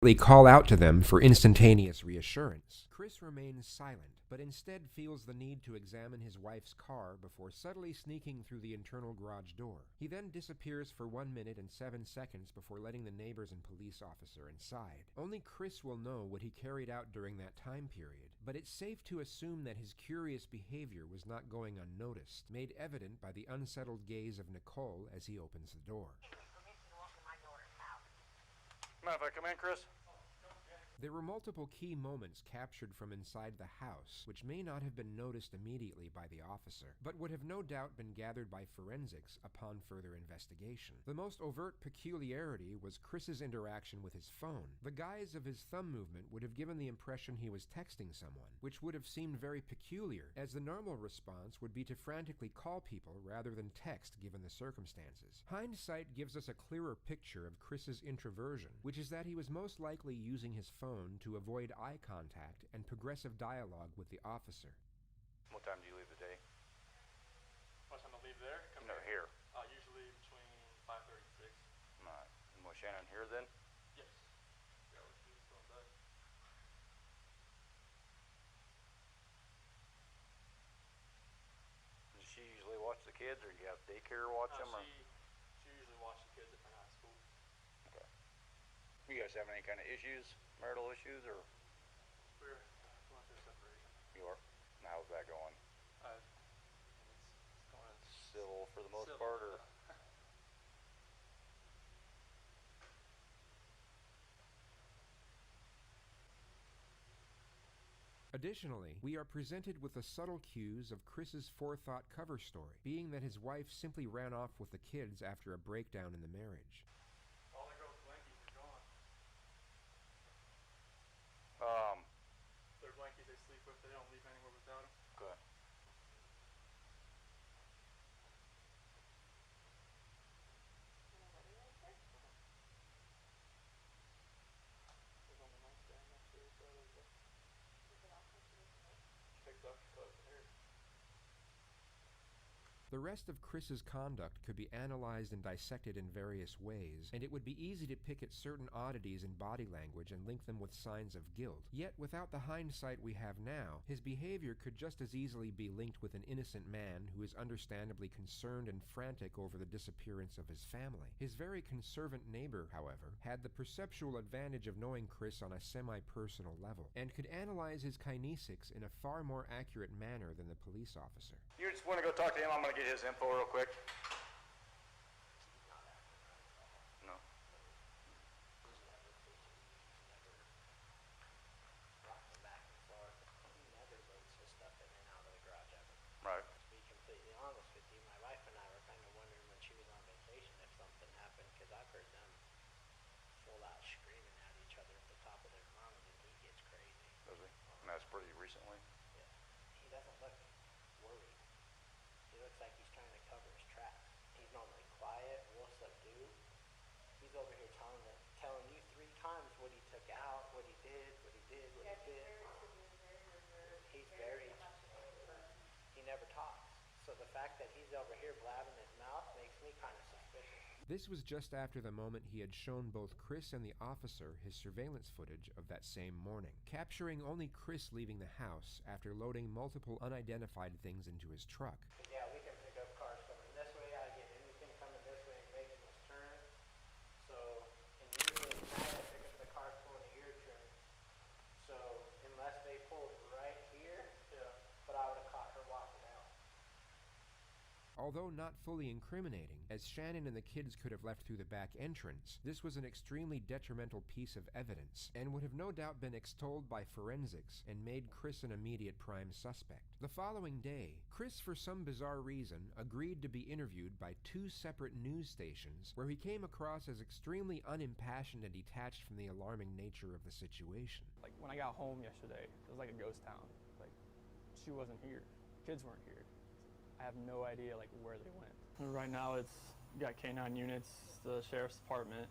They call out to them for instantaneous reassurance. Chris remains silent, but instead feels the need to examine his wife's car before subtly sneaking through the internal garage door. He then disappears for 1 minute and 7 seconds before letting the neighbors and police officer inside. Only Chris will know what he carried out during that time period, but it's safe to assume that his curious behavior was not going unnoticed, made evident by the unsettled gaze of Nicole as he opens the door. Mind if I come in, Chris? There were multiple key moments captured from inside the house, which may not have been noticed immediately by the officer, but would have no doubt been gathered by forensics upon further investigation. The most overt peculiarity was Chris's interaction with his phone. The guise of his thumb movement would have given the impression he was texting someone, which would have seemed very peculiar, as the normal response would be to frantically call people rather than text given the circumstances. Hindsight gives us a clearer picture of Chris's introversion, which is that he was most likely using his phone to avoid eye contact and progressive dialogue with the officer. What time do you leave today? What time I leave there? No, here. Usually between 5:30 and 6. Alright. And was Shannon here then? Yes. Yeah, we're still in bed. Does she usually watch the kids, or you have daycare watch them? Or? She usually watches the kids if they're not at school. Okay. You guys have any kind of issues? Marital issues, or? We're going through a separation. You are? And how's that going? It's going Civil for the most civil. part, or? Additionally, we are presented with the subtle cues of Chris's forethought cover story, being that his wife simply ran off with the kids after a breakdown in the marriage. All the girls' blankies are gone. Their blankies they sleep with, they don't leave anywhere without them. Okay. There's on the nightstand next to her, so there's a... Picked up your clothes here. The rest of Chris's conduct could be analyzed and dissected in various ways, and it would be easy to pick at certain oddities in body language and link them with signs of guilt. Yet, without the hindsight we have now, his behavior could just as easily be linked with an innocent man who is understandably concerned and frantic over the disappearance of his family. His very conservant neighbor, however, had the perceptual advantage of knowing Chris on a semi-personal level, and could analyze his kinesics in a far more accurate manner than the police officer. You just want to go talk to him? I'm going to get his info real quick. No. Back and forth. He never loads his stuff in and out of the garage ever. Right. To be completely honest with you, my wife and I were kind of wondering when she was on vacation if something happened, because I've heard them full out screaming at each other at the top of their lungs, and he gets crazy. Does he? And that's pretty recently. Yeah. He doesn't look worried. He looks like he's trying to cover his tracks. He's normally quiet, real subdued. He's over here telling you 3 times what he took out, what he did, what he did, what he did. He's very, he never talks. So the fact that he's over here blabbing his mouth makes me kind of suspicious. This was just after the moment he had shown both Chris and the officer his surveillance footage of that same morning, capturing only Chris leaving the house after loading multiple unidentified things into his truck. Yeah, we can pick up cars coming this way. I get anything coming this way and making this turn. So, and usually at night I pick up the cars pulling a gear turn. So, unless they pulled right here, Yeah. but I would have caught her walking out. Although not fully incriminating, as Shannon and the kids could have left through the back entrance, this was an extremely detrimental piece of evidence, and would have no doubt been extolled by forensics and made Chris an immediate prime suspect. The following day, Chris, for some bizarre reason, agreed to be interviewed by 2 separate news stations, where he came across as extremely unimpassioned and detached from the alarming nature of the situation. Like, when I got home yesterday, it was like a ghost town. Like, she wasn't here. Kids weren't here. I have no idea, like, where they went. Right now, you got K9 units, the sheriff's department.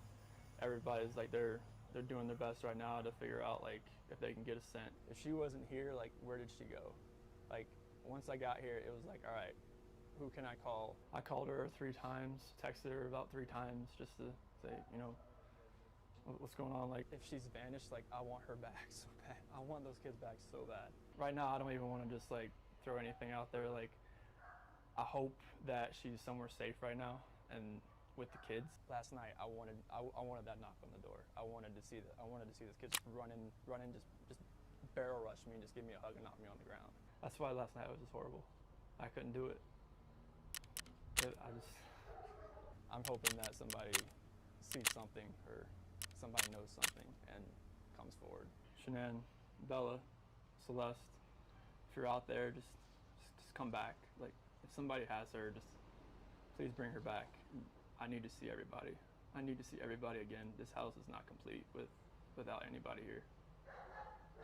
Everybody's, like, they're doing their best right now to figure out, like, if they can get a scent. If she wasn't here, like, where did she go? Like, once I got here, it was like, all right, who can I call? I called her 3 times, texted her about 3 times just to say, you know, what's going on. Like, if she's vanished, like, I want her back so bad. I want those kids back so bad. Right now, I don't even want to just, like, throw anything out there. Like, I hope that she's somewhere safe right now and with the kids. Last night, I wanted that knock on the door. I wanted to see those kids run in, just barrel rush me and just give me a hug and knock me on the ground. That's why last night was just horrible. I couldn't do it. I'm hoping that somebody sees something or somebody knows something and comes forward. Shanann, Bella, Celeste, if you're out there, just come back. Like, if somebody has her, just please bring her back. I need to see everybody. I need to see everybody again. This house is not complete without anybody here.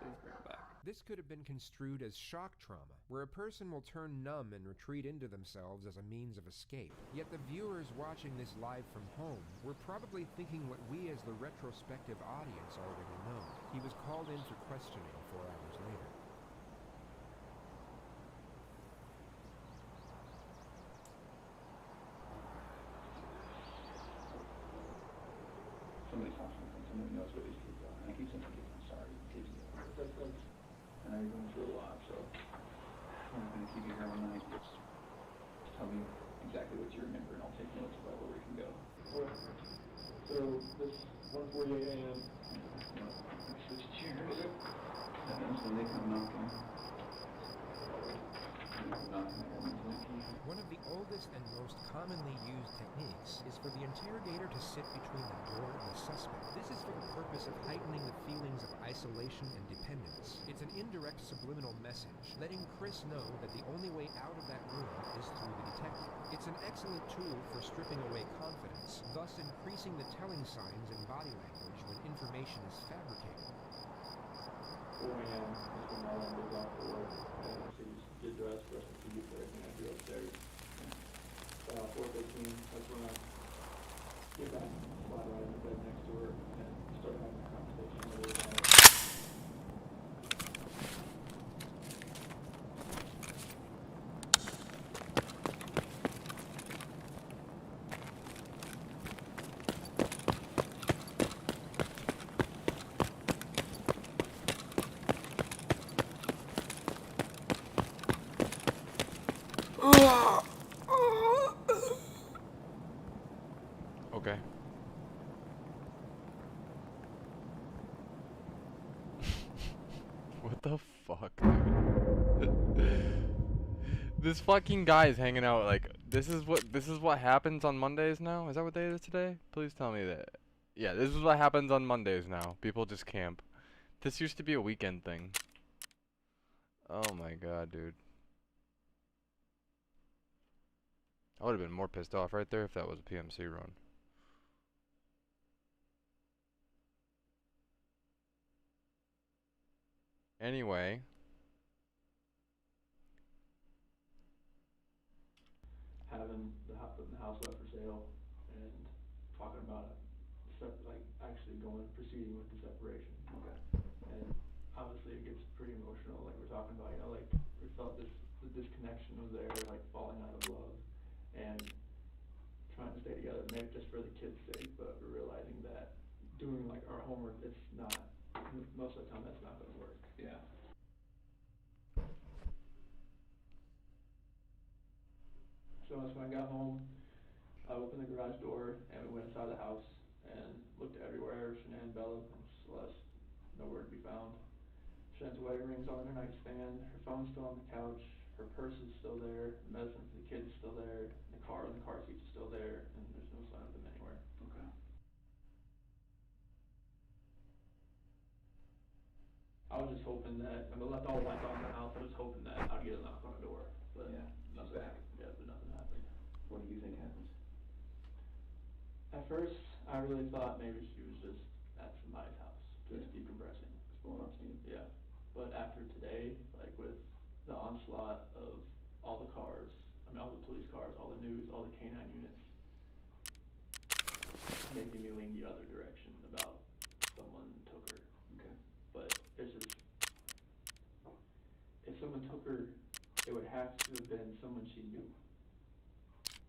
Please bring her back. This could have been construed as shock trauma, where a person will turn numb and retreat into themselves as a means of escape. Yet the viewers watching this live from home were probably thinking what we as the retrospective audience already know. He was called in for questioning 4 hours later. Somebody saw something. Somebody knows where these kids are. And I keep saying, I'm sorry, kids. I know you're going through a lot, so I'm not going to keep you here all night. Just tell me exactly what you remember, and I'll take notes about where we can go. So this 1:48 a.m. Switch chairs. So they come knocking. One of the oldest and most commonly used techniques is for the interrogator to sit between the door and the suspect. This is for the purpose of heightening the feelings of isolation and dependence. It's an indirect subliminal message, letting Chris know that the only way out of that room is through the detective. It's an excellent tool for stripping away confidence, thus increasing the telling signs in body language when information is fabricated. 4 a.m. is when my line goes off for work. And so you just get dressed, brush my teeth, everything. I go upstairs. 4:15, that's when I get back, slide right in the bed next to her, and start having a conversation with her about it. Okay. What the fuck, dude? This fucking guy is hanging out like this is what happens on Mondays now? Is that what day it is today? Please tell me that. Yeah, this is what happens on Mondays now. People just camp. This used to be a weekend thing. Oh my god, dude. I would have been more pissed off right there if that was a PMC run. Anyway. Having the house left for sale and talking about it, actually proceeding with the separation. Okay. And obviously it gets pretty emotional, like we're talking about, like we felt this disconnection was there, like falling out of love and trying to stay together, maybe just for the kids' sake, but we're realizing that doing like our homework, it's not, most of the time that's not going to work. Yeah. So that's when I got home, I opened the garage door and we went inside the house and looked everywhere. Shanann, Bella, and Celeste, nowhere to be found. Shannann's wedding ring's on her nightstand, her phone's still on the couch, her purse is still there, the medicine for the kids is still there, the car seats is still there, and there's no sign of them anywhere. Okay. I was just hoping that, I left all the lights on in the house, I was hoping that I'd get a knock on the door, but Yeah, nothing. back. Yeah, but nothing happened. What do you think happens? At first, I really thought maybe she was just at somebody's house, just Yeah. decompressing. Just blowing off steam. Yeah, but after today, like with the onslaught of all the cars, all the police cars, all the news, all the canine units, making me lean the other direction about someone took her. Okay. But it's just, if someone took her, it would have to have been someone she knew.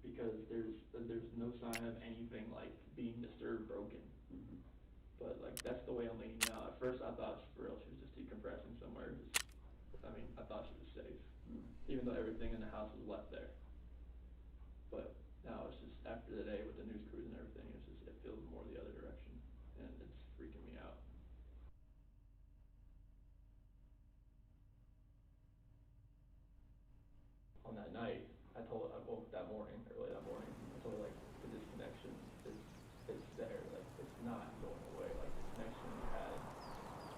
Because there's no sign of anything like being disturbed, broken. Mm-hmm. But like that's the way I'm leaning now. At first I thought for real she was just decompressing somewhere. I mean, I thought she was safe, even though everything in the house was left there. But now it's just after the day with the news crews and everything, it's just it feels more the other direction, and it's freaking me out. On that night, I told well that morning, early that morning, I told her like the disconnection is there, like it's not going away, like the connection we had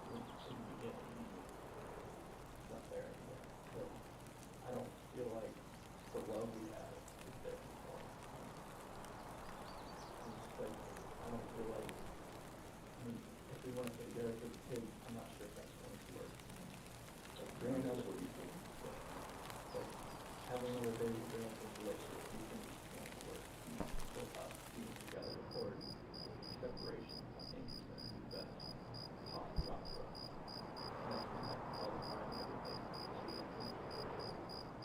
in the beginning, it's not there anymore. So I don't feel like the love we had is there anymore. It's just like I don't feel like I mean if we want to take care of the kids, I'm not sure if that's going to work. Like growing up what you think. Like having another baby during this relationship, you think it's going to work. With us being together or separation, I think is going to be the best possible route for us. And that's been like all the time and everything.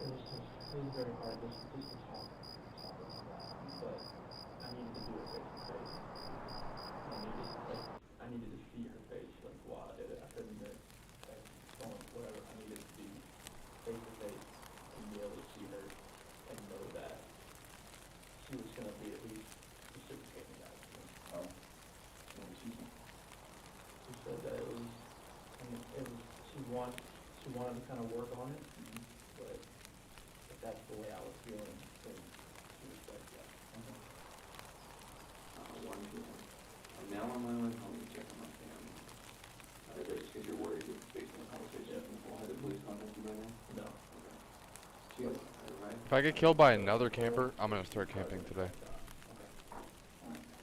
It was very hard just to talk about that. But I needed to do it face to face. I needed to see her face, like while I did it. I couldn't like phone, whatever. I needed to be face to face and be able to see her and know that she was gonna be at least reciprocating that. Oh. What was she saying? She said that it was, I mean, she wanted to kind of work on it, but if that's the way I was feeling, then she was like, yeah. Okay. 1 p.m. I'm now on my way home to check on my family. Because you're worried based on the conversation. Well, have the police contact you right now? No. Okay. She has, right? If I get killed by another camper, I'm gonna start camping today.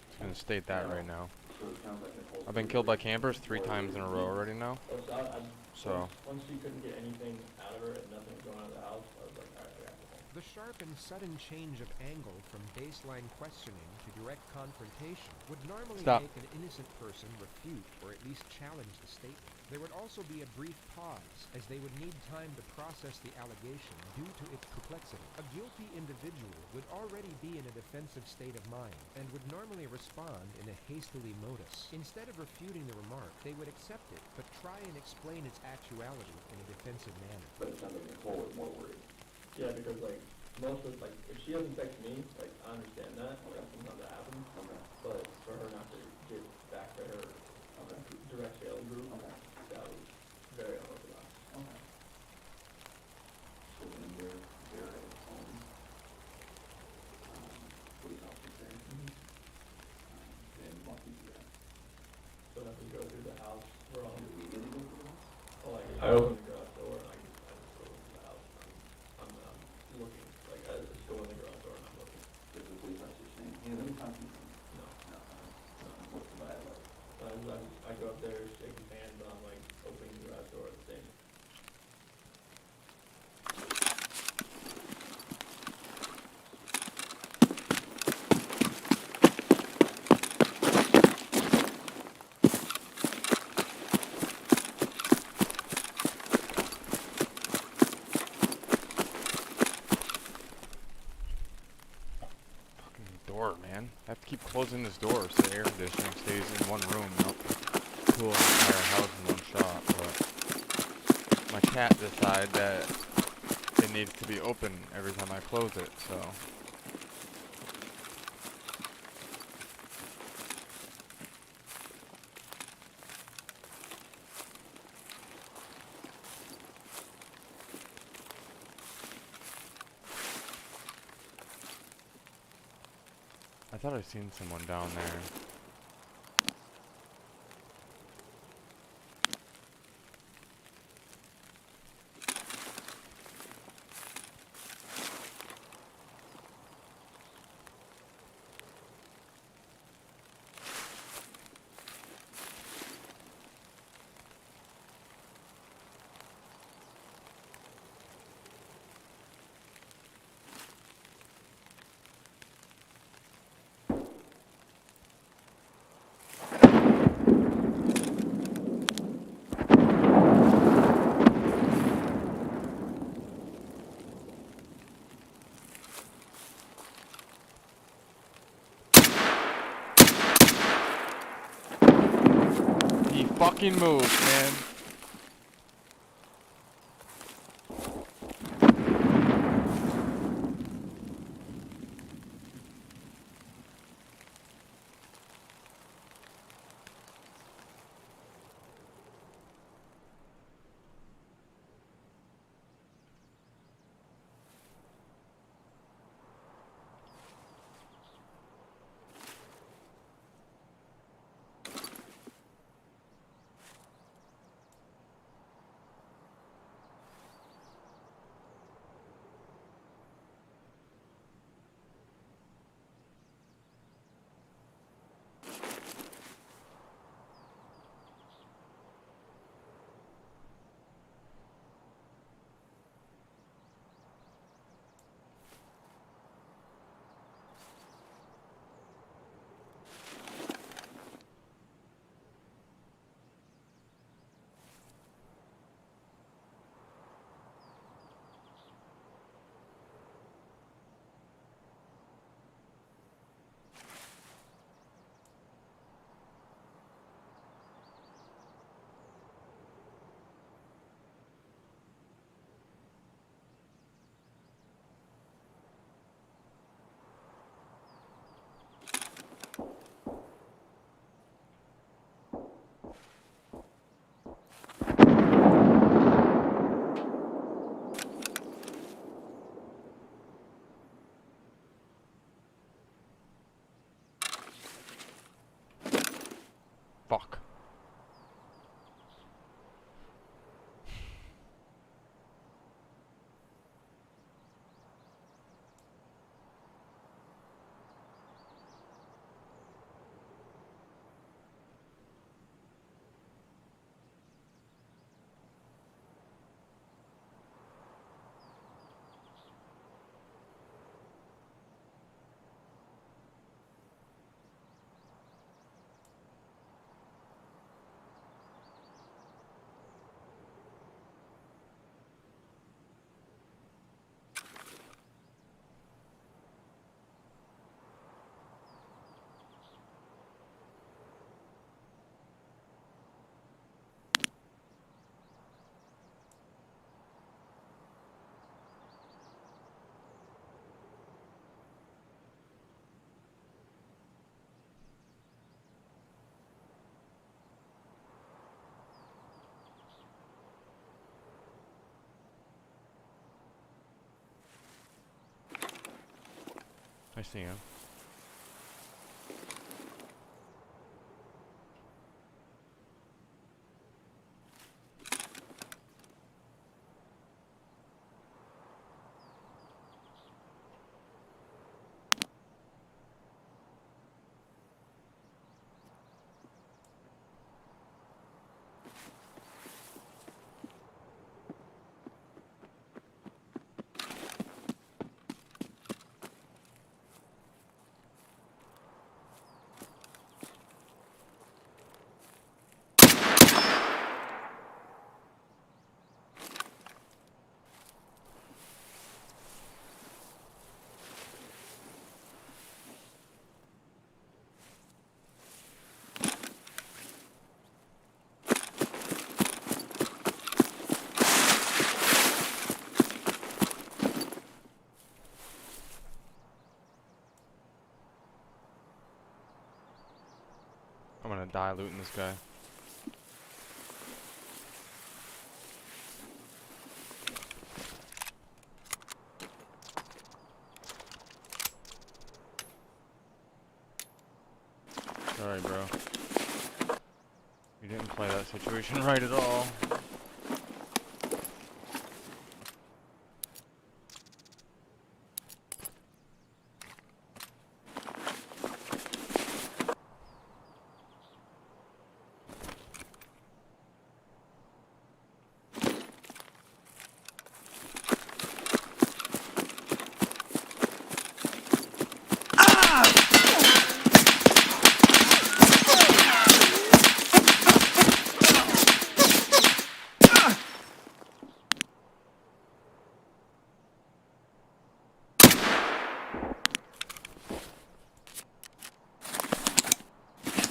Just gonna state that right now. So it sounds like Nicole's I've been killed by campers 3 times in a row already now. So once she couldn't get anything out of her and nothing was going out of the house, I was like, alright, I got to go home. The sharp and sudden change of angle from baseline questioning to direct confrontation would normally make an innocent person refute or at least challenge the statement. There would also be a brief pause, as they would need time to process the allegation due to its complexity. A guilty individual would already be in a defensive state of mind and would normally respond in a hastily modus. Instead of refuting the remark, they would accept it, but try and explain its actuality in a defensive manner. But it sounds like Nicole was more worried. Yeah, because like most of like if she doesn't text me, like I understand that. Okay. Sometimes that happens. Okay. But for her not to get back to her direct sales group, that was very unorthodox. Okay. So then they're at home. Police officers there. Then walk you through that. So I have to go through the house. We're all Did we really go through that? well, like I open the garage door and I just go into the house. I'm looking. Like I just go in the garage door and I'm looking. Does the police officer saying, hey, let me talk to you? No. What's the vibe like? I go up there, shake his hand, but I'm like opening the garage door at the same. door, man. I have to keep closing this door so the air conditioning stays in one room and help cool the entire house in one shot. But my cat decided that it needs to be open every time I close it, so. I thought I'd seen someone down there. fucking move, man. Fuck. I see him. I'm gonna die looting this guy. Sorry, bro. You didn't play that situation right at all.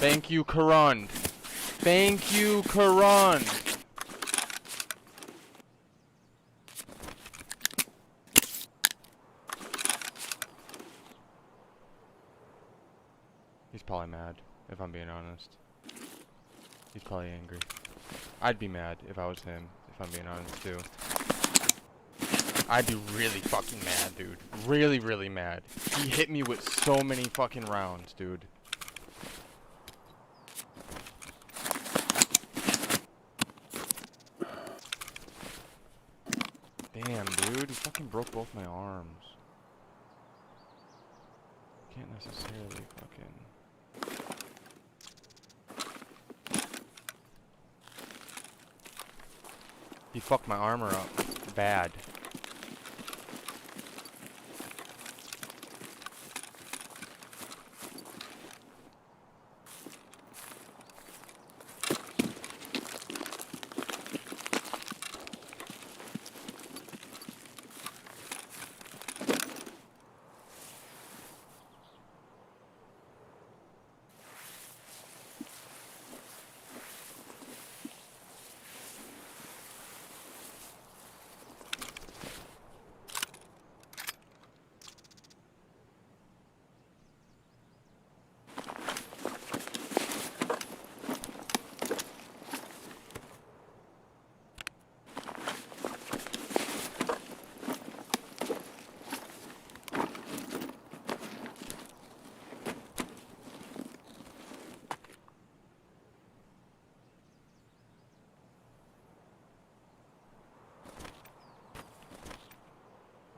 Thank you, Karund. Thank you, Karan. He's probably mad, if I'm being honest. He's probably angry. I'd be mad if I was him, if I'm being honest too. I'd be really fucking mad, dude. Really, really mad. He hit me with so many fucking rounds, dude. Damn, dude. He fucking broke both my arms. Can't necessarily fucking... He fucked my armor up. Bad.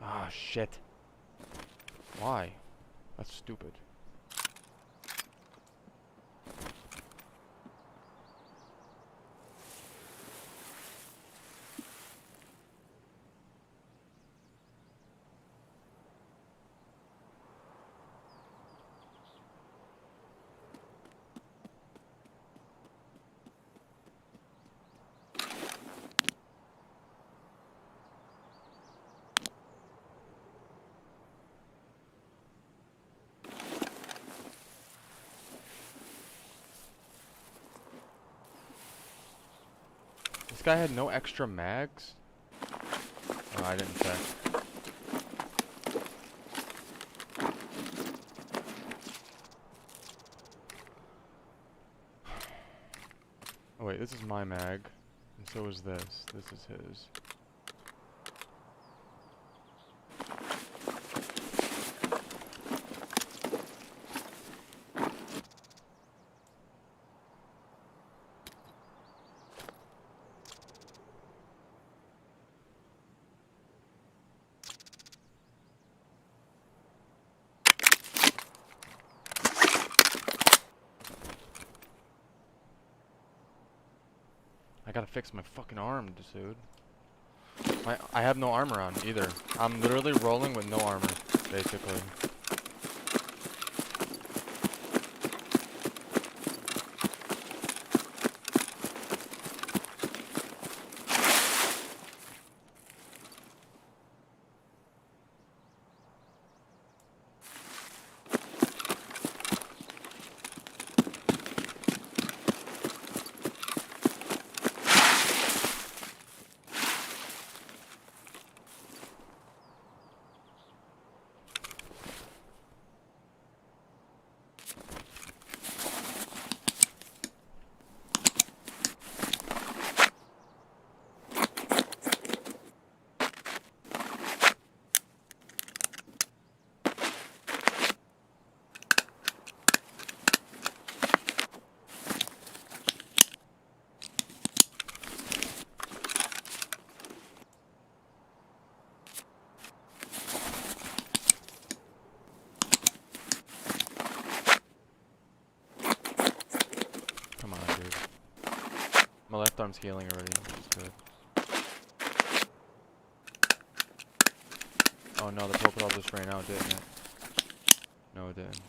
Ah, shit. Why? That's stupid. This guy had no extra mags? Oh, I didn't check. Oh wait, this is my mag. And so is this. This is his. I gotta fix my fucking arm, dude. I have no armor on either. I'm literally rolling with no armor, basically. My left arm's healing already, which is good. Oh no, the propel just ran out, didn't it? No, it didn't.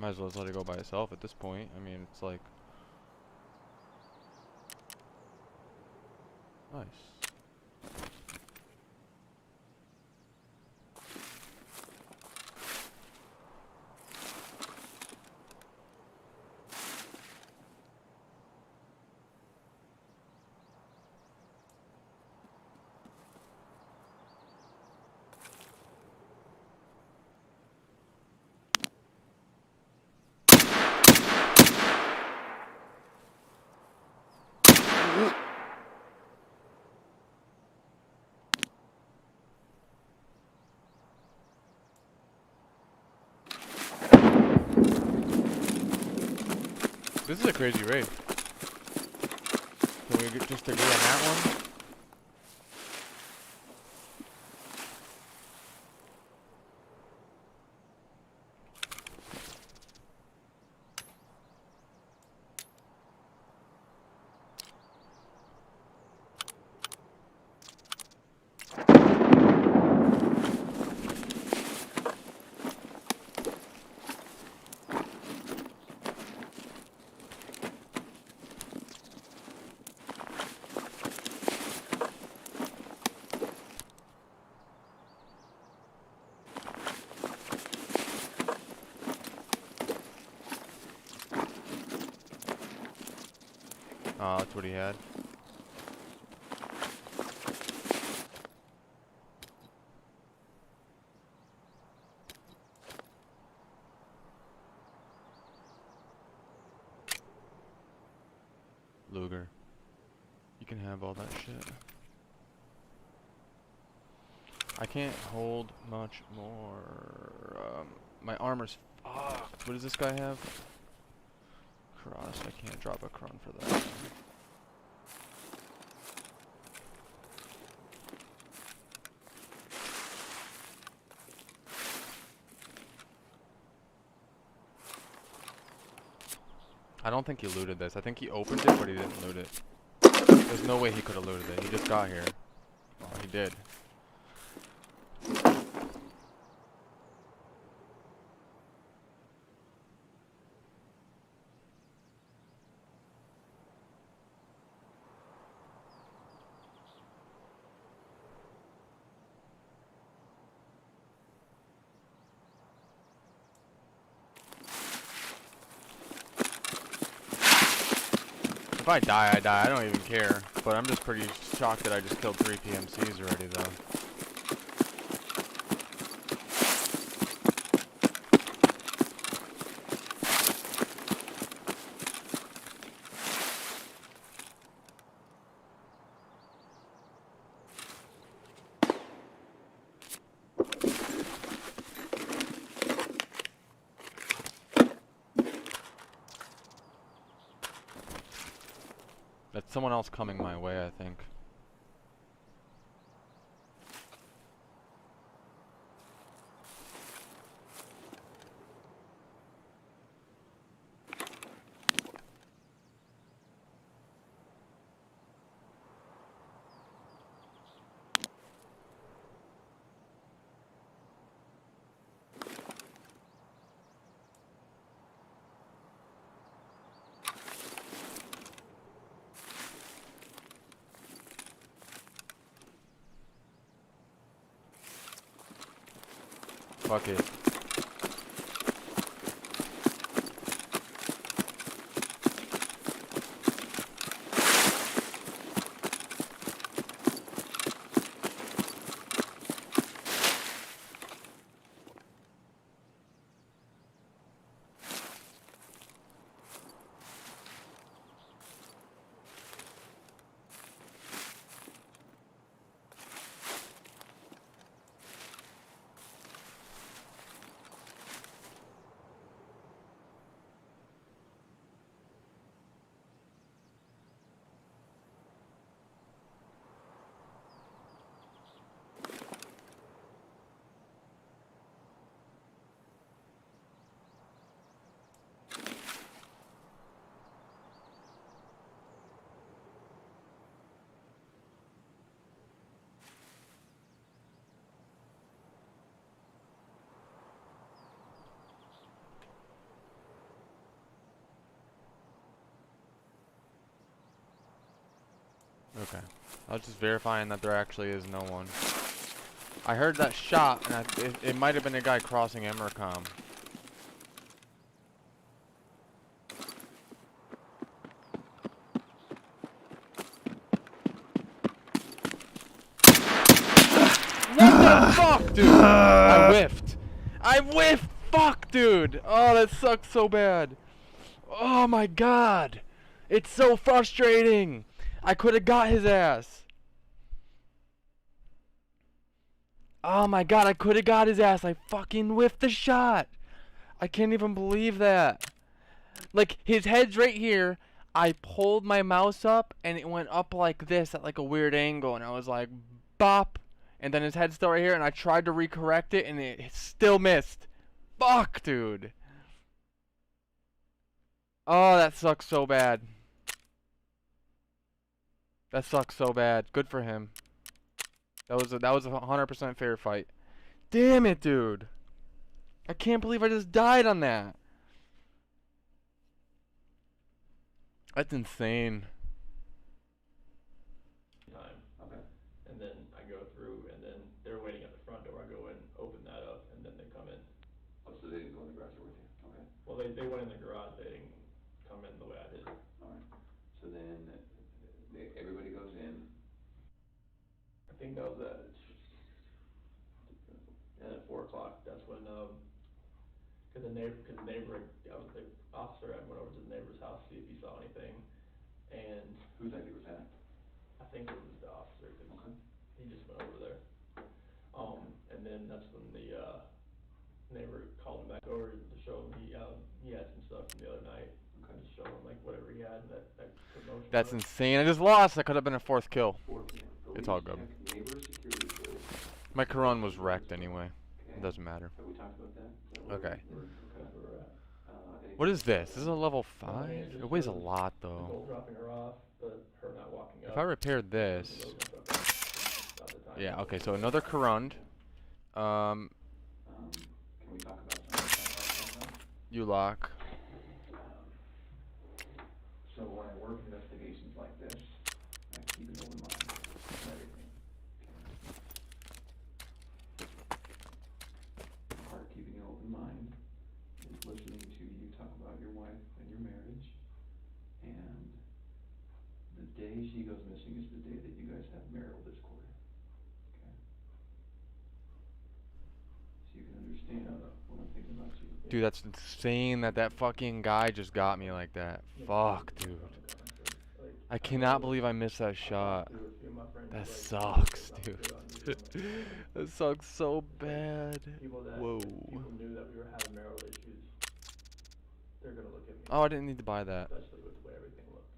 Might as well just let it go by itself at this point. I mean, it's like... Nice. This is a crazy raid. Can we just agree on that one? Oh, that's what he had. Luger. You can have all that shit. I can't hold much more. My armor's fucked. What does this guy have? Cross. I can't drop a crun for that. I don't think he looted this. I think he opened it, but he didn't loot it. There's no way he could have looted it. He just got here. Oh, he did. If I die, I die. I don't even care. But I'm just pretty shocked that I just killed 3 PMCs already, though. That's someone else coming my way, I think. Fuck it. Okay. I was just verifying that there actually is no one. I heard that shot, and it might have been a guy crossing Emercom. What the fuck, dude? I whiffed. I whiffed! Fuck, dude! Oh, that sucks so bad. Oh my god. It's so frustrating. I could have got his ass. Oh my god, I could have got his ass. I fucking whiffed the shot. I can't even believe that. Like, his head's right here. I pulled my mouse up, and it went up like this at like a weird angle, and I was like, bop. And then his head's still right here, and I tried to recorrect it, and it still missed. Fuck, dude. Oh, that sucks so bad. That sucks so bad. Good for him. That was a 100% fair fight. Damn it, dude. I can't believe I just died on that. That's insane. Time. Okay. And then I go through, and then they're waiting at the front door. I go in, open that up, and then they come in. Oh, so they didn't go in the garage door with you? Okay. Well, they went in the garage. They didn't come in the way I did. All right. So then everybody goes in. I think that was at, and at 4 o'clock, that's when, cause the neighbor, the officer, I went over to the neighbor's house, see if he saw anything, and Whose idea was that? I think it was the officer, cause Okay. he just went over there. And then that's when the, neighbor called him back over to show him he had some stuff from the other night. Okay. Just show him like whatever he had, and that promotion. That's insane. I just lost. That could have been a 4th kill. 4 p.m. It's all good. Neighbor security footage. My Quran was wrecked anyway. Okay. It doesn't matter. Have we talked about that? Okay. Anything What is this? This is a level No, I 5? mean, it just It weighs a shows lot The though. goal dropping her off, but her not walking up. If I repaired this. Yeah, okay, so another Corund. Can we talk about something? You lock. So when I work investigations like this, I keep an open mind and everything. Part of keeping an open mind is listening to you talk about your wife and your marriage, and the day she goes missing is the day that you guys have marital discord. Okay? So you can understand what I'm thinking about you. Dude, that's insane that that fucking guy just got me like that. Fuck, dude. I cannot believe I missed that shot. That sucks, dude. That sucks so bad. Whoa. People knew that we were having marital issues. They're gonna look at me. Oh, I didn't need to buy that. Especially with the way everything looks.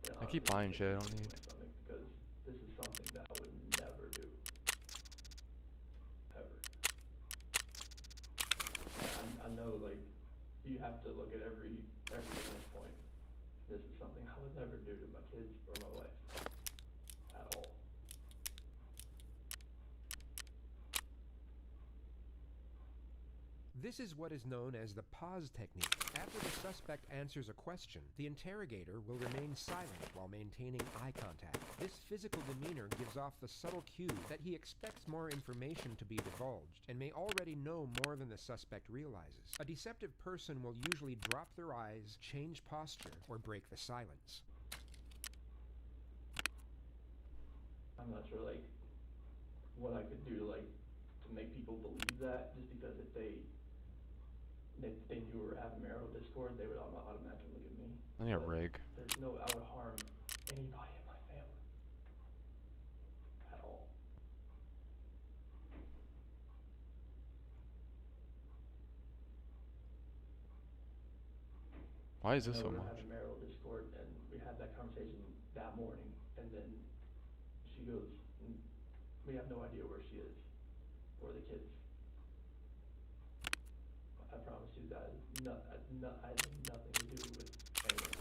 And I keep honestly, buying shit I don't need. Because this is something that I would never do. Ever. I know, like, you have to look at every business point. This is something I would never do to my kids or my wife. At all. This is what is known as the pause technique. After the suspect answers a question, the interrogator will remain silent while maintaining eye contact. This physical demeanor gives off the subtle cue that he expects more information to be divulged and may already know more than the suspect realizes. A deceptive person will usually drop their eyes, change posture, or break the silence. I'm not sure, like, what I could do, like, to make people believe that, just because if they knew we were having marital discord, they would automatically look at me. I need a But rig. There's no, I would harm anybody in my family. At all. Why is this I so know we were much? having marital discord, and we had that conversation that morning, and then she goes, we have no idea where she is, or the kids. I promise you that I had nothing to do with anything.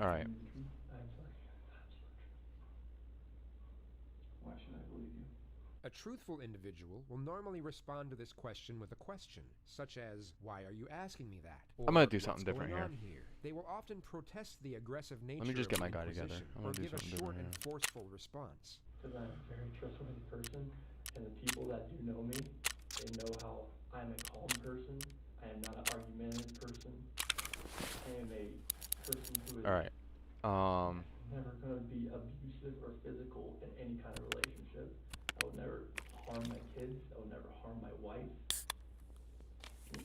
Alright. I'm sorry. Why should I believe you? A truthful individual will normally respond to this question with a question, such as, "Why are you asking me that?" Or, I'm gonna do "What's something different going here. on here?" They will often protest the aggressive nature me just get of my the guy together. inquisition, I'm or gonna do give a something short different and forceful response. Because I'm a very trustworthy person, and the people that do know me, they know how I'm a calm person. I am not an argumentative person. I am a person who is Alright. never going to be abusive or physical in any kind of relationship. I would never harm my kids. I would never harm my wife.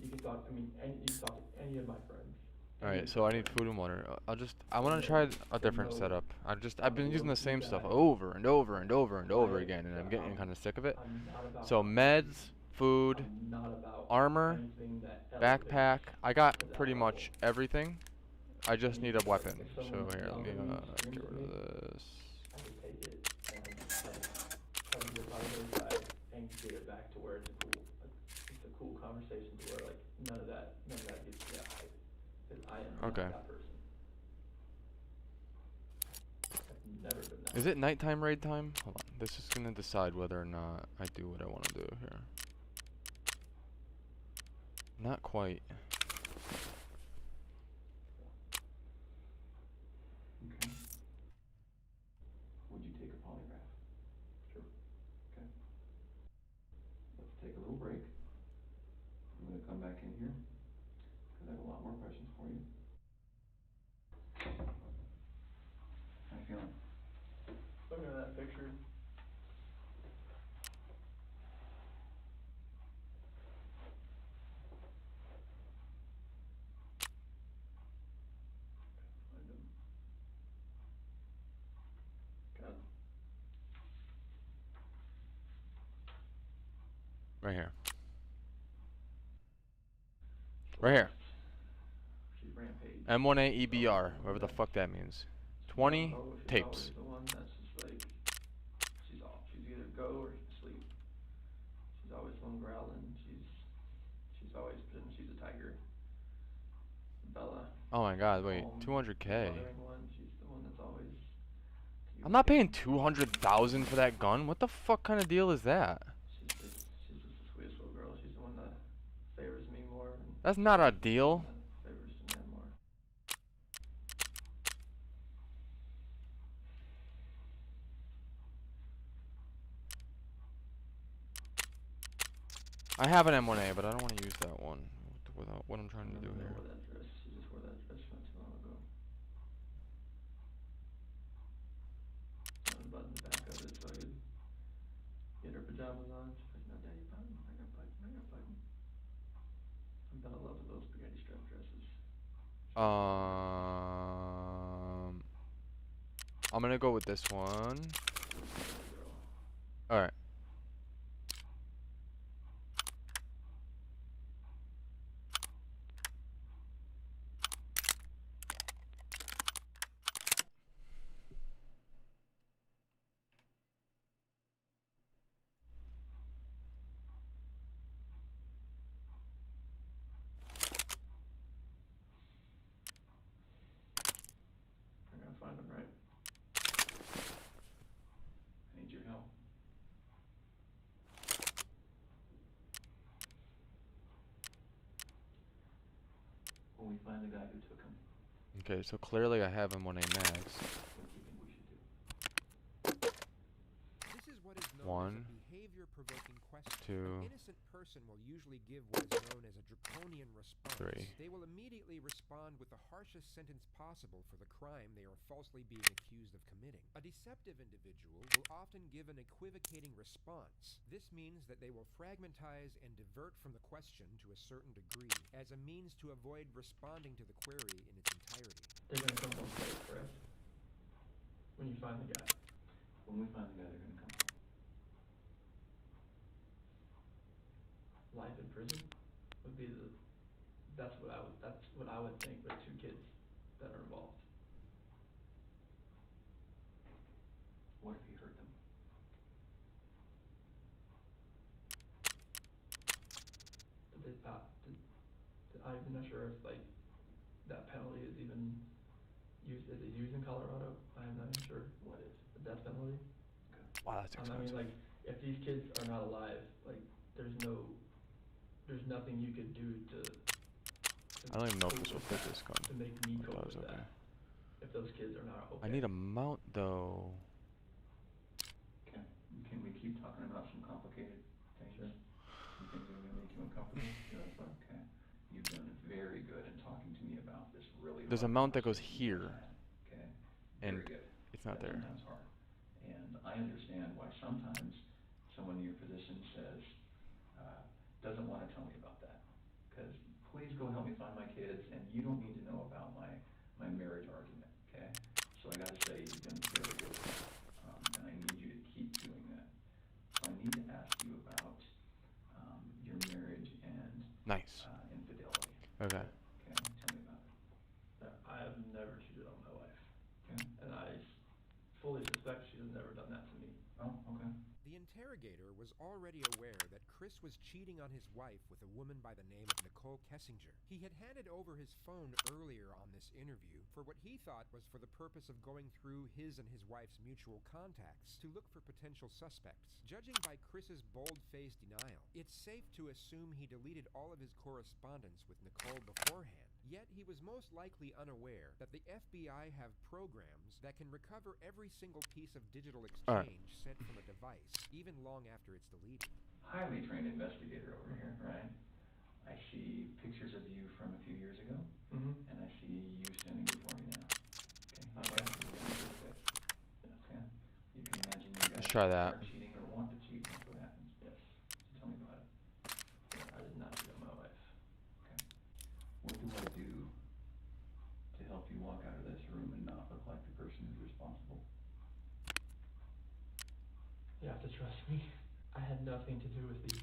You can talk, you can talk to any of my friends. Alright, so I need food and water. I want to try a different setup. I've been using the same stuff over and over and over and over again, and I'm getting kind of sick of it. So meds, food, armor, backpack. I got pretty much everything. I just need a weapon. So here, let me get rid of this. I would take it and try to get out of their side and get it back to where it's a cool conversation to where like none of that gets me out. Because I am not that person. I've never been that. Is it nighttime raid time? Hold on. This is gonna decide whether or not I do what I want to do here. Not quite. Okay. Would you take a polygraph? Sure. Okay. Let's take a little break. I'm gonna come back in here, because I have a lot more questions for you. How you feeling? Looking at that picture. Right here. Right here. She's rampage. M1A EBR, whatever the fuck that means. 20 She's tapes. always the one that's just like, she's off. She's either go or sleep. She's always the one growling. She's always been, she's a tiger. Bella. Oh my god, wait, Calm, 200K. mothering one. She's the one that's always. I'm not paying 200,000 for that gun. What the fuck kind of deal is that? She's just the sweetest little girl. She's the one that favors me more. And That's not a deal. favors Shanann more. I have an M1A, but I don't want to use that one. Without what I'm trying to do I here. wore that dress. She just wore that dress not too long ago. Unbutton the back of it so I could get her pajamas on. She's like, "No, Daddy, button. I got button. I got button." I'm gonna love those spaghetti strap dresses. I'm gonna go with this one. Alright. I'm gonna find them, right? I need your help. When we find the guy who took him, Okay, so clearly I have M1A mags. what do you think we should do? This is what is known One, as a behavior-provoking question. two, An innocent person will usually give what is known as a draconian response. three. They will immediately respond with the harshest sentence possible for the crime they are falsely being accused of committing. A deceptive individual will often give an equivocating response. This means that they will fragmentize and divert from the question to a certain degree as a means to avoid responding to the query in its entirety. They're gonna come home safe, correct? When you find the guy. When we find the guy, they're gonna come home. Life in prison would be that's what I would think with 2 kids that are involved. What if he hurt them? I'm not sure if like that penalty is even used. Is it used in Colorado? I'm not even sure. What is? The death penalty. Wow, that's I expensive. mean, like if these kids are not alive, like, there's nothing you could do to I don't even know if cope this will with fit that, this gun. to make me I thought cope it was with okay. that, if those kids are not okay. I need a mount though. Okay, can we keep talking about some complicated things? Sure. Some things that are gonna make you uncomfortable? Yeah. Okay. You've done very good in talking to me about this really There's a hard mount that goes conversation you here, had. Okay, and very good. it's not That there. sometimes hard. And I understand why sometimes someone in your position says, doesn't wanna tell me about that. Cause please go help me find my kids, and you don't need to know about my marriage argument, okay? So I gotta say, you've done very good, and I need you to keep doing that. So I need to ask you about, your marriage and, Nice. infidelity. Okay. Okay, tell me about it. I have never cheated on my wife, Okay, and I fully suspect she has never done that to me. oh, okay. The interrogator was already aware that Chris was cheating on his wife with a woman by the name of Nicole Kessinger. He had handed over his phone earlier on this interview for what he thought was for the purpose of going through his and his wife's mutual contacts to look for potential suspects. Judging by Chris's bold-faced denial, it's safe to assume he deleted all of his correspondence with Nicole beforehand. Yet he was most likely unaware that the FBI have programs that can recover every single piece of digital exchange sent from a device, even long after it's deleted. Highly trained investigator over here, right? I see pictures of you from a few years ago, Mm-hmm. and I see you standing before me now. Okay, you guys are really good. Okay, you can imagine you guys Let's try that. are cheating or want to cheat, that's what happens. Yes. So tell me about it. I did not cheat on my wife. Okay. What do I do to help you walk out of this room and not look like the person who's responsible? You have to trust me. I had nothing to do with this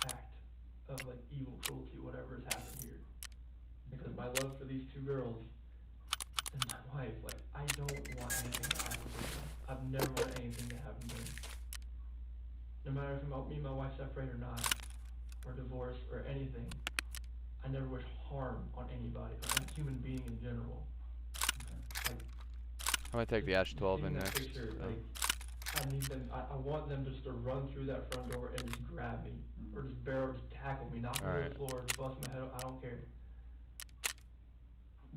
act of like evil cruelty, whatever has happened here. Because my love for these two girls and my wife, like, I don't want anything to happen to them. I've never wanted anything to happen to them. No matter if me and my wife separate or not, or divorce or anything, I never wish harm on anybody, or a human being in general. Like, I'm gonna take the Ash 12 in seeing that next. picture, so. like, I need them. I want them just to run through that front door and just grab me, or just just tackle me, knock me to the floor, just bust my head. I don't care.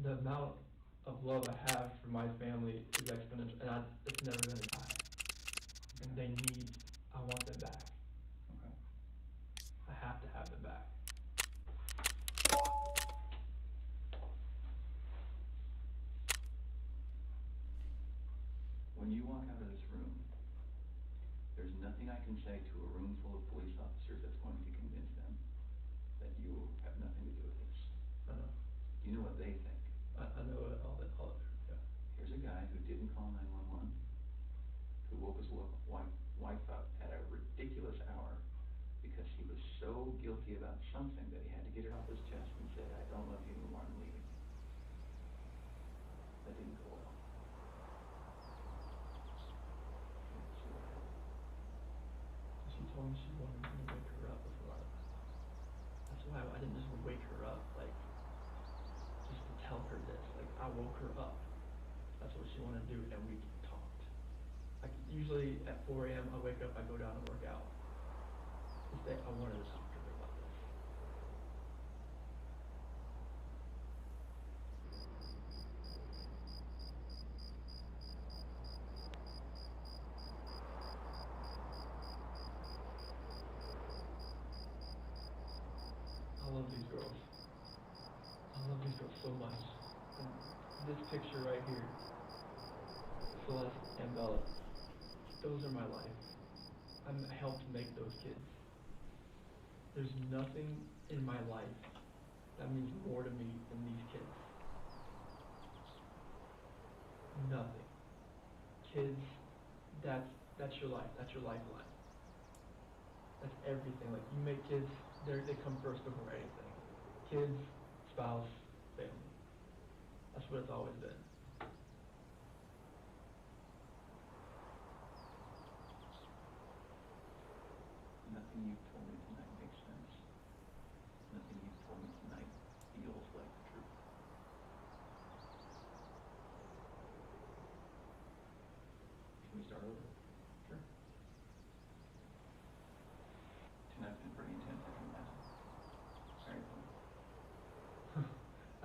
The amount of love I have for my family is exponential, and it's never gonna die. And I want them back. Okay. I have to have them back. When you walk out of this room, there's nothing I can say to a room full of police officers that's going to convince them that you have nothing to do with this. I know. You know what they think. I know all that. Yeah. Here's a guy who didn't call 911, who woke his wife up at a ridiculous hour because he was so guilty about something that he had to get it off his chest and said, I don't love you anymore, I'm leaving. That didn't go well. She told me she wanted me to wake her up before I left. That's why I didn't just wake her up, like, just to tell her this. Like, I woke her up. That's what she wanted to do, and we talked. Like, usually at 4 a.m. I wake up, I go down and work out. This day, I wanted to talk to her about this. I love these girls. I love these girls so much. And this picture right here, Celeste and Bella, those are my life. I helped make those kids. There's nothing in my life that means more to me than these kids. Nothing. Kids, that's your life. That's your lifeline. That's everything. Like, you make kids, they come first before anything. Kids, spouse, family. That's what it's always been. Nothing you've told me tonight makes sense. Nothing you've told me tonight feels like the truth. Can we start over? Sure.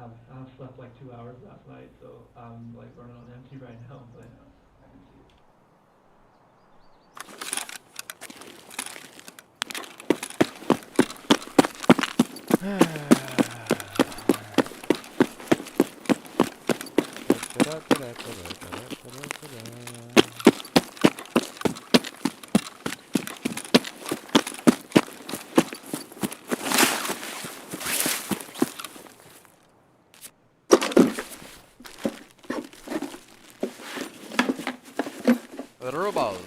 I've slept like 2 hours last night, so I'm like running on empty right now, but I can see it. Robots.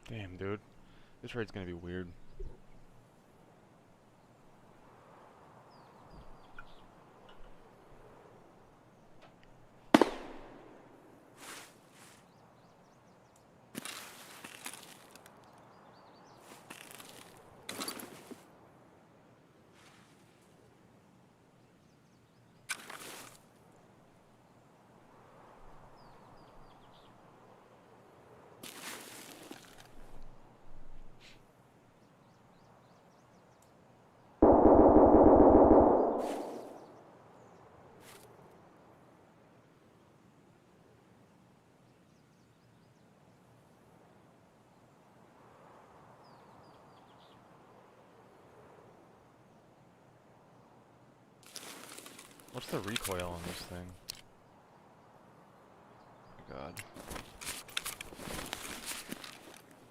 Damn, dude. This raid's gonna be weird. What's the recoil on this thing? Oh my god.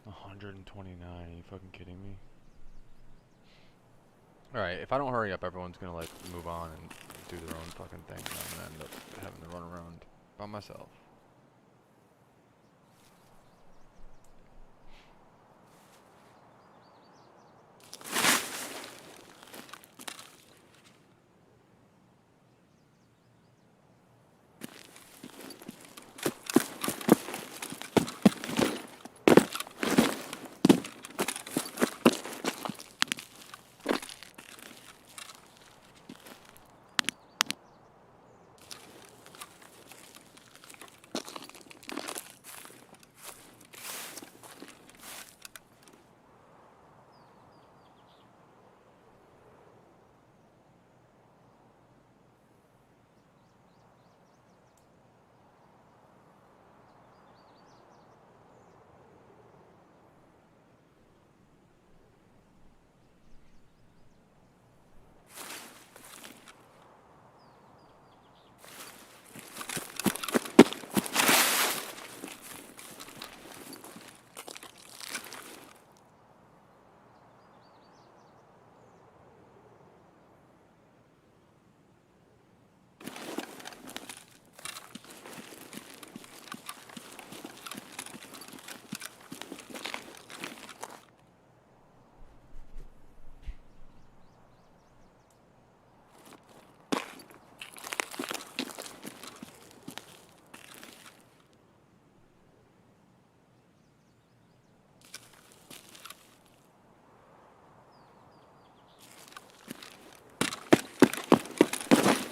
129, are you fucking kidding me? Alright, if I don't hurry up, everyone's gonna like move on and do their own fucking thing, and I'm gonna end up having to run around by myself.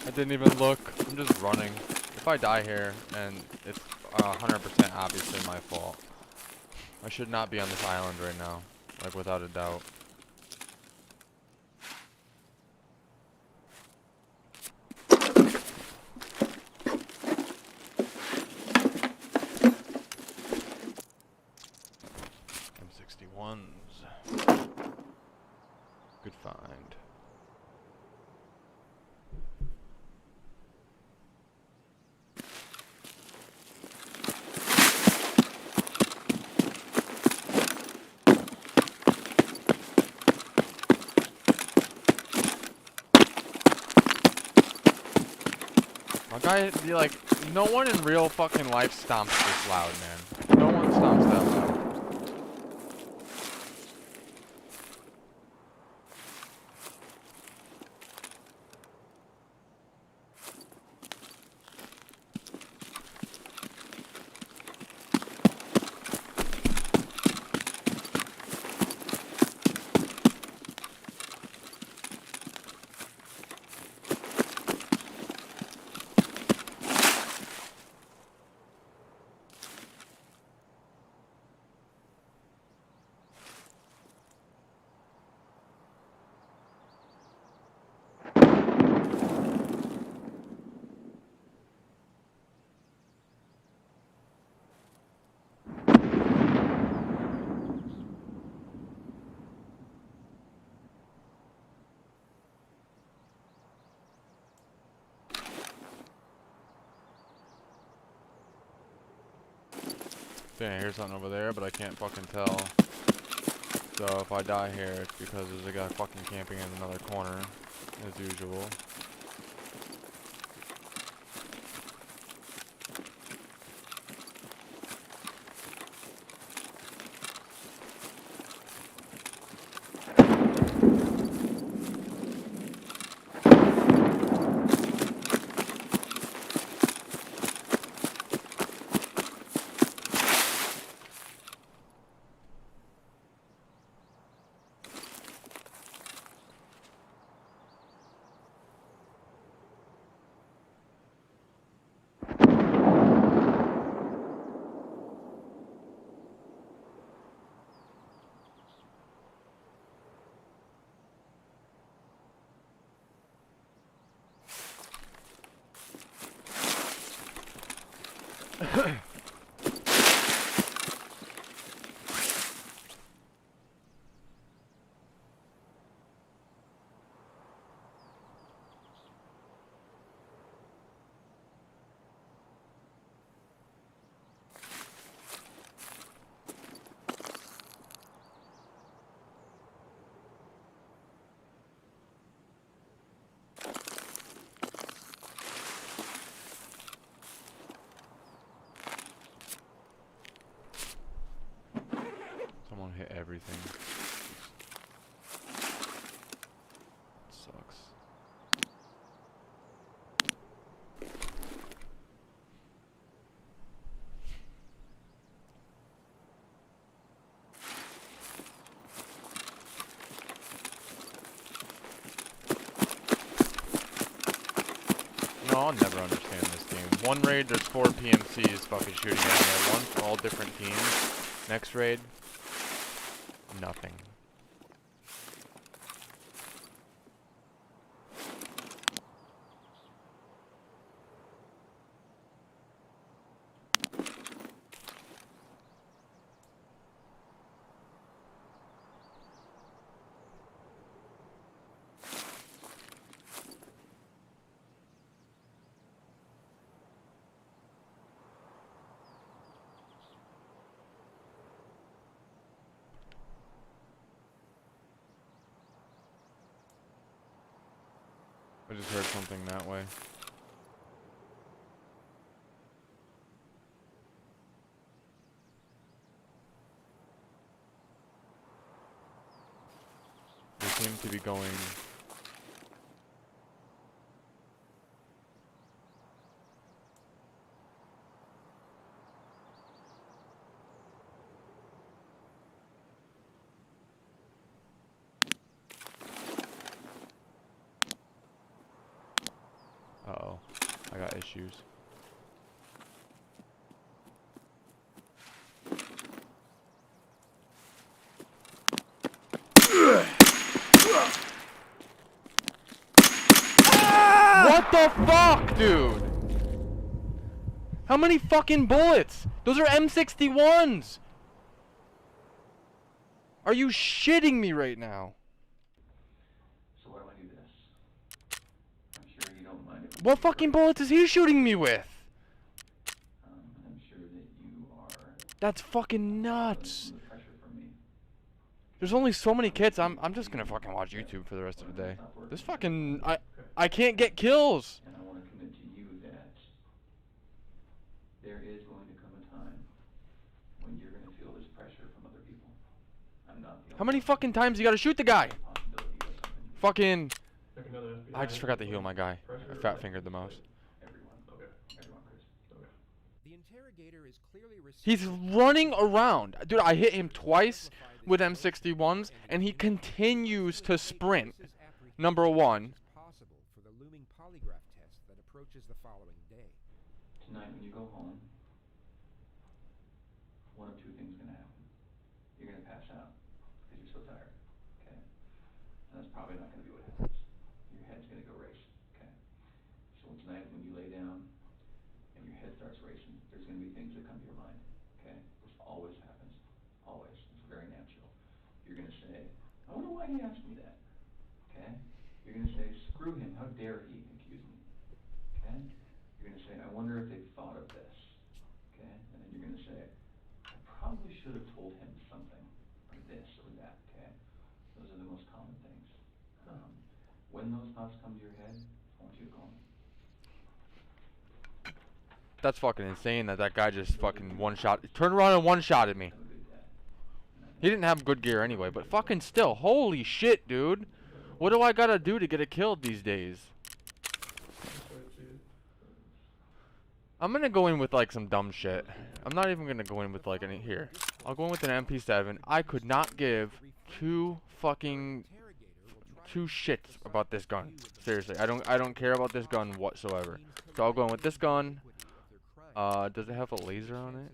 I didn't even look. I'm just running. If I die here, and it's 100% obviously my fault, I should not be on this island right now, like without a doubt. M61s. Good find. My guy, like, no one in real fucking life stomps this loud, man. No one stomps that loud. think I hear something over there, but I can't fucking tell. So if I die here, it's because there's a guy fucking camping in another corner, as usual. Someone hit everything. Sucks. No, I'll never understand this game. One raid, there's 4 PMCs fucking shooting at me at once, all different teams. Next raid, nothing. I just heard something that way. They seem to be going... Uh-oh. I got issues. What the fuck, dude? How many fucking bullets? Those are M61s! Are you shitting me right now? So why don't we do this? I'm sure you don't mind if we What fucking bullets is he shooting me with? I'm sure that you are That's fucking nuts. the pressure from me. There's only so many kits. I'm just gonna fucking watch YouTube for the rest of the day. This fucking I can't get kills. And I want to commit to you that there is going to come a time when you're going to feel this pressure from other people. I'm not the How many fucking times you gotta shoot the guy? possibility of something. Fucking. Like another FBI I just forgot to heal my guy. I fat fingered the mouse. Everyone. Okay. Everyone, Chris. Okay. The interrogator is clearly He's running around. Dude, I hit him twice with M61s, and he continues to sprint. Number one. possible for the looming polygraph test that approaches the following day. Tonight when you go home, one of two things is going to happen. You're going to pass out because you're so tired, okay? And that's probably not going to be what happens. Your head's going to go racing, okay? So tonight when you lay down and your head starts racing, there's going to be things that come to your mind, okay? This always happens, always. It's very natural. You're going to say, I wonder why he asked me that, okay? You're going to say, screw him, how dare he accuse me, okay? You're going to say, I wonder if they've thought of this, okay? And then you're going to say, I should have told him something, or this or that, okay? Those are the most common things. When those thoughts come to your head, I want you to call me. That's fucking insane that that guy just fucking turned around and one-shotted me. Have a good day. He didn't have good gear anyway, but fucking still, holy shit, dude. What do I gotta do to get it killed these days? I'm gonna go in with like some dumb shit. I'm not even gonna go in with like any here. I'll go in with an MP7. I could not give two shits about this gun. Seriously, I don't care about this gun whatsoever. So I'll go in with this gun. Does it have a laser on it?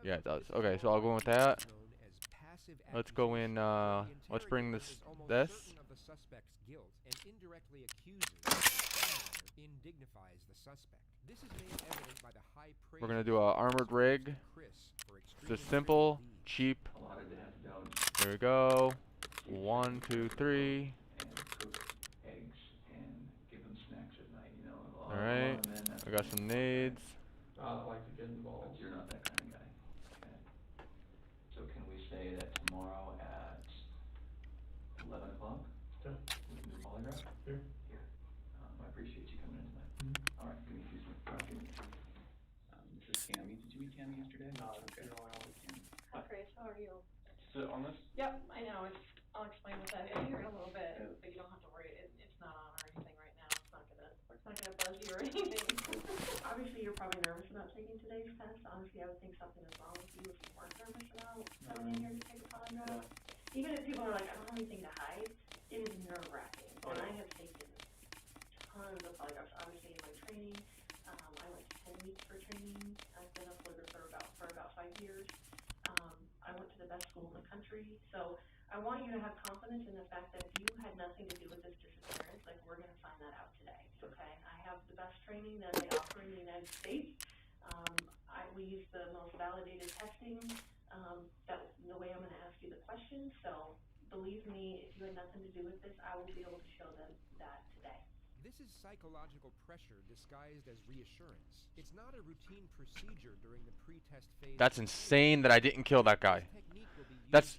Yeah, it does. Okay, so I'll go in with that. Let's go in, let's bring this. We're gonna do a armored rig. Just simple, cheap. There we go. 1, 2, 3. Alright, I got some nades. I don't like to get involved. But you're not that kind of guy. Okay. So can we say that tomorrow at 11 o'clock? Yeah. We can do polygraph? Here. Here. I appreciate you coming in tonight. Mm-hmm. Alright, give me a few seconds. This is Cammy. Did you meet Cammy yesterday? No, Okay. Hi Chris, how are you? Sit on this? Yep, I know, I'll explain what that is here in a little bit, but you don't have to worry, it's not on or anything right now, it's not gonna buzz you or anything. Obviously, you're probably nervous about taking today's test. Honestly, I would think something is wrong with you if you weren't nervous about coming in here to take a polygraph. Even if people are like, I don't have anything to hide, it is nerve-wracking. And I have taken tons of polygraphs, obviously in my training. I went to 10 weeks for training. I've been a polygrapher for about 5 years. I went to the best school in the country. So I want you to have confidence in the fact that if you had nothing to do with this disappearance, like, we're going to find that out today, okay? I have the best training that they offer in the United States. We use the most validated testing. That's the way I'm going to ask you the questions. So believe me, if you had nothing to do with this, I will be able to show them that today. This is psychological pressure disguised as reassurance. It's not a routine procedure during the pre-test phase. That's insane that I didn't kill that guy. That's,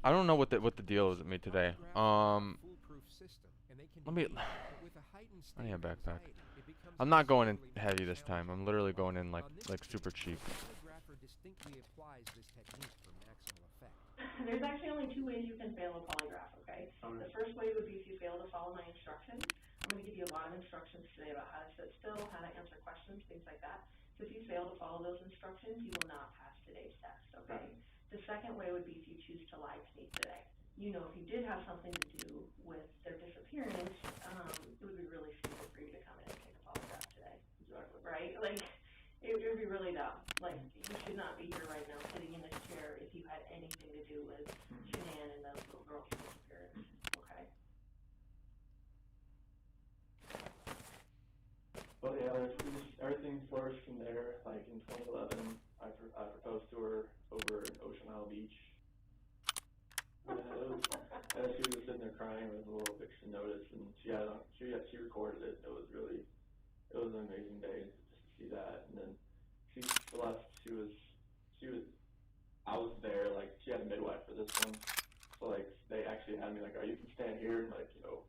I don't know what the deal is with me today. Let me, I need a backpack. I'm not going in heavy this time. I'm literally going in like super cheap. There's actually only 2 ways you can fail a polygraph, okay? The first way would be if you fail to follow my instructions. I'm going to give you a lot of instructions today about how to sit still, how to answer questions, things like that. So if you fail to follow those instructions, you will not pass today's test, okay? The second way would be if you choose to lie to me today. You know, if you did have something to do with their disappearance, it would be really stupid for you to come in and take a polygraph today. Exactly. Right? Like, it would be really dumb. Like, you should not be here right now sitting in this chair if you had anything to do with Shanann and those little girls' disappearance, okay? But yeah, everything flourished from there. Like in 2011, I proposed to her over in Ocean Isle Beach. And as she was sitting there crying with a little picture notice, and she recorded it. It was an amazing day just to see that. And then she left. I was there. Like, she had a midwife for this one, so like they actually had me like, "Oh, you can stand here and like, you know,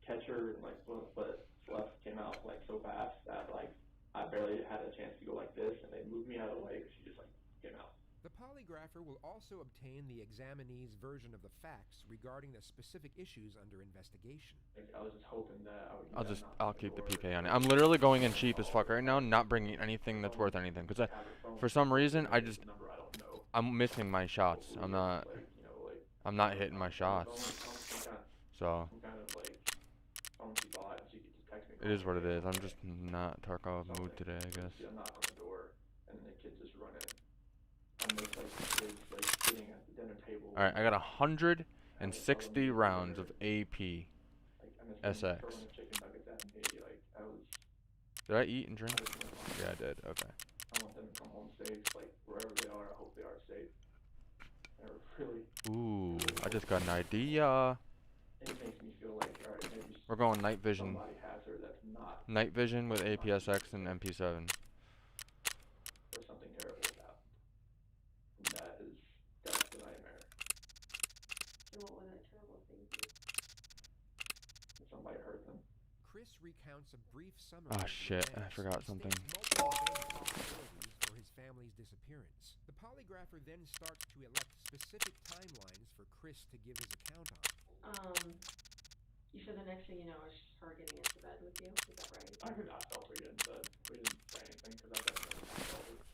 catch her." And like, but Celeste came out like so fast that like I barely had a chance to go like this, and they moved me out of the way because she just like came out. The polygrapher will also obtain the examinee's version of the facts regarding the specific issues under investigation. Like, I was just hoping that I would. I'll keep the PK on it. I'm literally going in cheap as fuck right now, not bringing anything that's worth anything, because for some reason I'm missing my shots. I'm not hitting my shots. So it is what it is. I'm just not Tarkov mood today, I guess. Alright, I got 160 rounds of AP SX. Did I eat and drink? Yeah, I did. Okay. I want them to come home safe, like wherever they are. I hope they are safe. Ooh, I just got an idea. It makes me feel like, alright, maybe we're going night vision. somebody has her that's not. Night vision with APSX and MP7. Or something terrible has happened. Chris recounts a brief summary Oh of the shit, I events forgot and something. states multiple vague possibilities for his family's disappearance. The polygrapher then starts to elect specific timelines for Chris to give his account on. You said the next thing you know is her getting into bed with you. Is that right? I felt her get into bed. We didn't say anything because I didn't know how it was.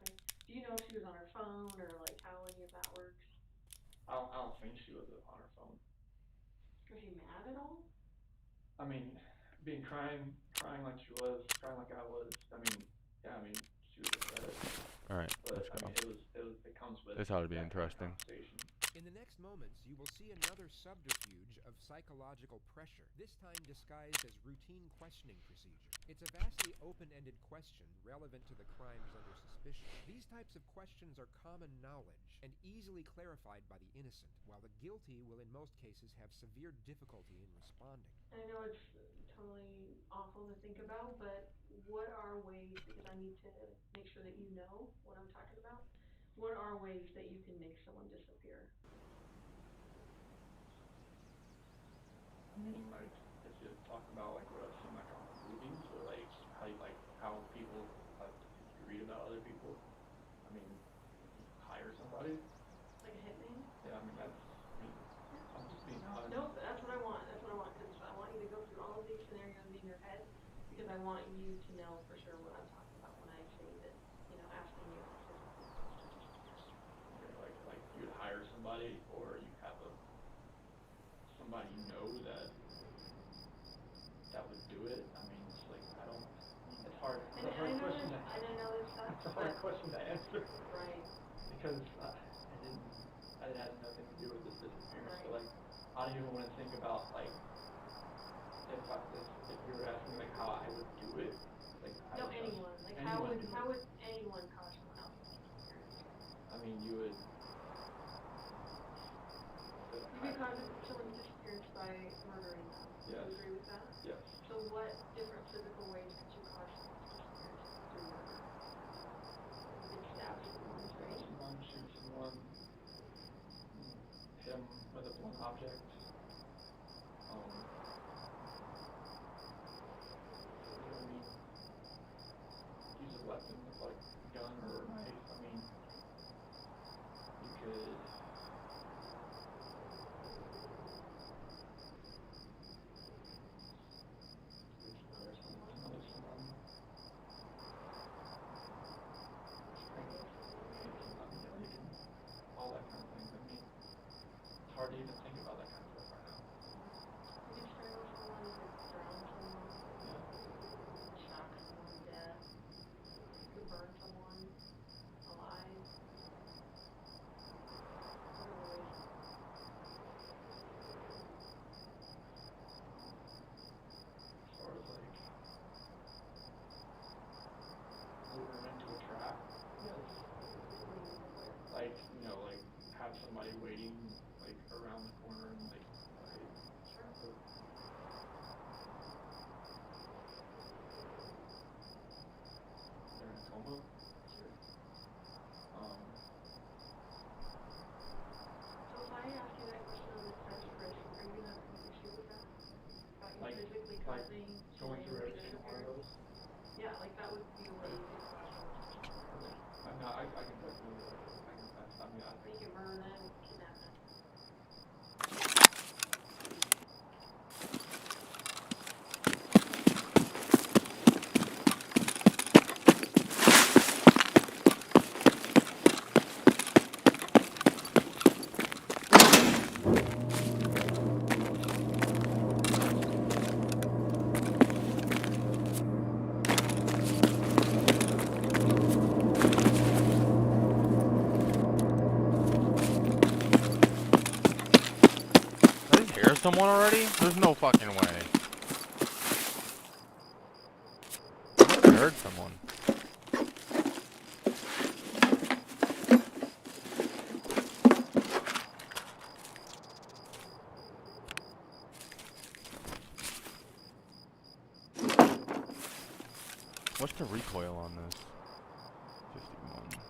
Okay. Do you know if she was on her phone or like how any of that works? I don't think she was on her phone. Was she mad at all? I mean, crying like she was, crying like I was. I mean, yeah, I mean, she was upset. Alright, But let's go. I mean, it comes with. This ought to be that kind of interesting. conversation. In the next moments, you will see another subterfuge of psychological pressure, this time disguised as routine questioning procedure. It's a vastly open-ended question relevant to the crimes under suspicion. These types of questions are common knowledge and easily clarified by the innocent, while the guilty will in most cases have severe difficulty in responding. I know it's totally awful to think about, but what are ways, because I need to make sure that you know what I'm talking about, what are ways that you can make someone disappear? I mean, like, if you talk about like what I've seen like on movies or like how people like you read about other people. I mean, hire somebody. Like a hitman? Yeah, I mean I'm just being honest. Nope, that's what I want. That's what I want. Because I want you to go through all of these scenarios in your head, because I want you to know for sure what I'm talking about when I say that, you know, asking you Like you'd hire somebody, or you have somebody you know that would do it. I mean, it's like it's hard. It's a hard question. It's a hard question to answer. Right. Because it had nothing to do with this disappearance. Right. So like, I don't even want to think about like if you were asking like how I would do it. Like No, anyone. Like how would anyone cause someone else's disappearance? I mean, you would. You could cause someone's disappearance by murdering them. Yes. Do you agree with that? Yes. So what different physical ways could you cause someone's disappearance through murder? You could stab someone, right? Someone, shoot someone, hit them with a blunt object. I mean, use a weapon like a gun or a knife. I mean, you could. All that kind of things. I mean, it's hard to even think about that kind of stuff right now. You could strangle someone, you could drown someone, Yeah. shock someone to death, you could burn someone alive. What are the ways? As far as like lure them into a trap. Yes. Like, you know, like have somebody waiting like around the corner and like trap them. They're in a coma. Sure. So if I ask you that question on this test, Chris, are you gonna have an issue with that? About you Like physically going causing through someone every to single one of disappear? those. Yeah, like that would be a way you could cause someone to disappear. I'm not. I can definitely. I mean, I You think. can murder them, kidnap them. Did I hear someone already? There's no fucking way. I heard someone. What's the recoil on this? 51.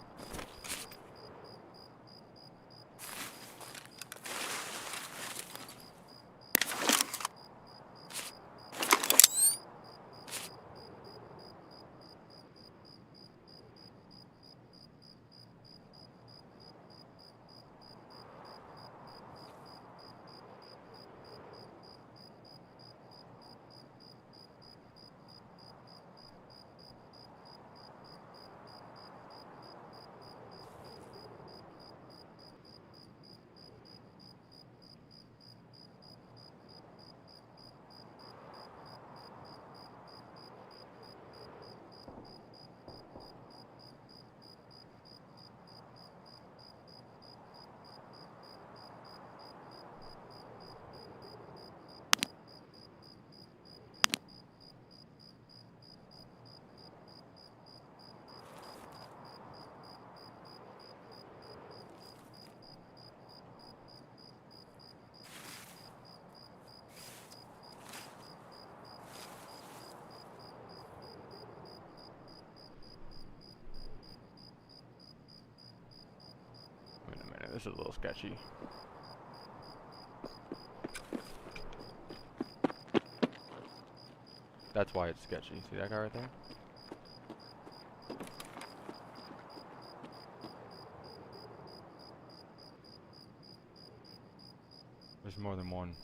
This is a little sketchy. That's why it's sketchy. See that guy right there? There's more than one.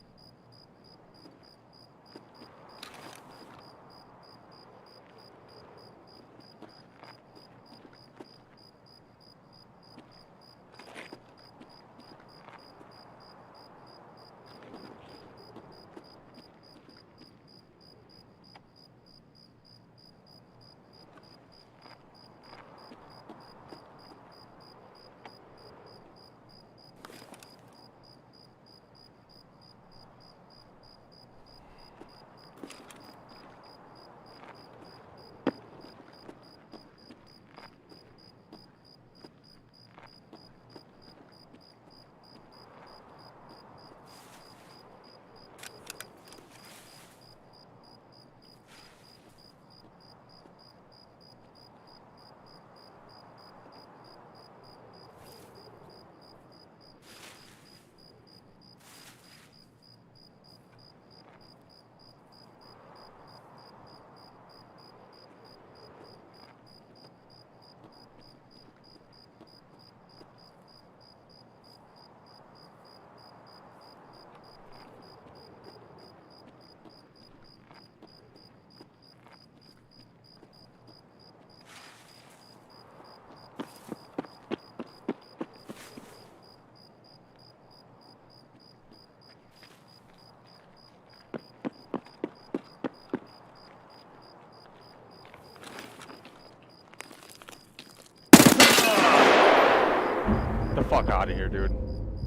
The fuck out of here, dude.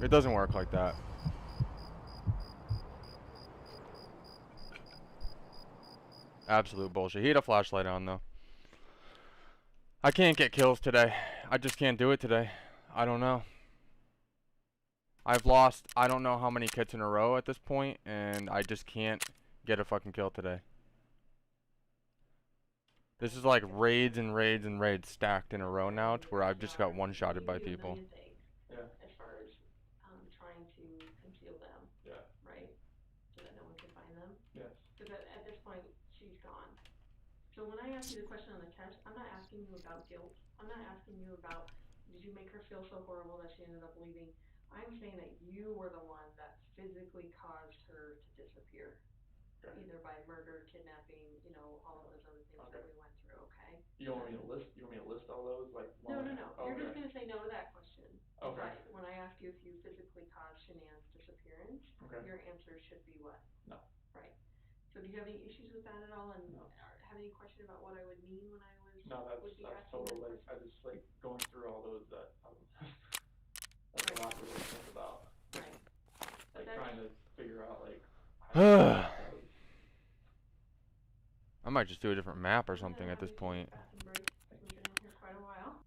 It doesn't work like that. Absolute bullshit. He had a flashlight on, though. I can't get kills today. I just can't do it today. I don't know. I've lost I don't know how many kits in a row at this point, and I just can't get a fucking kill today. This is like raids and raids and raids stacked in a row now, to where I've just got one-shotted by people. Yeah. As far as trying to conceal them. Yeah. Right? So that no one can find them. Yes. Because at this point, she's gone. So when I ask you the question on the test, I'm not asking you about guilt. I'm not asking you about, did you make her feel so horrible that she ended up leaving? I'm saying that you were the one that physically caused her to disappear. Okay. Either by murder, kidnapping, you know, all of those other things that we went through, okay? You want me to list all those? Like No. Okay. You're just gonna say no to that question. Okay. But when I ask you if you physically caused Shanann's disappearance, your answer should be what? No. Right. So do you have any issues with that at all, and No. have any question about what I would mean when I was No, would be that's asking total. that Like question? I just like going through all those that that's a lot to really think about. Right. But Like that's, trying to figure out like I might just do a different map or something at this point. bathroom break. We've been in here quite a while.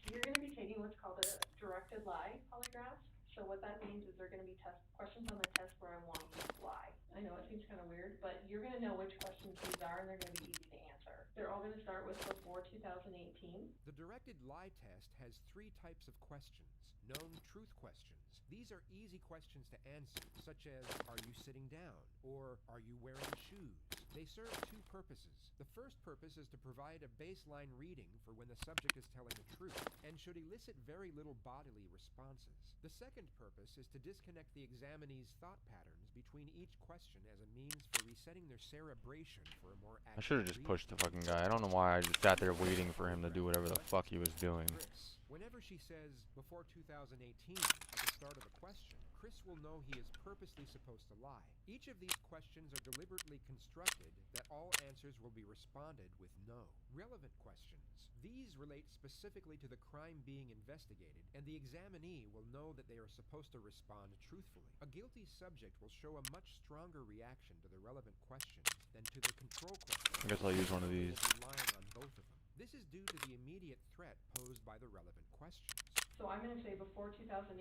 You're gonna be taking what's called a directed lie polygraph. So what that means is there are gonna be questions on the test where I want you to lie. I know it seems kind of weird, but you're gonna know which questions these are, and they're gonna be easy to answer. They're all gonna start with before 2018. The directed lie test has 3 types of questions. Known truth questions. These are easy questions to answer, such as, are you sitting down? Or, are you wearing shoes? They serve 2 purposes. The first purpose is to provide a baseline reading for when the subject is telling the truth, and should elicit very little bodily responses. The second purpose is to disconnect the examinee's thought patterns between each question as a means for resetting their cerebration for a more accurate I should have just pushed the fucking guy. I don't know why I just sat there waiting for him to do whatever the fuck he was doing. Chris. Whenever she says, before 2018, at the start of a question, Chris will know he is purposely supposed to lie. Each of these questions are deliberately constructed that all answers will be responded with no. Relevant questions. These relate specifically to the crime being investigated, and the examinee will know that they are supposed to respond truthfully. A guilty subject will show a much stronger reaction to the relevant questions than to the control questions. I guess I'll use one of these. Relying on both of them. This is due to the immediate threat posed by the relevant questions. So I'm gonna say before 2018,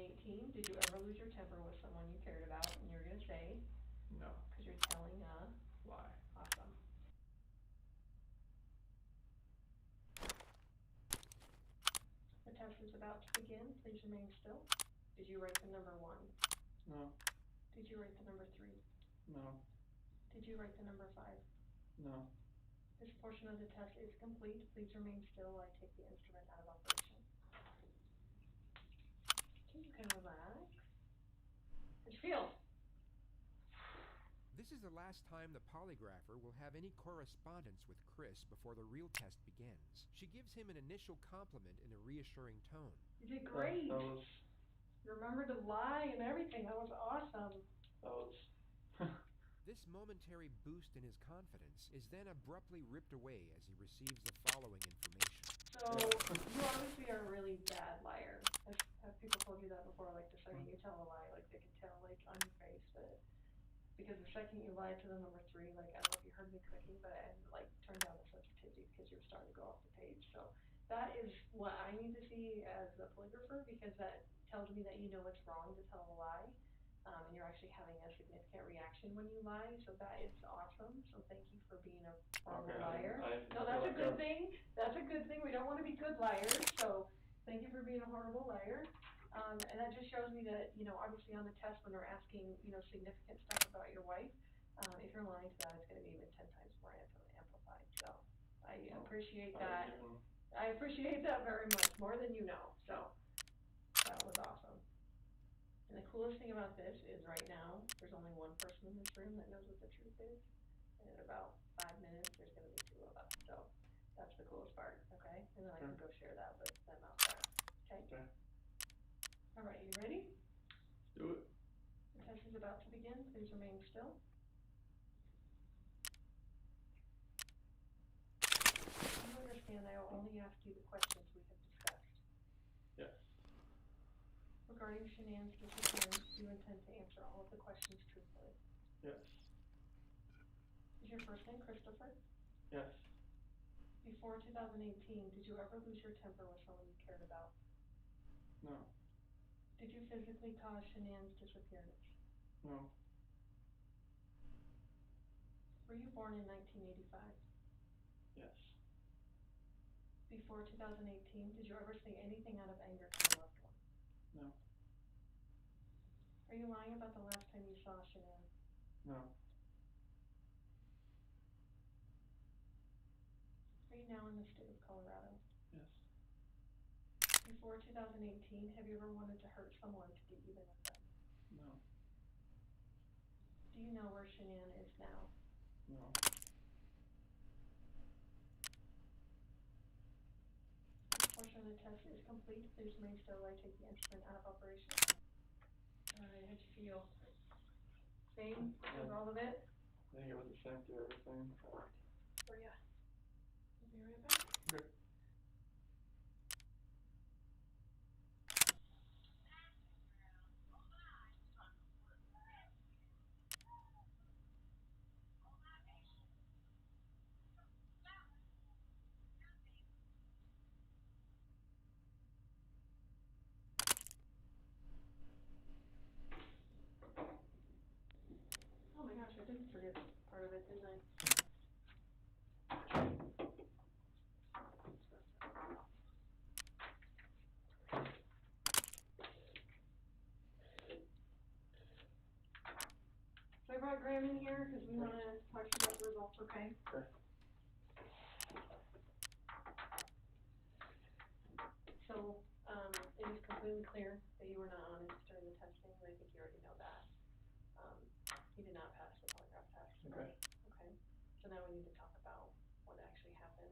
did you ever lose your temper with someone you cared about? And you're gonna say no. Because you're telling a Lie. Awesome. The test is about to begin. Please remain still. Did you write the number 1? No. Did you write the number 3? No. Did you write the number 5? No. This portion of the test is complete. Please remain still while I take the instrument out of operation. Okay, you can relax. How'd you feel? This is the last time the polygrapher will have any correspondence with Chris before the real test begins. She gives him an initial compliment in a reassuring tone. You did great. That was... You remembered to lie and everything. That was awesome. That was... This momentary boost in his confidence is then abruptly ripped away as he receives the following information. So, you obviously are a really bad liar. Have people told you that before? Like, the second you tell a lie, like, they can tell, like, on your face that... Because the second you lied to the number 3, like, I don't know if you heard me clicking, but I, like, turned down the sensitivity because you were starting to go off the page. So that is what I need to see as a polygrapher, because that tells me that you know it's wrong to tell a lie, and you're actually having a significant reaction when you lie. So that is awesome. So thank you for being a horrible liar. No, that's a good thing. That's a good thing. We don't want to be good liars. So thank you for being a horrible liar. And that just shows me that, you know, obviously on the test when they're asking, you know, significant stuff about your wife, if you're lying to that, it's going to be even 10 times more amplified. So I appreciate that. I appreciate that very much, more than you know. So that was awesome. And the coolest thing about this is right now, there's only one person in this room that knows what the truth is. And in about 5 minutes, there's going to be 2 of us. So that's the coolest part, okay? And then I can go share that with them out there. Okay? All right, you ready? Let's do it. The test is about to begin. Please remain still. You understand I will only ask you the questions we have discussed. Yes. Regarding Shanann's disappearance, do you intend to answer all of the questions truthfully? Yes. Is your first name Christopher? Yes. Before 2018, did you ever lose your temper with someone you cared about? No. Did you physically cause Shanann's disappearance? No. Were you born in 1985? Yes. Before 2018, did you ever say anything out of anger to a loved one? No. Are you lying about the last time you saw Shanann? No. Are you now in the state of Colorado? Yes. Before 2018, have you ever wanted to hurt someone to get even with them? No. Do you know where Shanann is now? No. This portion of the test is complete. Please remain still while I take the instrument out of operation. All right, how'd you feel? Same with all of it? I think it was the same to everything. For ya. I'll be right back. Okay. Oh my gosh, I did forget part of it, didn't I? So I brought Graham in here because we want to talk to you about the results, okay? Okay. So, it is completely clear that you were not honest during the testing, and I think you already know that. You did not pass the polygraph test. Okay. Okay, so now we need to talk about what actually happened.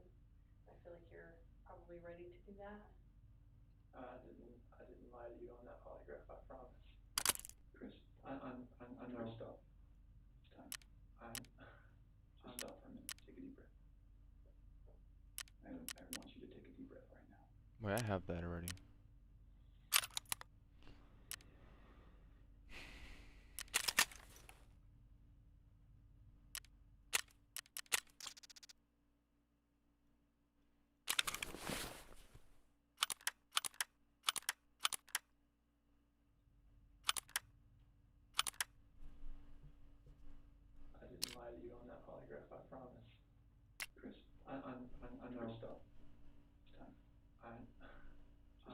I feel like you're probably ready to do that. I didn't lie to you on that polygraph, I promise. Chris, I know. Chris, stop. It's time. Just stop for a minute. Take a deep breath. I want you to take a deep breath right now. Wait, I have that already. I didn't lie to you on that polygraph, I promise. Chris, I know. Chris, stop. It's time. I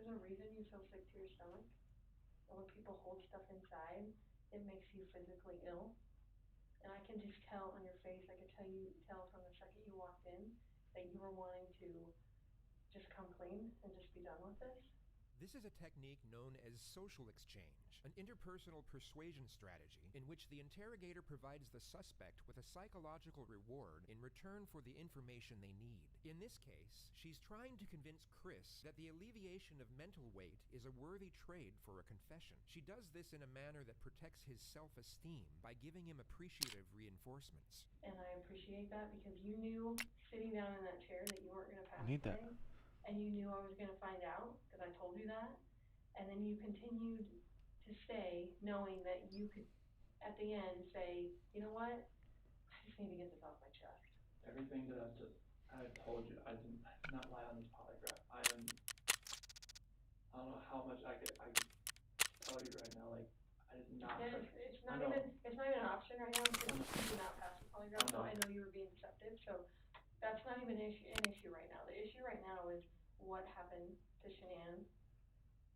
there's a reason you feel sick to your stomach. And when people hold stuff inside, it makes you physically ill. And I can just tell on your face, I could tell from the second you walked in that you were wanting to just come clean and just be done with this. This is a technique known as social exchange, an interpersonal persuasion strategy in which the interrogator provides the suspect with a psychological reward in return for the information they need. In this case, she's trying to convince Chris that the alleviation of mental weight is a worthy trade for a confession. She does this in a manner that protects his self-esteem by giving him appreciative reinforcements. And I appreciate that because you knew sitting down in that chair that you weren't going to pass Need that. today. And you knew I was going to find out because I told you that. And then you continued to stay knowing that you could, at the end, say, you know what? I just need to get this off my chest. Everything that I told you, I did not lie on this polygraph. I don't know how much I could tell you right now. Like, I did not. And it's not even an option right now because you did not pass the polygraph. So I know you were being deceptive. So that's not even an issue right now. The issue right now is what happened to Shanann,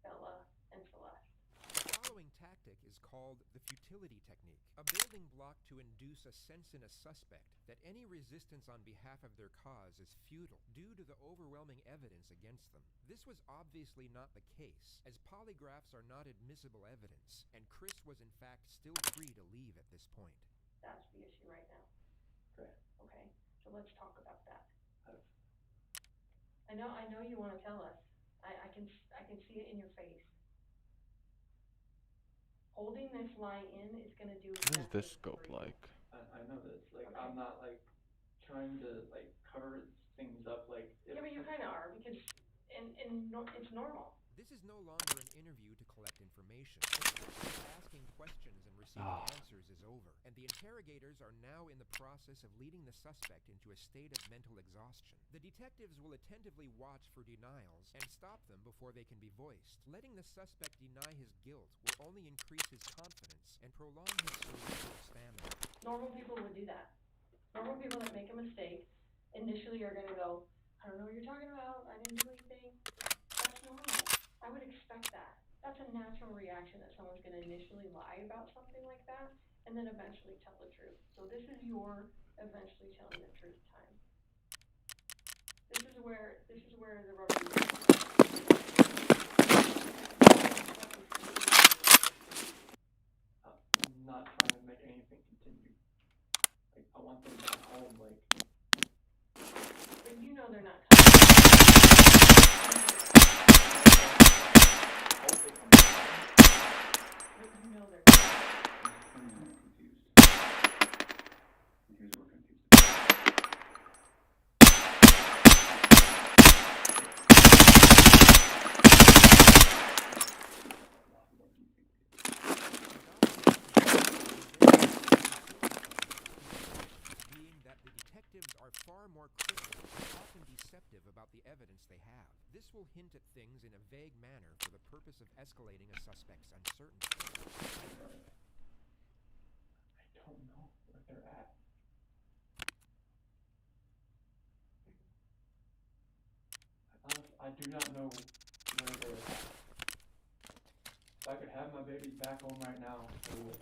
Bella, and Celeste. The following tactic is called the futility technique, a building block to induce a sense in a suspect that any resistance on behalf of their cause is futile due to the overwhelming evidence against them. This was obviously not the case, as polygraphs are not admissible evidence, and Chris was in fact still free to leave at this point. That's the issue right now. Correct. Okay, so let's talk about that. I know you want to tell us. I can see it in your face. Holding this lie in is going to do What is this nothing scope for you. like? I know this. Like, Okay. I'm not like trying to like cover things up. Like, Yeah, but you kind of are because it's normal. This is no longer an interview to collect information. Asking questions and receiving answers is over, and the interrogators are now in the process of leading the suspect into a state of mental exhaustion. The detectives will attentively watch for denials and stop them before they can be voiced. Letting the suspect deny his guilt will only increase his confidence and prolong his cerebral stamina. Normal people would do that. Normal people that make a mistake initially are going to go, I don't know what you're talking about. I didn't do anything. That's normal. I would expect that. That's a natural reaction that someone's going to initially lie about something like that and then eventually tell the truth. So this is your eventually telling the truth time. This is where the rubber meets the road. I'm not trying to make anything continue. Like, I want them back home. Like, But you know they're not coming. But you know they're coming. I'm confused. And here's what we're confused Being that the detectives are far more critical and often deceptive about the evidence they have. This will hint at things in a vague manner for the purpose of escalating a suspect's uncertainty. I don't know where they're at. I do not know where they're at. If I could have my babies back home right now, I would.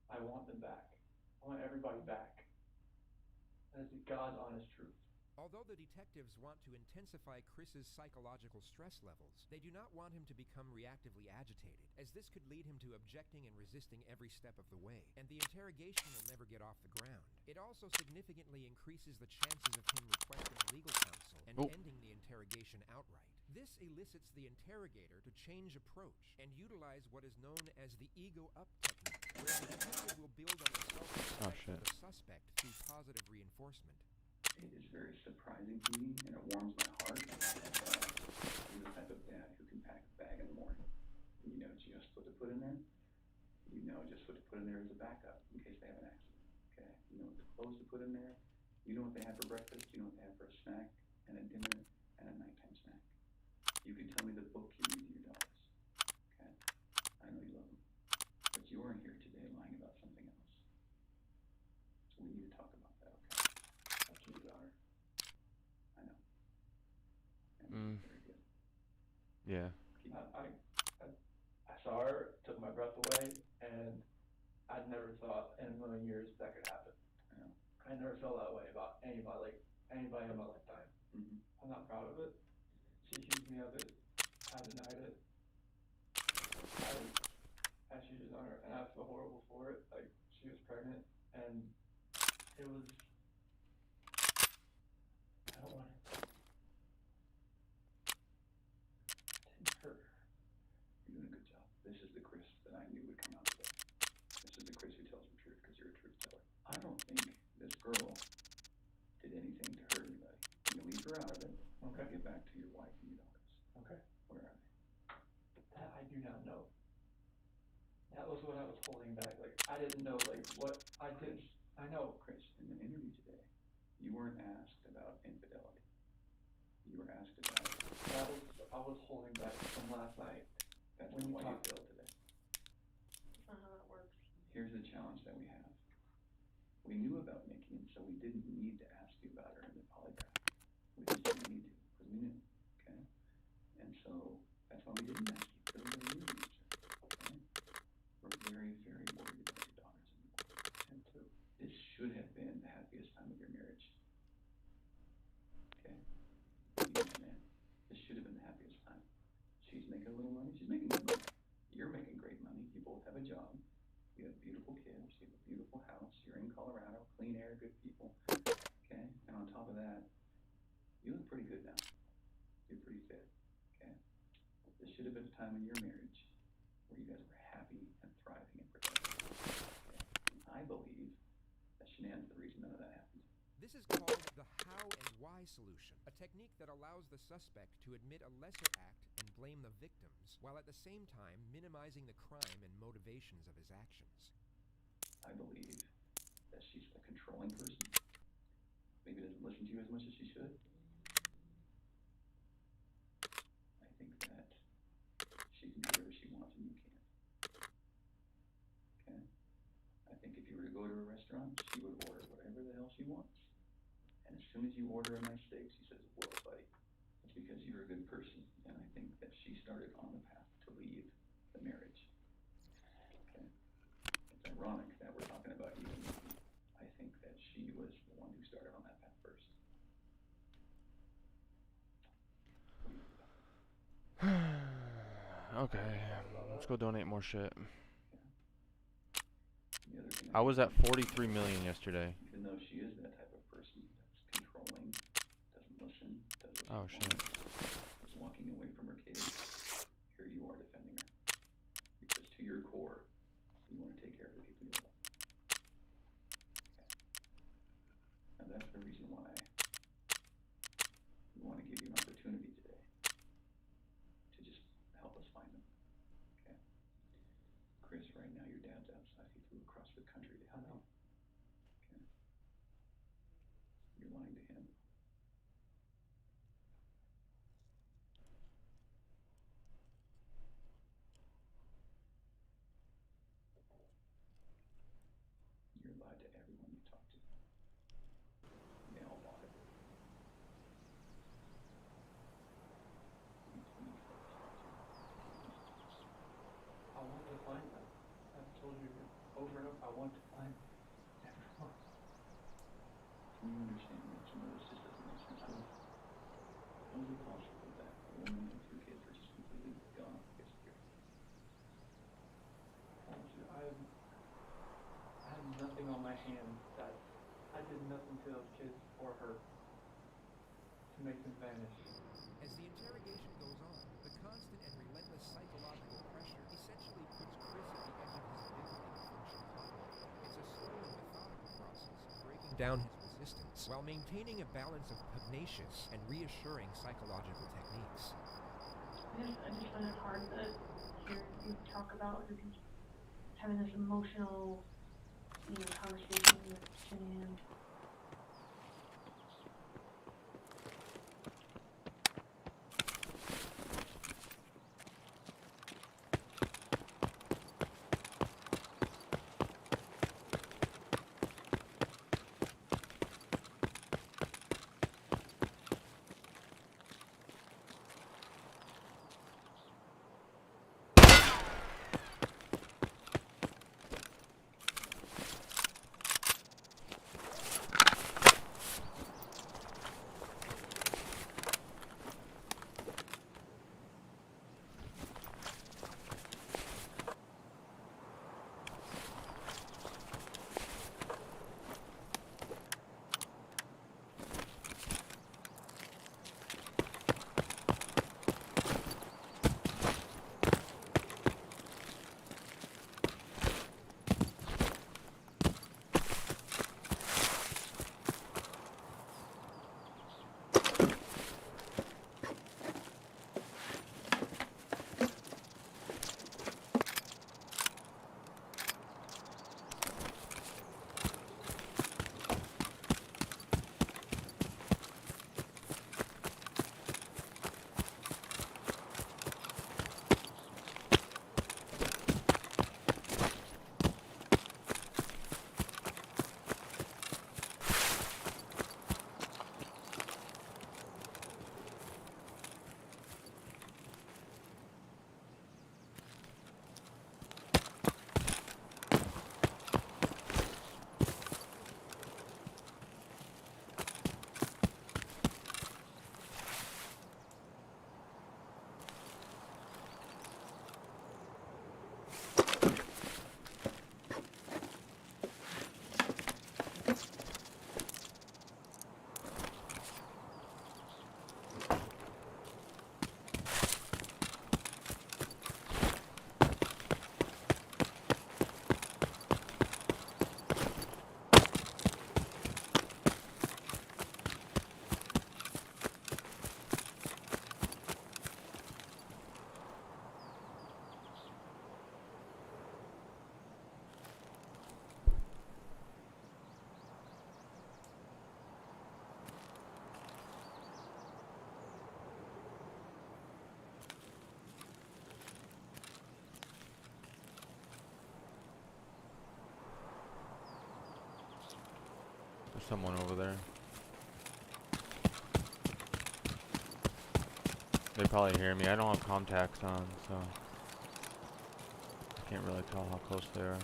I want them back. I want everybody back. That is the God's honest truth. Although the detectives want to intensify Chris's psychological stress levels, they do not want him to become reactively agitated, as this could lead him to objecting and resisting every step of the way, and the interrogation will never get off the ground. It also significantly increases the chances of him requesting legal counsel and ending the interrogation outright. This elicits the interrogator to change approach and utilize what is known as the ego-up technique, where the detective will build on the self-respect of the suspect through positive reinforcement. It is very surprising to me, and it warms my heart. You're the type of dad who can pack a bag in the morning. And you know just what to put in there. You know just what to put in there as a backup in case they have an accident. Okay? You know what the clothes to put in there. You know what they have for breakfast. You know what they have for a snack and a dinner and a nighttime snack. You can tell me the book you read to your daughters. Okay? I know you love them. But you weren't here today lying about something else. So we need to talk about that, okay? That's your daughter. I know. And very good. Yeah. I saw her, took my breath away, and I never thought in a million years that could happen. Yeah. I never felt that way about anybody in my lifetime. Mm-hmm. I'm not proud of it. She accused me of it. I denied it. I had shoes on her, and I feel horrible for it. Like, she was pregnant, and it was, I don't want to, didn't hurt her. You're doing a good job. This is the Chris that I knew would come out today. This is the Chris who tells the truth because you're a truth teller. I don't think this girl did anything to hurt anybody. You leave her out of it. Okay. Get back to your wife and your daughters. Okay. Where are they? That I do not know. That was what I was holding back. Like, I didn't know, like, what I did. I know. Chris, in the interview today, you weren't asked about infidelity. You were asked about. I was holding back from last night. That's when you why you talked. failed today. That's not how that works. Here's the challenge that we have. We knew about Nikki, and so we didn't need to ask you about her in the polygraph. We just didn't need to, because we knew, okay? And so that's why we didn't ask you, because we knew the answer, okay? We're very, very worried about your daughters and your wife. And so this should have been the happiest time of your marriage. Okay? You understand? This should have been the happiest time. She's making a little money. She's making good money. You're making great money. You both have a job. You have beautiful kids. You have a beautiful house. You're in Colorado. Clean air, good people. Okay? And on top of that, you look pretty good now. You're pretty fit. Okay? This should have been a time in your marriage where you guys were happy and thriving and protected. Okay? And I believe that Shanann's the reason none of that happened. This is called the how and why solution, a technique that allows the suspect to admit a lesser act and blame the victims, while at the same time minimizing the crime and motivations of his actions. I believe that she's the controlling person. Maybe doesn't listen to you as much as she should. I think that she can do whatever she wants and you can't. Okay? I think if you were to go to a restaurant, she would order whatever the hell she wants. And as soon as you order a nice steak, she says, "Whoa, buddy." It's because you're a good person. And I think that she started on the path to leave the marriage. Okay? It's ironic that we're talking about you and Nikki. I think that she was the one who started on that path first. What do you think about that? Okay, let's go donate more shit. The other thing I was at 43 million yesterday. even though she is that type of person that's controlling, doesn't listen, does what Oh, she shit. wants, is walking away from her kids, here you are defending her. Because to your core, you want to take care of the people you love. Okay. Now that's the reason why we want to give you an opportunity today to just help us find them. Okay? Chris, right now your dad's outside. He flew across the country to help you. Okay? You're lying to him. You're lied to everyone you talk to. They all bought it. You need to focus I want to find them. I've told you over and over, I want to find everyone. Can you understand that some of this just doesn't make sense to me? How is it possible that a woman and two kids are just completely gone off the face of the earth? Honestly, I have nothing on my hands that I did nothing to those kids or her to make them vanish. As the interrogation goes on, the constant and relentless psychological pressure essentially puts Chris at the edge of his ability to function properly. It's a slow and methodical process of breaking down his resistance while maintaining a balance of pugnacious and reassuring psychological techniques. I just find it hard that you talk about having this emotional, conversation with Shanann. someone over there. They probably hear me. I don't have contacts on, so I can't really tell how close they are.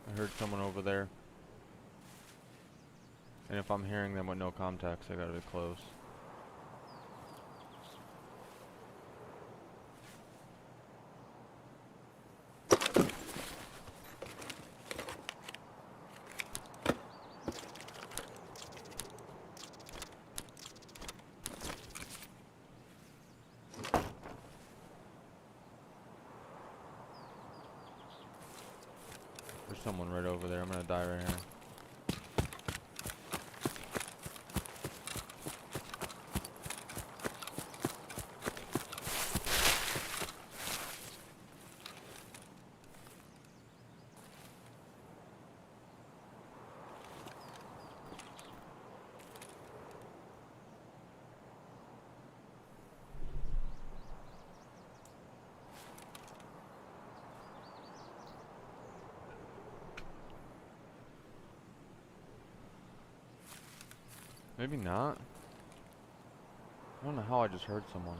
I heard someone over there. And if I'm hearing them with no contacts, I gotta be close. There's someone right over there. I'm gonna die right here. Maybe not. I don't know how I just heard someone.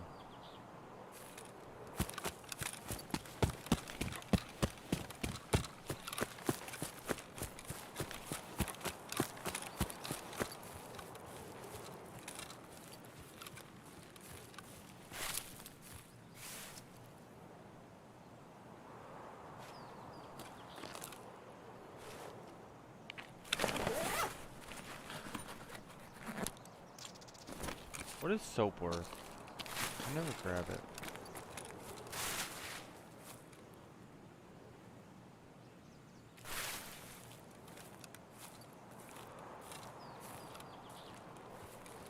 What is soap worth? I never grab it.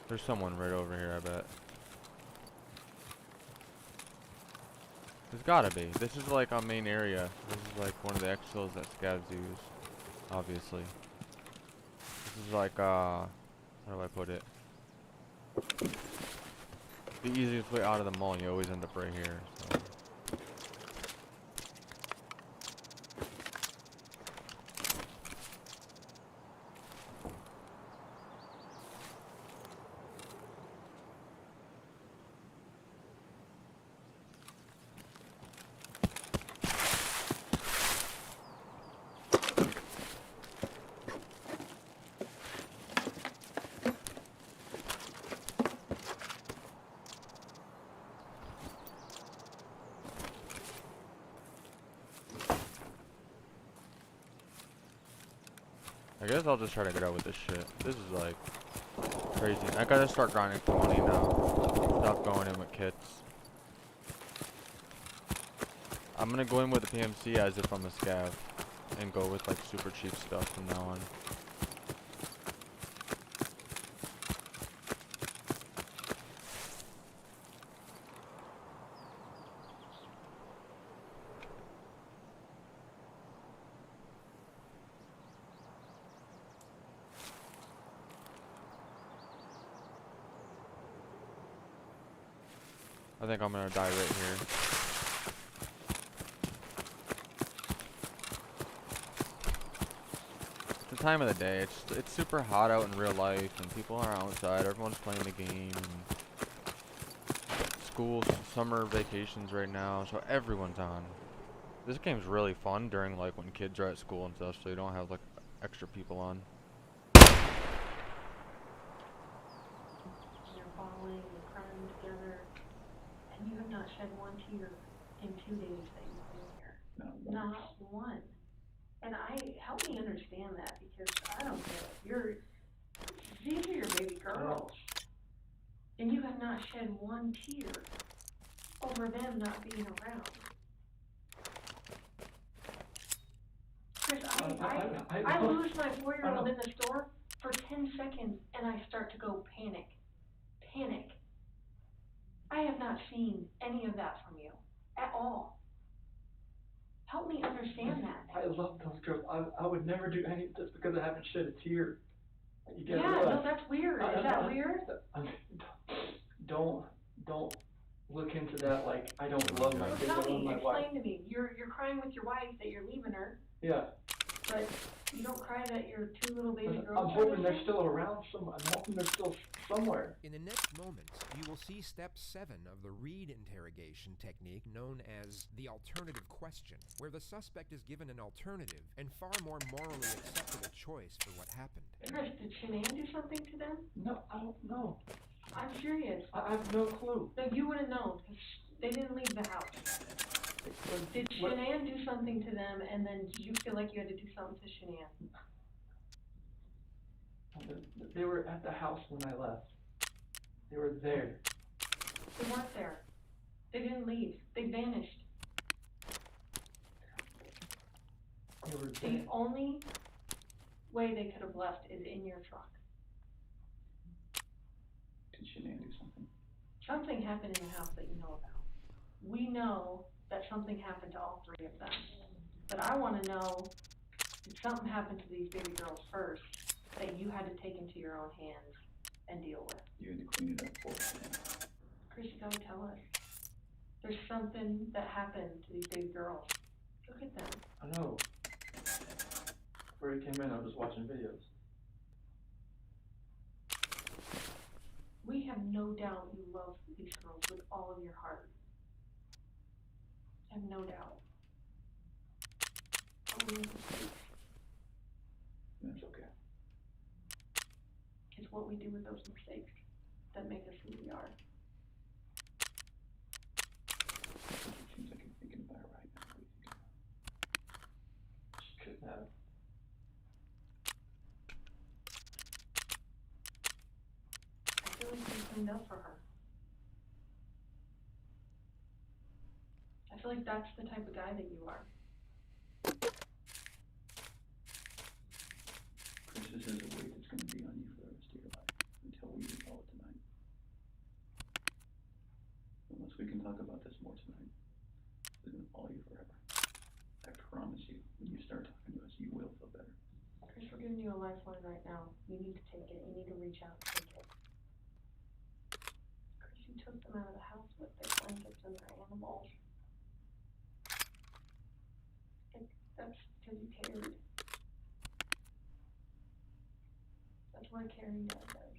There's someone right over here, I bet. There's gotta be. This is like our main area. This is like one of the exfils that scavs use. Obviously. This is like, how do I put it? The easiest way out of the mall, you always end up right here, so. I guess I'll just try to get out with this shit. This is like crazy. I gotta start grinding for money now. Stop going in with kits. I'm gonna go in with the PMC as if I'm a scav and go with like super cheap stuff from now on. I think I'm gonna die right here. It's the time of the day. It's super hot out in real life, and people are outside. Everyone's playing the game. And school, summer vacations right now, so everyone's on. This game's really fun during like when kids are at school and stuff, so you don't have like extra people on. You're falling, you're crying together, and you have not shed one tear in 2 days that you've been here. Not one. And help me understand that, because I don't get it. These are your baby girls. And you have not shed one tear over them not being around. Chris, I lose my 4-year-old in the store for 10 seconds and I start to go panic. Panic. I have not seen any of that from you at all. Help me understand that. I love those girls. I would never do any of this because I haven't shed a tear. You get no, that's weird. Is that weird? Don't look into that like I don't love my kids. Tell I love me, my wife. explain to me. You're crying with your wife that you're leaving her. Yeah. But you don't cry that your 2 little baby girls. I'm hoping they're still around somewhere. I'm hoping they're still somewhere. In the next moments, you will see step 7 of the Reed interrogation technique known as the alternative question, where the suspect is given an alternative and far more morally acceptable choice for what happened. Chris, did Shanann do something to them? No, I don't know. I'm curious. I have no clue. No, you would have known, because they didn't leave the house. Did Shanann do something to them, and then did you feel like you had to do something to Shanann? They were at the house when I left. They were there. They weren't there. They didn't leave. They vanished. They were there. The only way they could have left is in your truck. Did Shanann do something? Something happened in the house that you know about. We know that something happened to all 3 of them. But I want to know, did something happen to these baby girls first that you had to take into your own hands and deal with? You had to clean it up for them. Chris, you gotta tell us. There's something that happened to these baby girls. Look at them. I know. Before he came in, I was watching videos. We have no doubt you love these girls with all of your heart. I have no doubt. But we make mistakes. That's okay. It's what we do with those mistakes that make us who we are. It seems like you're thinking about it right now. What are you thinking about? Just couldn't have. I feel like you cleaned up for her. I feel like that's the type of guy that you are. Chris, this is a weight that's going to be on you for the rest of your life until we resolve it tonight. Unless we can talk about this more tonight, it's going to follow you forever. I promise you, when you start talking to us, you will feel better. Chris, we're giving you a lifeline right now. You need to take it. You need to reach out and take it. Chris, you took them out of the house with their blankets and their animals. That's because you cared. That's what a caring dad does.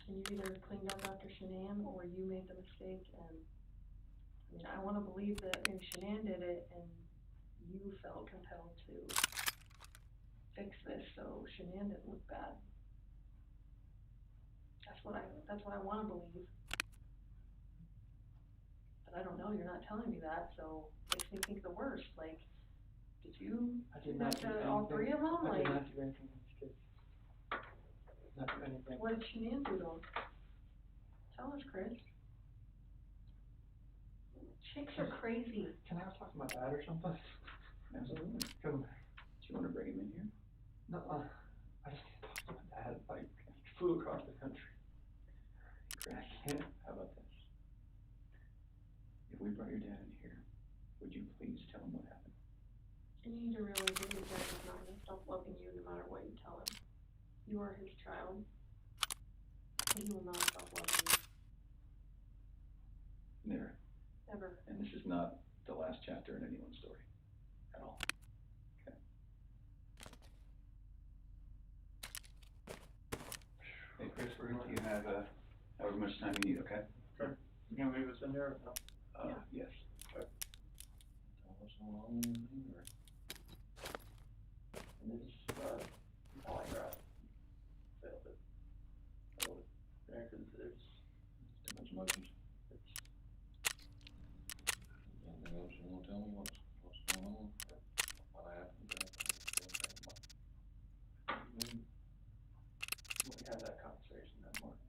And you either cleaned up after Shanann or you made the mistake. And I mean, I want to believe that maybe Shanann did it and you felt compelled to fix this so Shanann didn't look bad. That's what I want to believe. But I don't know. You're not telling me that, so it makes me think the worst. Like, did you I did not do anything. all 3 of them? I Like, did not do anything with these kids. Not do anything. What did Shanann do to him? Tell us, Chris. Chicks are crazy. Can I talk to my dad or something? Absolutely. Come. Do you want to bring him in here? No, I just can't talk to my dad. Like, he flew across the country. I can't. How about this? If we brought your dad in here, would you please tell him what happened? And you need to realize that your dad is not going to stop loving you no matter what you tell him. You are his child. And he will not stop loving you. Never. Ever. And this is not the last chapter in anyone's story. At all. Okay. Hey Chris, we're going to let you have however much time you need, okay? Sure. You gonna leave us in there or no? Yes. Okay. Tell us how long or And this, polygraph. Failed it. Failed it. Yeah, cause there's too much emotions. it's, Anything else you want to tell me? What's going on? What happened? when we had that conversation that morning,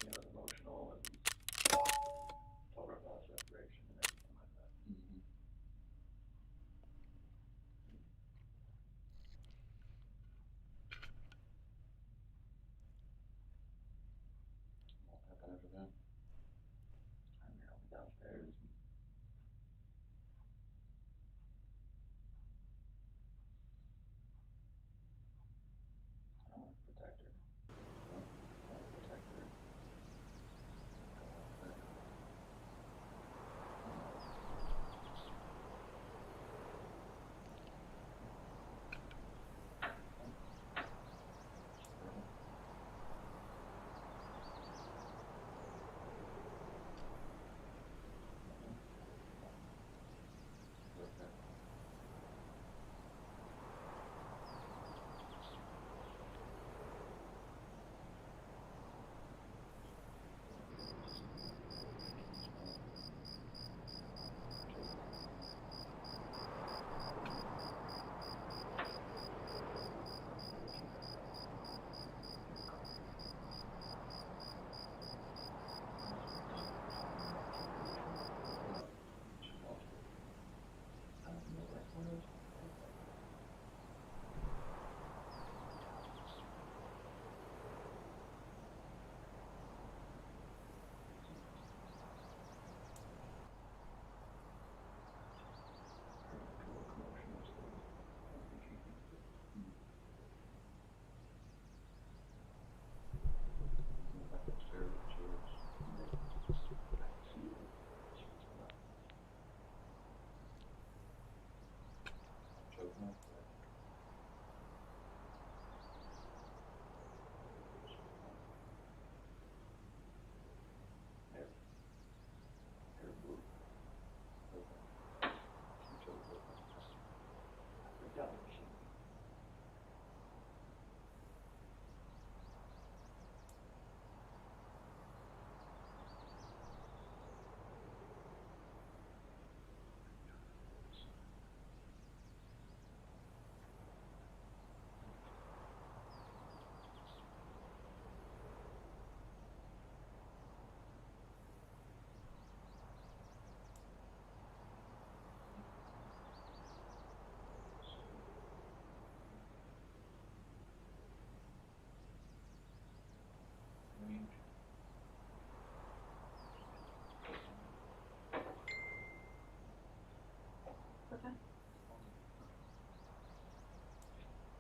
it was emotional and told her about separation and everything like that. Mm-hmm. What happened after that? I mean, I went downstairs and I want to protect her. I want to protect her.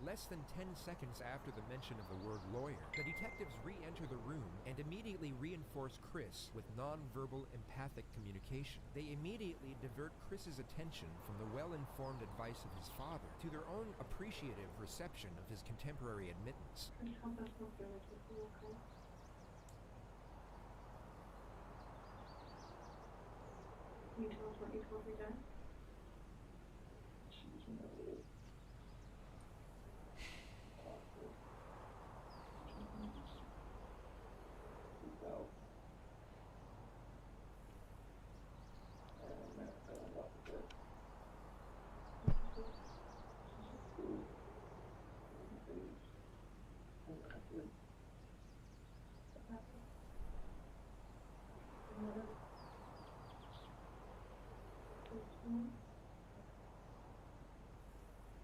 Less than 10 seconds after the mention of the word lawyer, the detectives re-enter the room and immediately reinforce Chris with non-verbal empathic communication. They immediately divert Chris's attention from the well-informed advice of his father to their own appreciative reception of his contemporary admittance. Chris, help us not feel like this is okay. Can you tell us what you told your dad? she's never out. And I left with her. She's cool.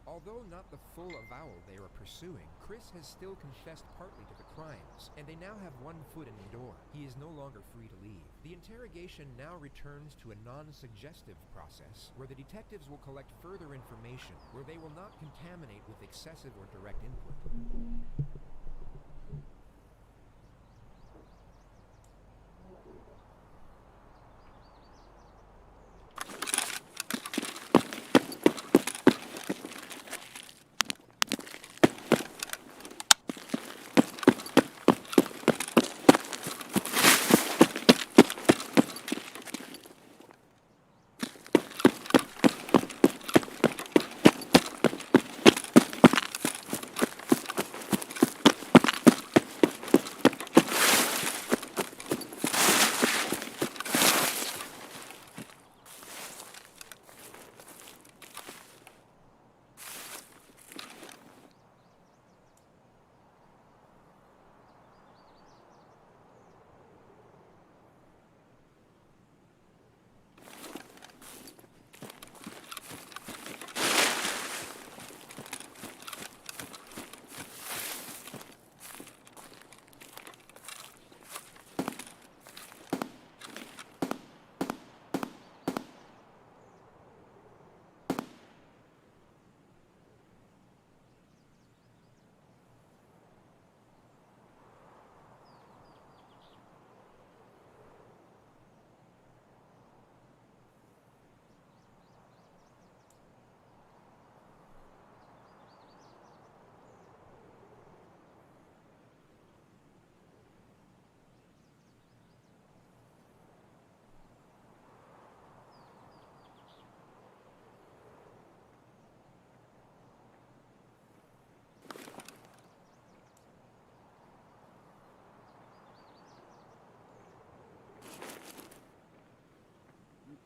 Although not the full avowal they are pursuing, Chris has still confessed partly to the crimes, and they now have one foot in the door. He is no longer free to leave. The interrogation now returns to a non-suggestive process, where the detectives will collect further information, where they will not contaminate with excessive or direct input.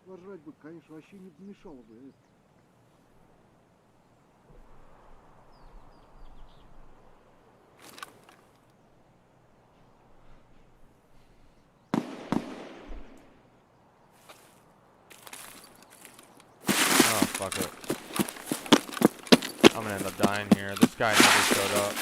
Сложать бы, конечно, вообще не помешало бы. Oh, fuck it. I'm gonna end up dying here. This guy never showed up.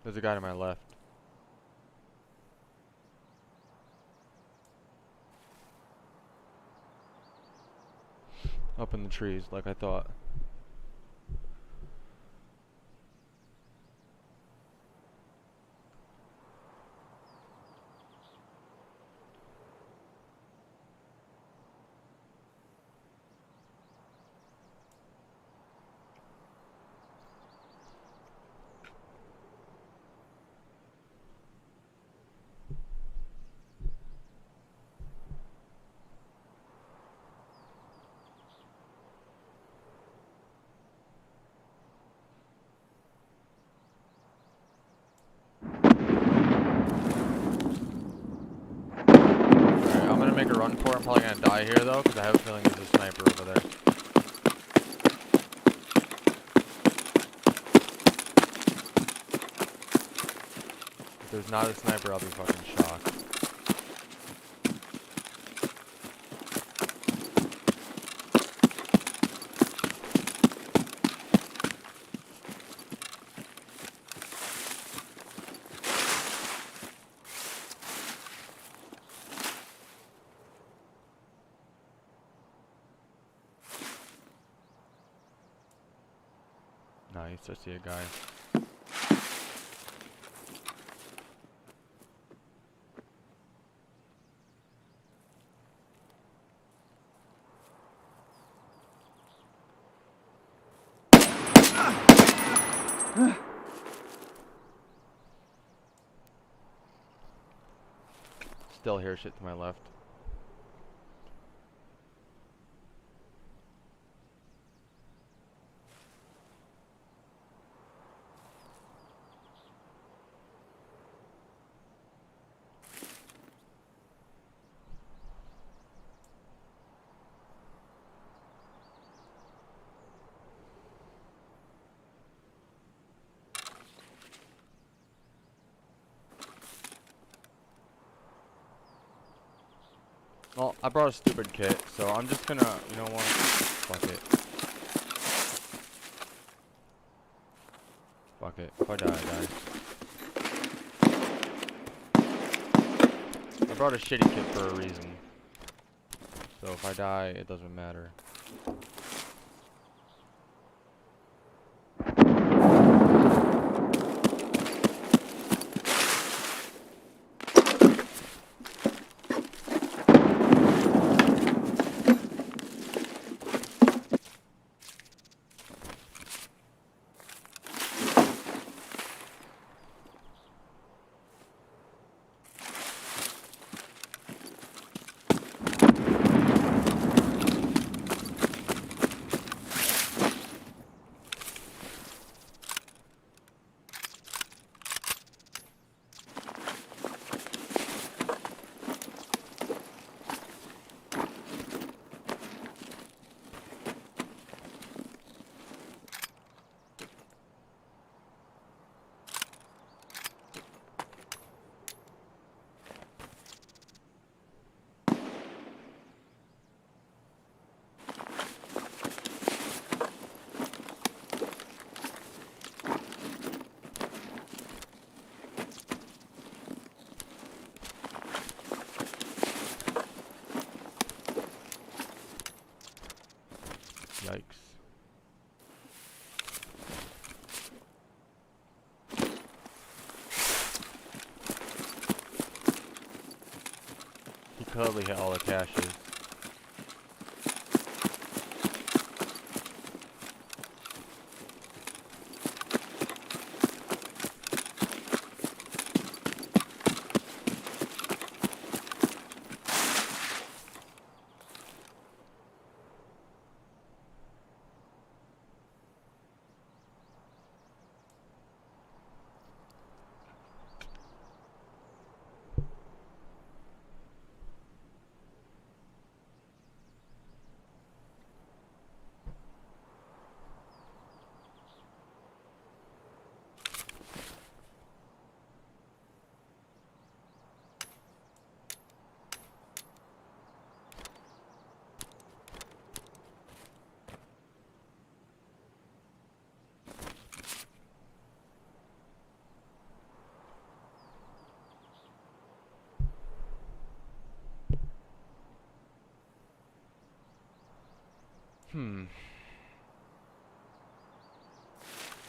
There's a guy to my left. Up in the trees, like I thought. 1-4. I'm probably gonna die here though, because I have a feeling there's a sniper over there. If there's not a sniper, I'll be fucking shocked. Nice, I see a guy. Still hear shit to my left. Well, I brought a stupid kit, so I'm just gonna, you know what? Fuck it. Fuck it. If I die, I die. I brought a shitty kit for a reason. So if I die, it doesn't matter. Yikes. He totally hit all the caches.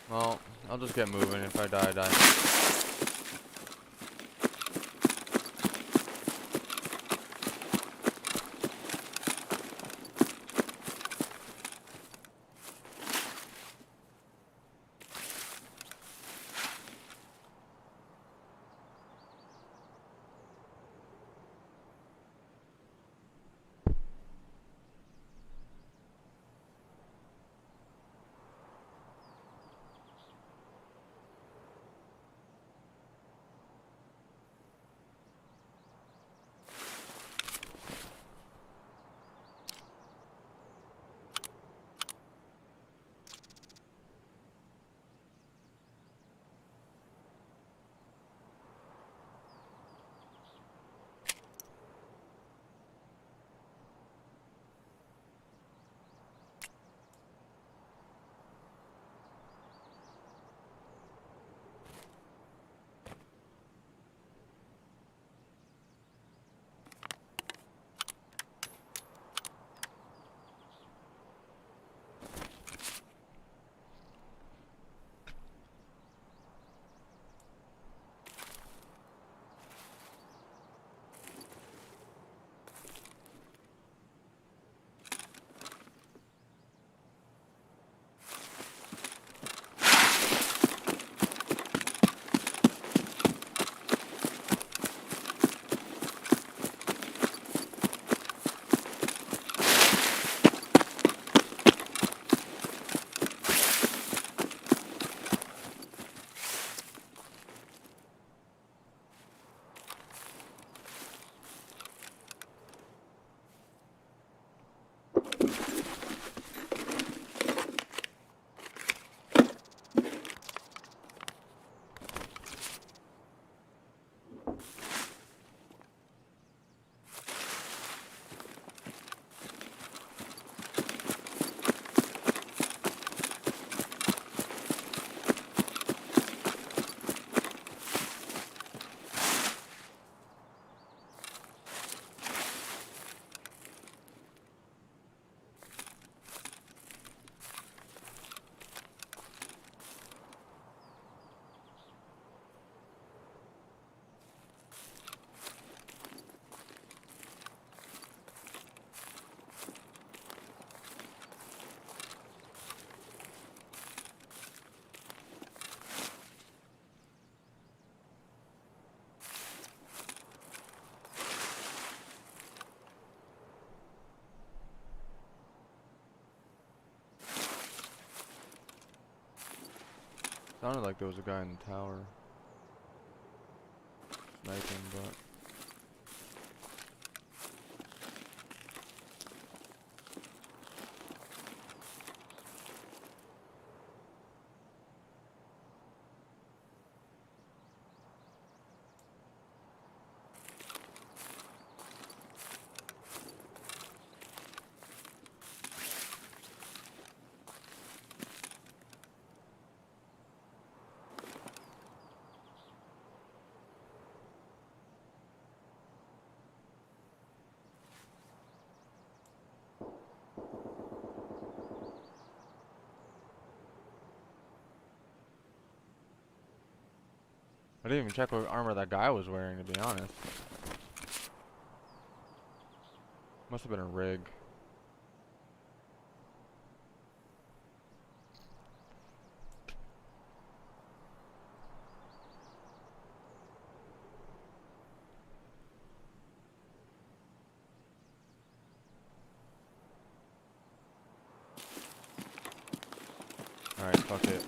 Well, I'll just get moving. If I die, I die. Sounded like there was a guy in the tower sniping, but I didn't even check what armor that guy was wearing, to be honest. Must have been a rig. Alright, fuck it.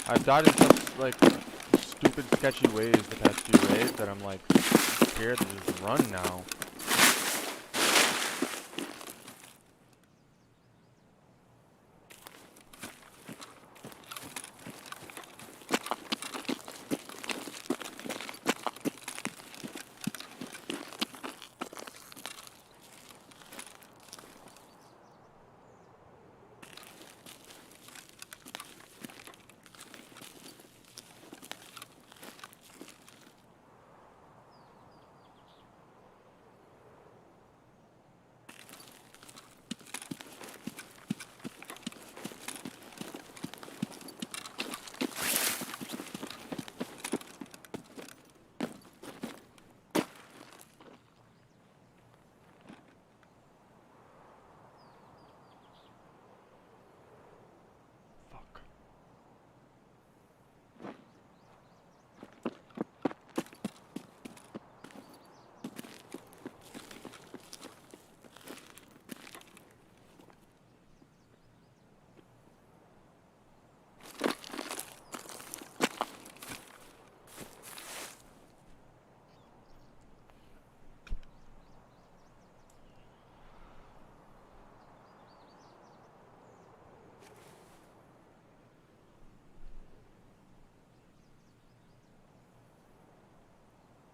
I've died in such, like, stupid, sketchy ways the past few raids that I'm, like, scared to just run now.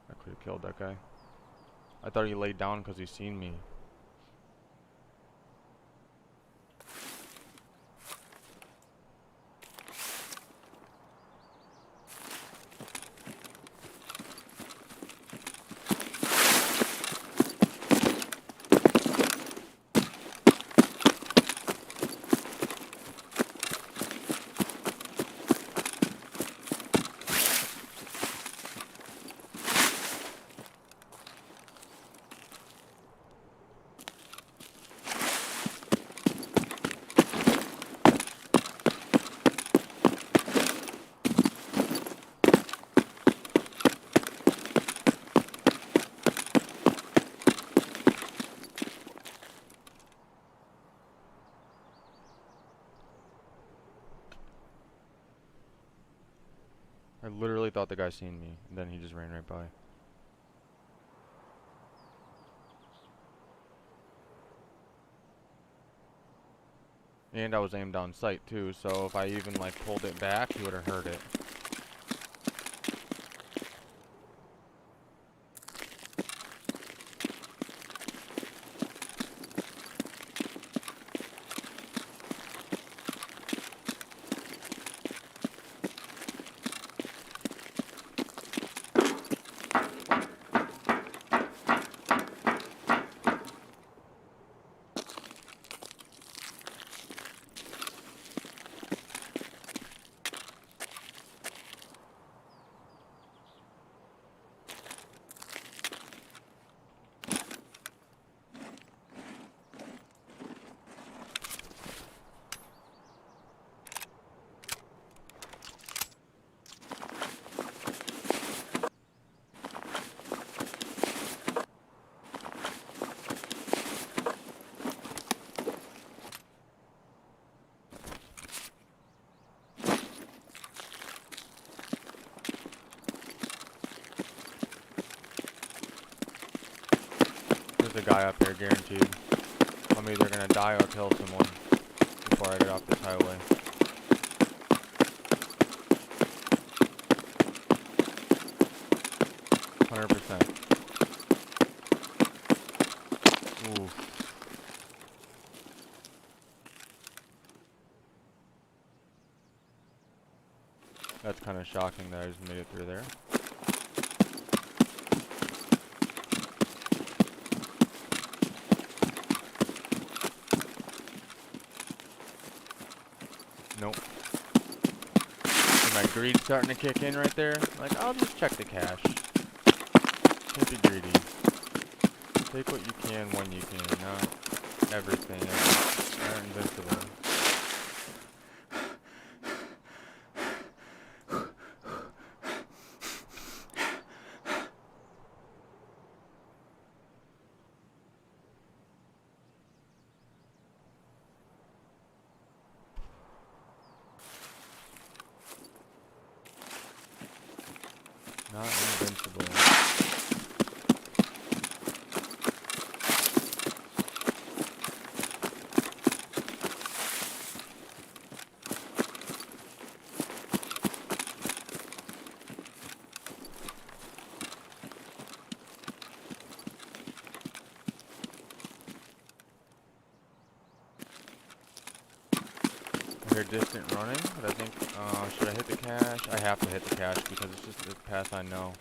I could have killed that guy. I thought he laid down because he seen me. I literally thought the guy seen me, and then he just ran right by. And I was aimed down sight too, so if I even like pulled it back, he would have heard it. a guy up here, guaranteed. I'm either gonna die or kill someone before I get off this highway. %. Ooh. That's kind of shocking that I just made it through there. Nope. My greed starting to kick in right there. Like, I'll just check the cash. Can't be greedy. Take what you can when you can, not everything. They're invincible. Not invincible. I hear distant running, but I think, should I hit the cache? I have to hit the cache because it's just the path I know.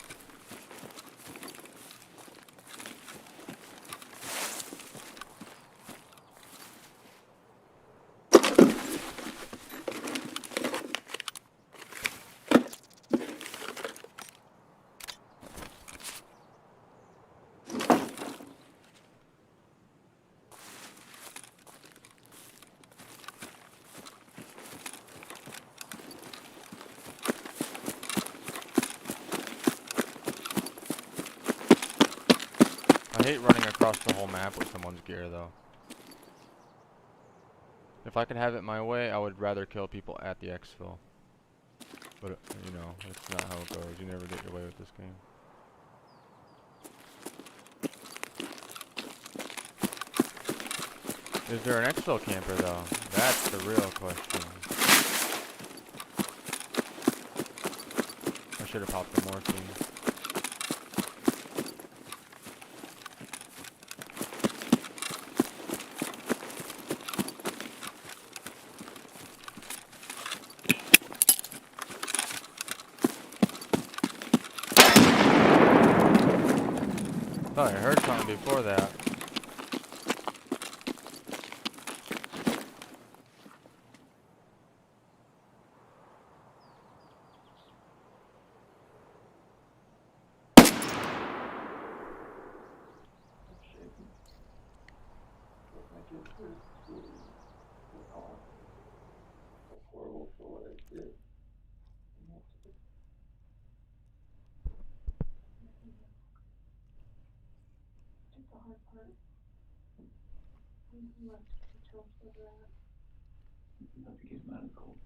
I hate running across the whole map with someone's gear, though. If I could have it my way, I would rather kill people at the exfil. But, you know, that's not how it goes. You never get your way with this game. Is there an exfil camper, though? That's the real question. I should have popped the morphine. I thought I heard something before that. Horrible for what I did. It's the hard part. You left the chills with that. I think he's mad at cold.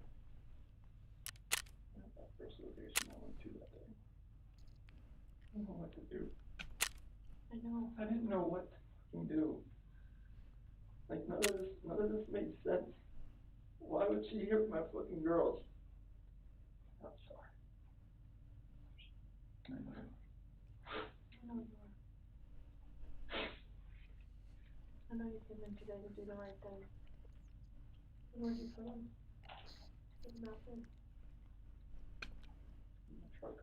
That first location I went to that day. I don't know what to do. I know. I didn't know what to fucking do. Like none of this made sense. Why would she hit my fucking girls? I'm sorry. I know. I know you are. I know you came in today to do the right thing. Where'd you put him? Put him out there. In the truck.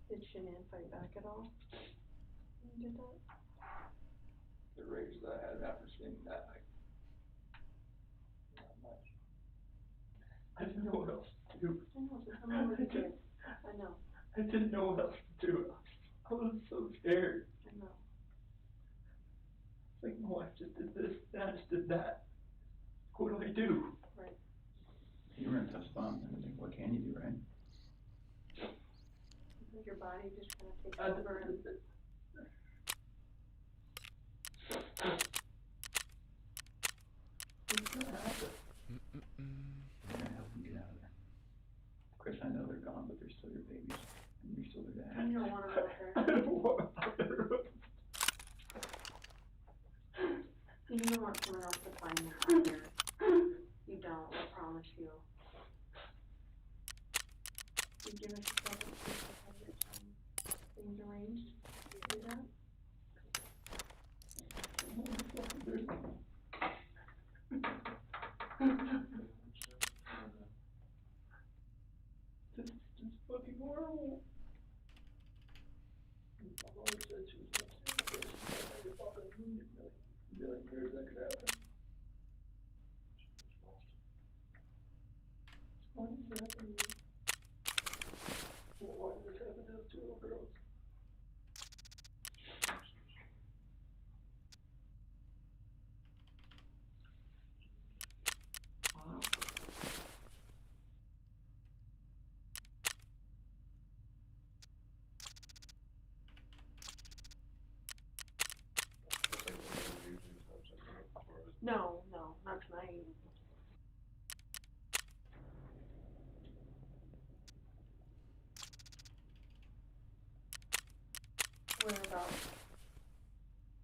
Did Shanann fight back at all? When you did that? The rage that I had after seeing that night. Not much. I didn't know what else to do. I know, so tell me what you did. I know. I didn't know what else to do. I was so scared. I know. It's like, no, I just did this, and I just did that. What do I do? Right. You were in a tough spot. I mean, what can you do, right? Your body just kind of takes over and... What's gonna happen? We're gonna help you get out of there. Chris, I know they're gone, but they're still your babies. And you're still their dad. And you don't want them out there. I don't want them out there. really weird that could happen. Why does this happen to you? Well, why did this happen to those two little girls? Wow. No, not tonight. Where about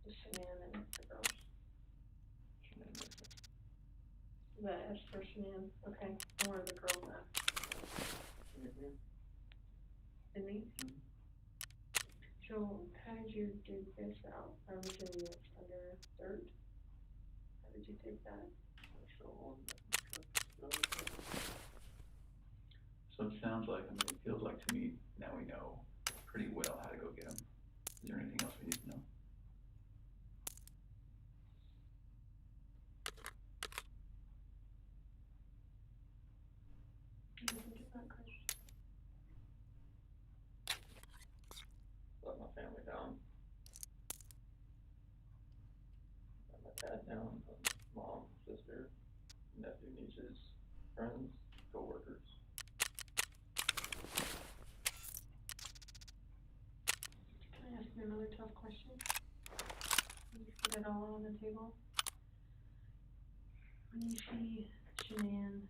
the Shanann and the girls? The S for Shanann, okay. And where are the girls at? In these? So how did you dig this out? I'm assuming it's under dirt. How did you dig that? So it sounds like, I mean, it feels like to me, now we know pretty well how to go get them. Is there anything else we need to know? What do you think of that, Chris? Let my family down. Let my dad down, mom, sister, nephew, nieces, friends, co-workers. Can I ask you another tough question? Can you put it all on the table? When you see Shanann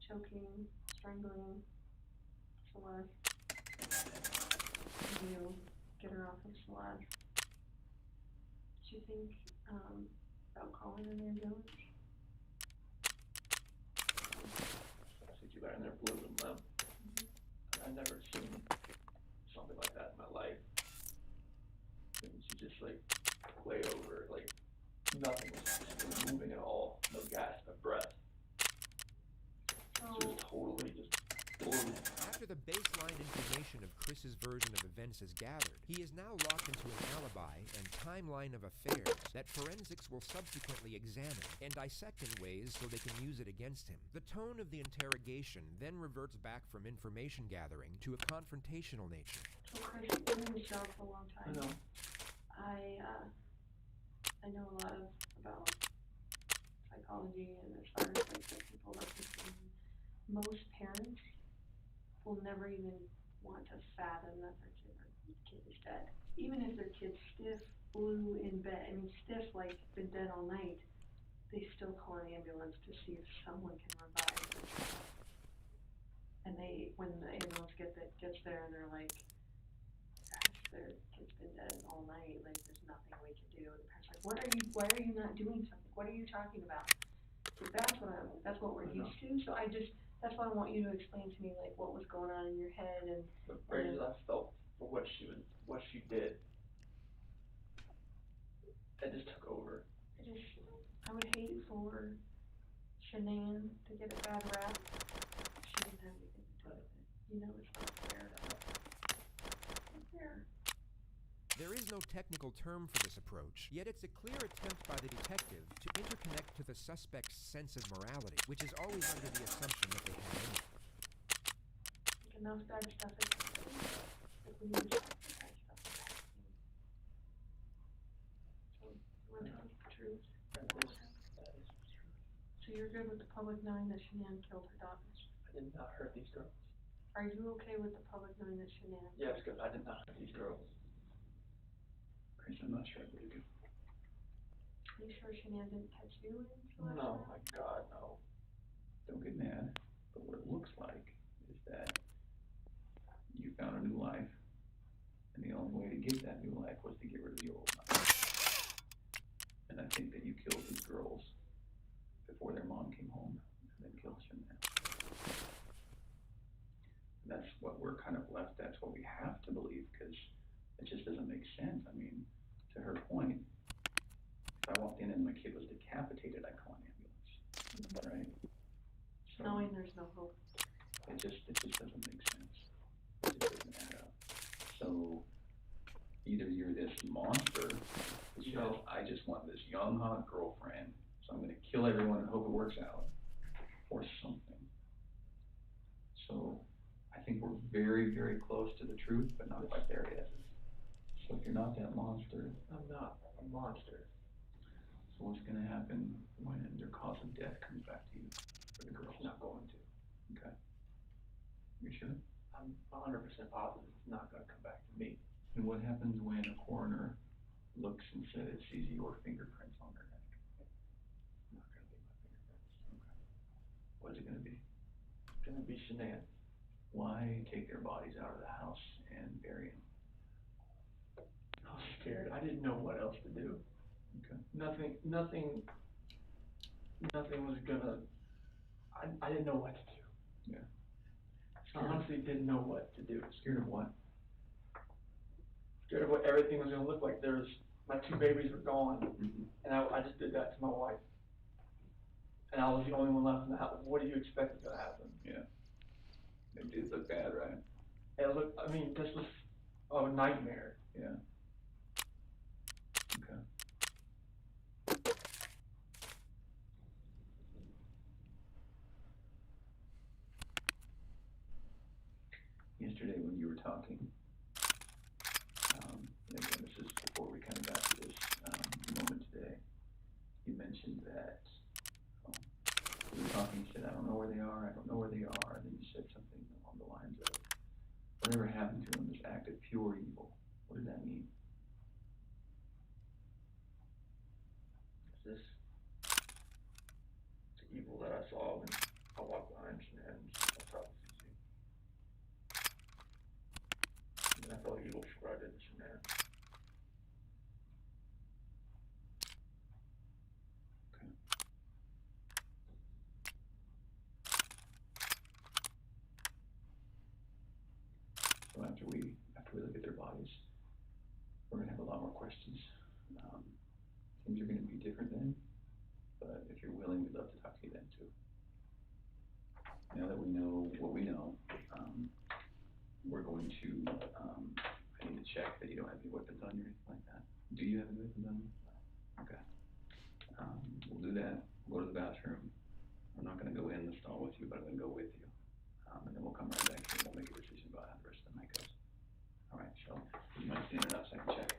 choking, strangling Celeste, and you get her off of Celeste, did you think about calling an ambulance? I see you laying there blue and limp. I've never seen something like that in my life. And she just like lay over, like nothing was moving at all. No gasp of breath. So it was totally just blue. After the baseline information of Chris's version of events is gathered, he is now locked into an alibi and timeline of affairs that forensics will subsequently examine and dissect in ways so they can use it against him. The tone of the interrogation then reverts back from information gathering to a confrontational nature. So Chris, you've been in this job for a long time. I know. I know a lot about psychology and as far as like what people are thinking. Most parents will never even want to fathom that their kid is dead. Even if their kid's stiff, blue in bed, I mean stiff like been dead all night, they still call an ambulance to see if someone can revive their child. And when the ambulance gets there and they're like, gosh, their kid's been dead all night, like there's nothing we can do. And the parents like, why are you not doing something? What are you talking about? So that's what we're used to. So that's why I want you to explain to me like what was going on in your head and The rage that I felt for what she did, that just took over. I would hate for Shanann to get a bad rap. She didn't have anything to do with it. You know, it's not fair. It's not fair. There is no technical term for this approach, yet it's a clear attempt by the detective to interconnect to the suspect's sense of morality, which is always under the assumption that they have any. And those bad stuff is like when you were talking bad stuff is happening. So you want to speak the truth. That is the truth. So you're good with the public knowing that Shanann killed her daughters? I did not hurt these girls. Are you okay with the public knowing that Shanann? Yes, because I did not hurt these girls. Chris, I'm not sure I believe you. Are you sure Shanann didn't catch you in Celeste? No, my God, no. Don't get mad, but what it looks like is that you found a new life, and the only way to get that new life was to get rid of the old life. And I think that you killed these girls before their mom came home, and then killed Shanann. And that's what we're kind of left, that's what we have to believe, because it just doesn't make sense. I mean, to her point, if I walked in and my kid was decapitated, I'd call an ambulance, right? So Knowing there's no hope. it just doesn't make sense. It just doesn't add up. So either you're this monster He said, I just want this young, hot girlfriend, so I'm gonna kill everyone and hope it works out, or something. So, I think we're very, very close to the truth, but not quite there yet. So if you're not that monster. I'm not a monster. So what's gonna happen when their cause of death comes back to you? Or the girl's not going to, okay? You sure? I'm 100% positive it's not gonna come back to me. And what happens when a coroner looks and says, sees your fingerprints on their neck? Not gonna be my fingerprints, okay. What's it gonna be? It's gonna be shenanigans. Why take their bodies out of the house and bury them? I was scared. I didn't know what else to do. Okay. Nothing was gonna, I didn't know what to do. Yeah. I honestly didn't know what to do. Scared of what? Scared of what everything was gonna look like. My 2 babies were gone, and I just did that to my wife. And I was the only one left in the house. What do you expect is gonna happen? Yeah. It did look bad, right? It looked, I mean, this was a nightmare. Yeah. Okay. Yesterday when you were talking, and again, this is before we kind of got to this moment today, you mentioned that, you were talking, you said, I don't know where they are, and then you said something along the lines of, whatever happened to them, this act of pure evil. What does that mean? Is this the evil that I saw when I walked behind Shenanigans? I saw the CC. And I felt evil before I did the Shenanigans. Okay. So after we look at their bodies, we're gonna have a lot more questions. Things are gonna be different then, but if you're willing, we'd love to talk to you then too. Now that we know what we know, we're going to, I need to check that you don't have any weapons on you or anything like that. Do you have any weapons on you? No. Okay. We'll do that. We'll go to the bathroom. I'm not gonna go in the stall with you, but I'm gonna go with you. And then we'll come right back here and we'll make a decision about how the rest of the night goes. All right, so you might stand it up so I can check.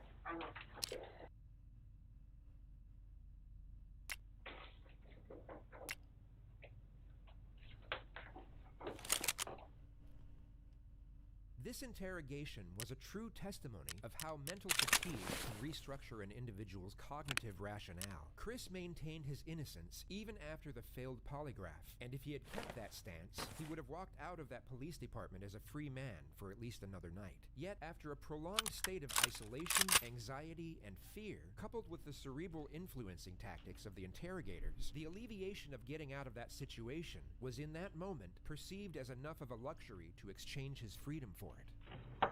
This interrogation was a true testimony of how mental fatigue can restructure an individual's cognitive rationale. Chris maintained his innocence even after the failed polygraph, and if he had kept that stance, he would have walked out of that police department as a free man for at least another night. Yet, after a prolonged state of isolation, anxiety, and fear, coupled with the cerebral influencing tactics of the interrogators, the alleviation of getting out of that situation was in that moment perceived as enough of a luxury to exchange his freedom for it.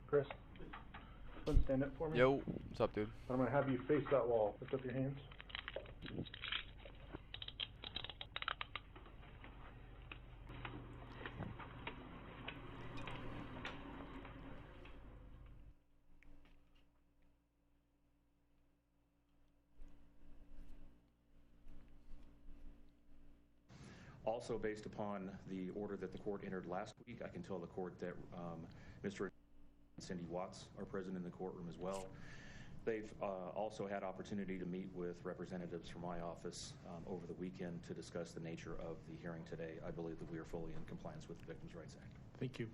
Chris, go and stand up for me. Yo, what's up, dude? I'm gonna have you face that wall. Lift up your hands. Also, based upon the order that the court entered last week, I can tell the court that Mr. and Cindy Watts are present in the courtroom as well. They've also had opportunity to meet with representatives from my office over the weekend to discuss the nature of the hearing today. I believe that we are fully in compliance with the Victims' Rights Act. Thank you.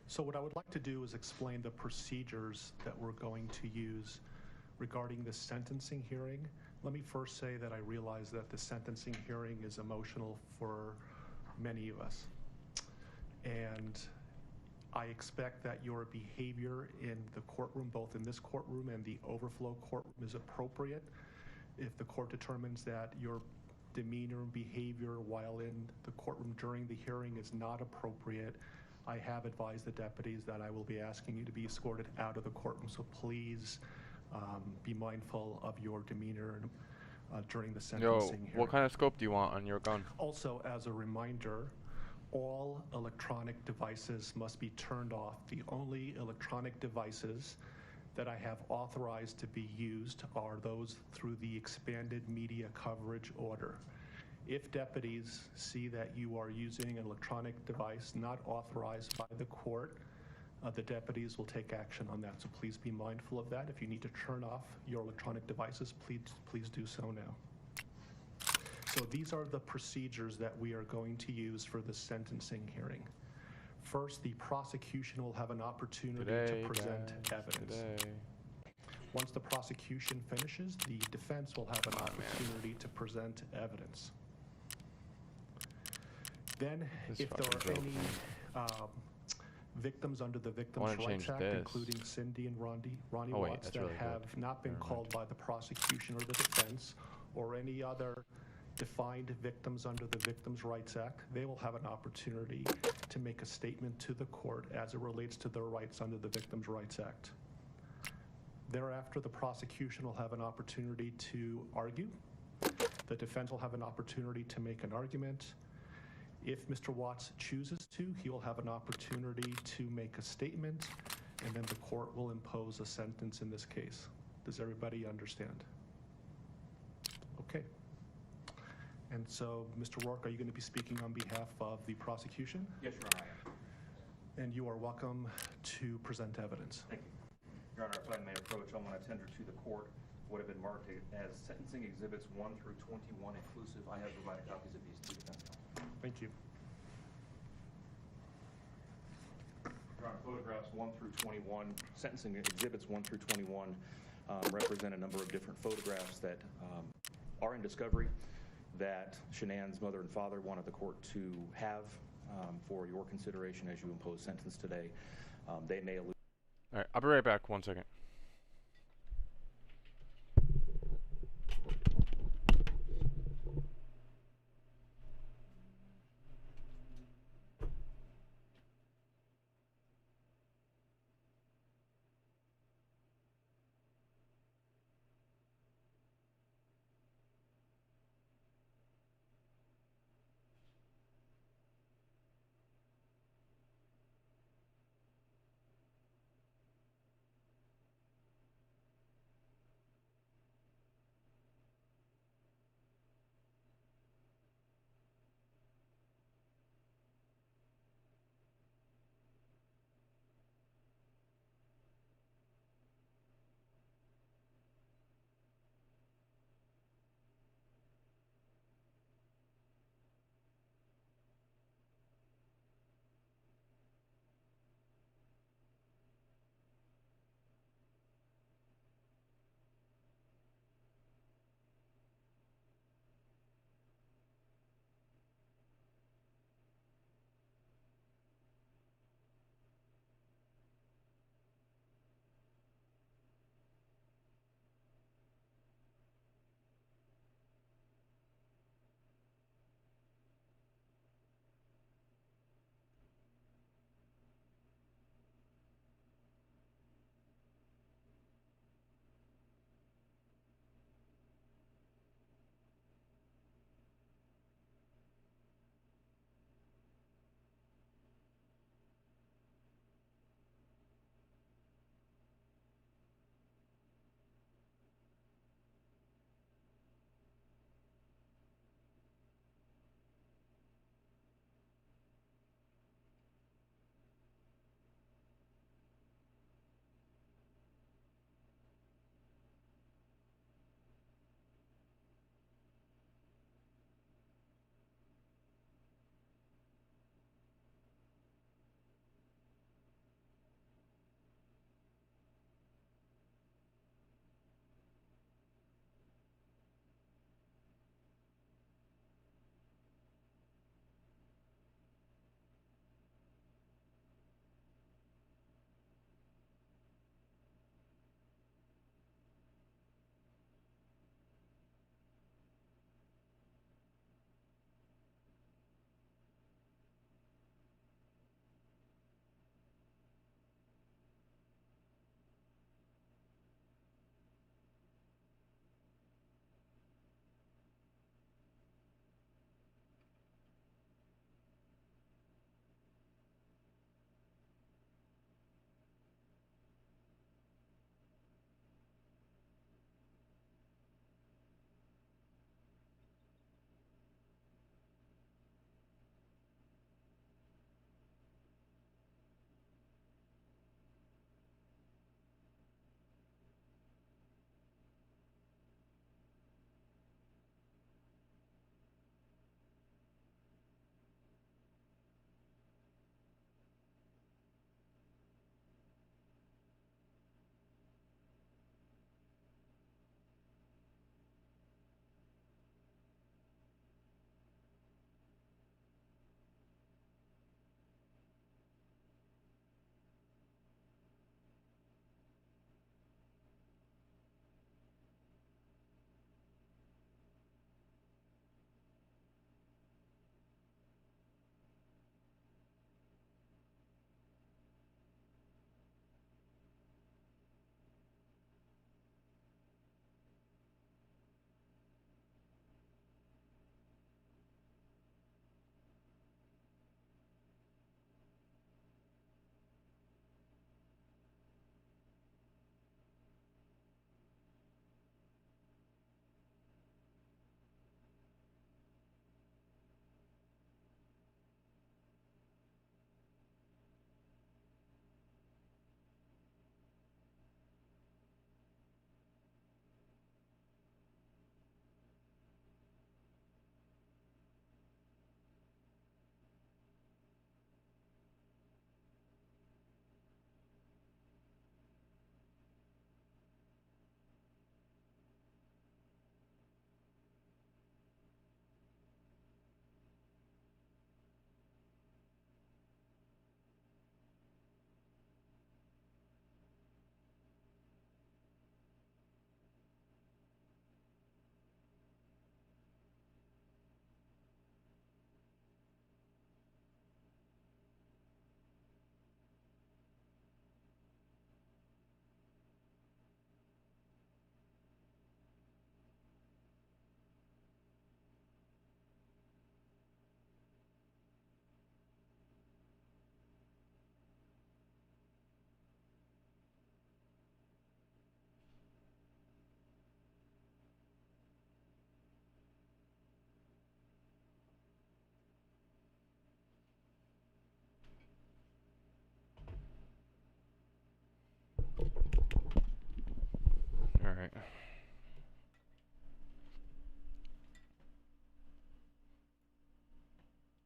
So what I would like to do is explain the procedures that we're going to use regarding the sentencing hearing. Let me first say that I realize that the sentencing hearing is emotional for many of us. And I expect that your behavior in the courtroom, both in this courtroom and the overflow courtroom, is appropriate. If the court determines that your demeanor and behavior while in the courtroom during the hearing is not appropriate, I have advised the deputies that I will be asking you to be escorted out of the courtroom. So please be mindful of your demeanor during the sentencing hearing. What kind of scope do you want on your gun? Also, as a reminder, all electronic devices must be turned off. The only electronic devices that I have authorized to be used are those through the expanded media coverage order. If deputies see that you are using an electronic device not authorized by the court, the deputies will take action on that. So please be mindful of that. If you need to turn off your electronic devices, please do so now. So these are the procedures that we are going to use for the sentencing hearing. First, the prosecution will have an opportunity to present evidence. Once the prosecution finishes, the defense will have an opportunity to present evidence. Then, if there are any victims under the Victims' Rights Act, including Cindy and Ronnie Watts, that have not been called by the prosecution or the defense, or any other defined victims under the Victims' Rights Act, they will have an opportunity to make a statement to the court as it relates to their rights under the Victims' Rights Act. Thereafter, the prosecution will have an opportunity to argue. The defense will have an opportunity to make an argument. If Mr. Watts chooses to, he will have an opportunity to make a statement, and then the court will impose a sentence in this case. Does everybody understand? Okay. And so, Mr. Rourke, are you going to be speaking on behalf of the prosecution? Yes, Your Honor, I am. And you are welcome to present evidence. Thank you. Your Honor, if I may approach, I'm going to tender to the court what have been marked as sentencing exhibits 1 through 21 inclusive. I have provided copies of these to the defense counsel. Thank you. Your Honor, photographs 1 through 21, sentencing exhibits 1 through 21 represent a number of different photographs that are in discovery that Shanann's mother and father wanted the court to have for your consideration as you impose sentence today. They may allude. All right, I'll be right back. 1 second.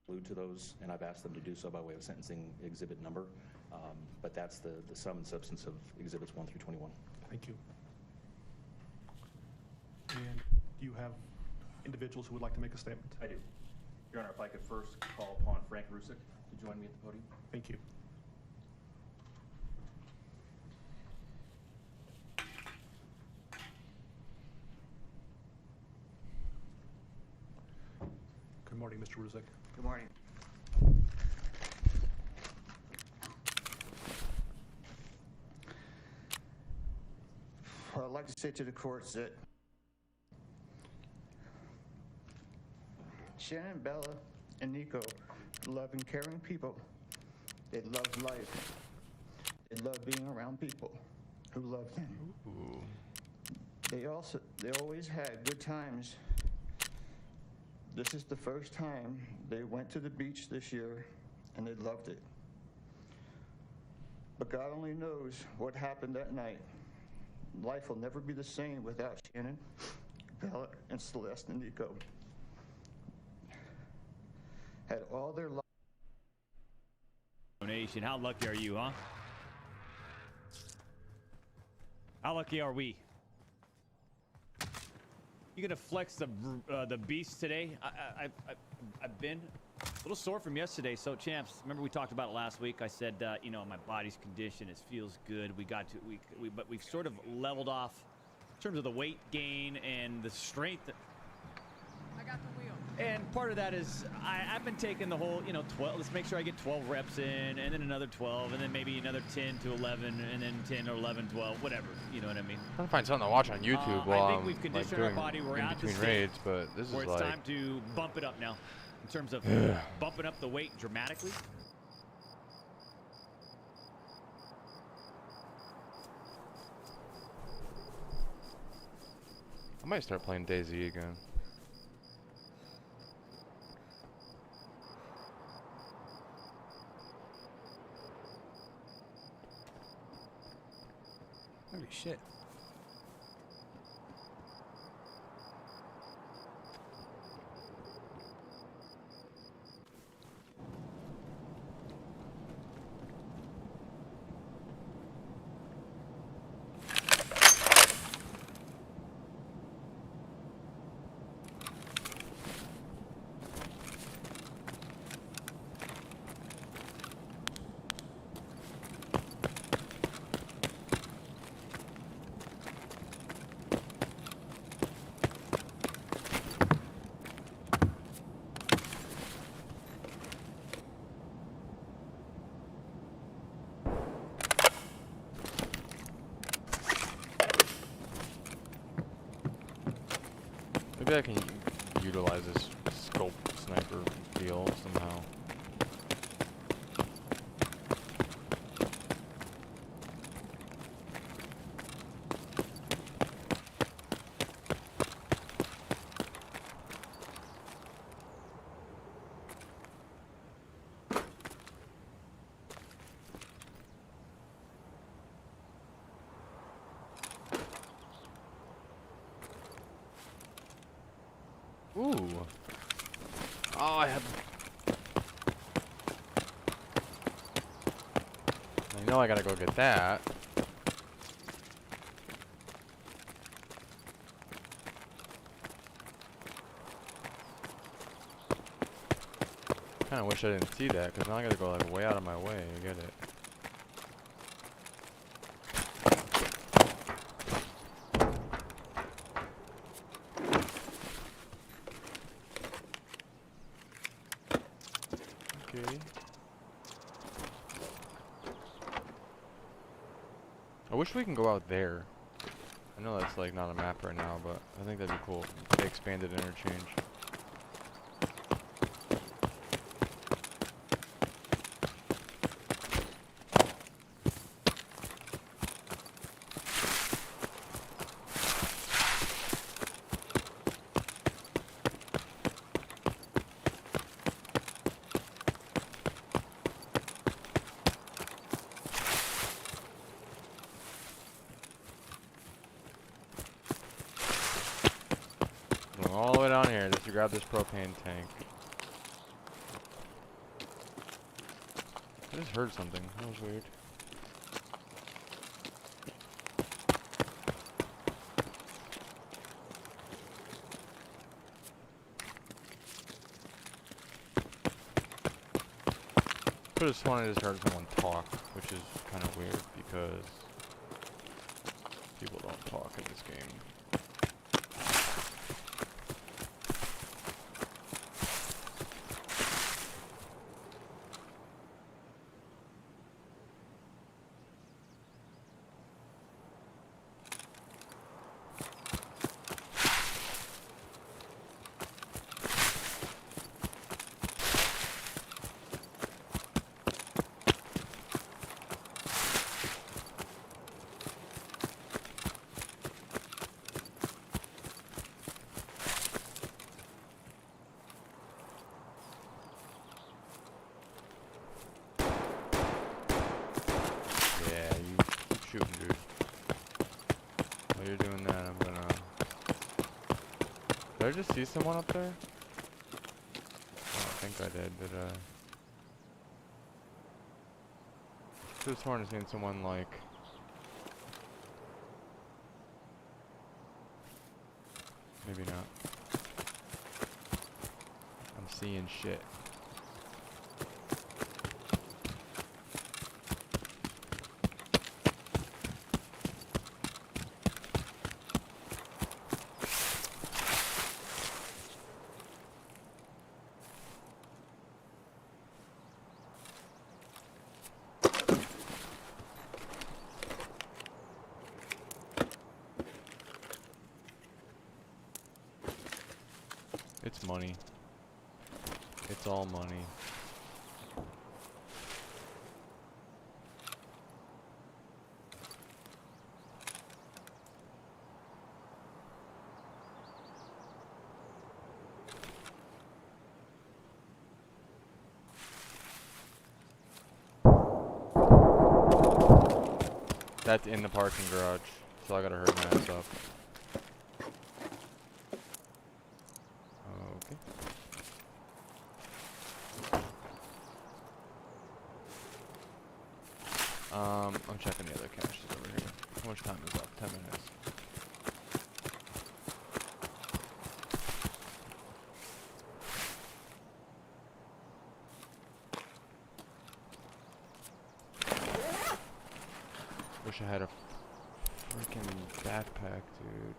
allude to those, and I've asked them to do so by way of sentencing exhibit number. But that's the sum and substance of exhibits 1 through 21. Thank you. And do you have individuals who would like to make a statement? I do. Your Honor, if I could first call upon Frank Rusick to join me at the podium. Thank you. Good morning, Mr. Rusick. Good morning. Well, I'd like to say to the courts that Shannon, Bella, and Nico love and caring people. They love life. They love being around people who love them. Ooh. They always had good times. This is the first time they went to the beach this year, and they loved it. But God only knows what happened that night. Life will never be the same without Shannon, Bella, and Celeste and Nico. Had all their life. Donation. How lucky are you, huh? How lucky are we? You gonna flex the beast today? I've been a little sore from yesterday. So champs, remember we talked about it last week. I said you know, my body's condition, it feels good. But we've sort of leveled off in terms of the weight gain and the strength. I got the wheel. And part of that is I've been taking the whole, you know, 12. Let's make sure I get 12 reps in, and then another 12, and then maybe another 10 to 11, and then 10 or 11 , 12, whatever. You know what I mean? I'm trying to find something to watch on YouTube while I think I'm we've like conditioned doing our body. We're in at the between stage raids, but this is where it's like time to bump it up now, in terms of bumping up the weight dramatically. I might start playing DayZ again. Holy shit. Maybe I can utilize this scope sniper deal somehow. Ooh. Oh, I had. I know I gotta go get that. Kinda wish I didn't see that, because now I gotta go like way out of my way to get it. Okay. I wish we can go out there. I know that's like not a map right now, but I think that'd be cool. They expanded interchange. All the way down here just to grab this propane tank. I just heard something. That was weird. I just wanted to start someone talk, which is kind of weird because people don't talk in this game. Shooting, dude. While you're doing that, I'm gonna... Did I just see someone up there? I don't think I did I? Could have sworn I seen someone, like... Maybe not. I'm seeing shit. It's money. It's all money. That's in the parking garage, so I gotta hurry my ass up. Okay. I'm checking the other caches over here. How much time is left? 10 minutes. Wish I had a freaking backpack, dude.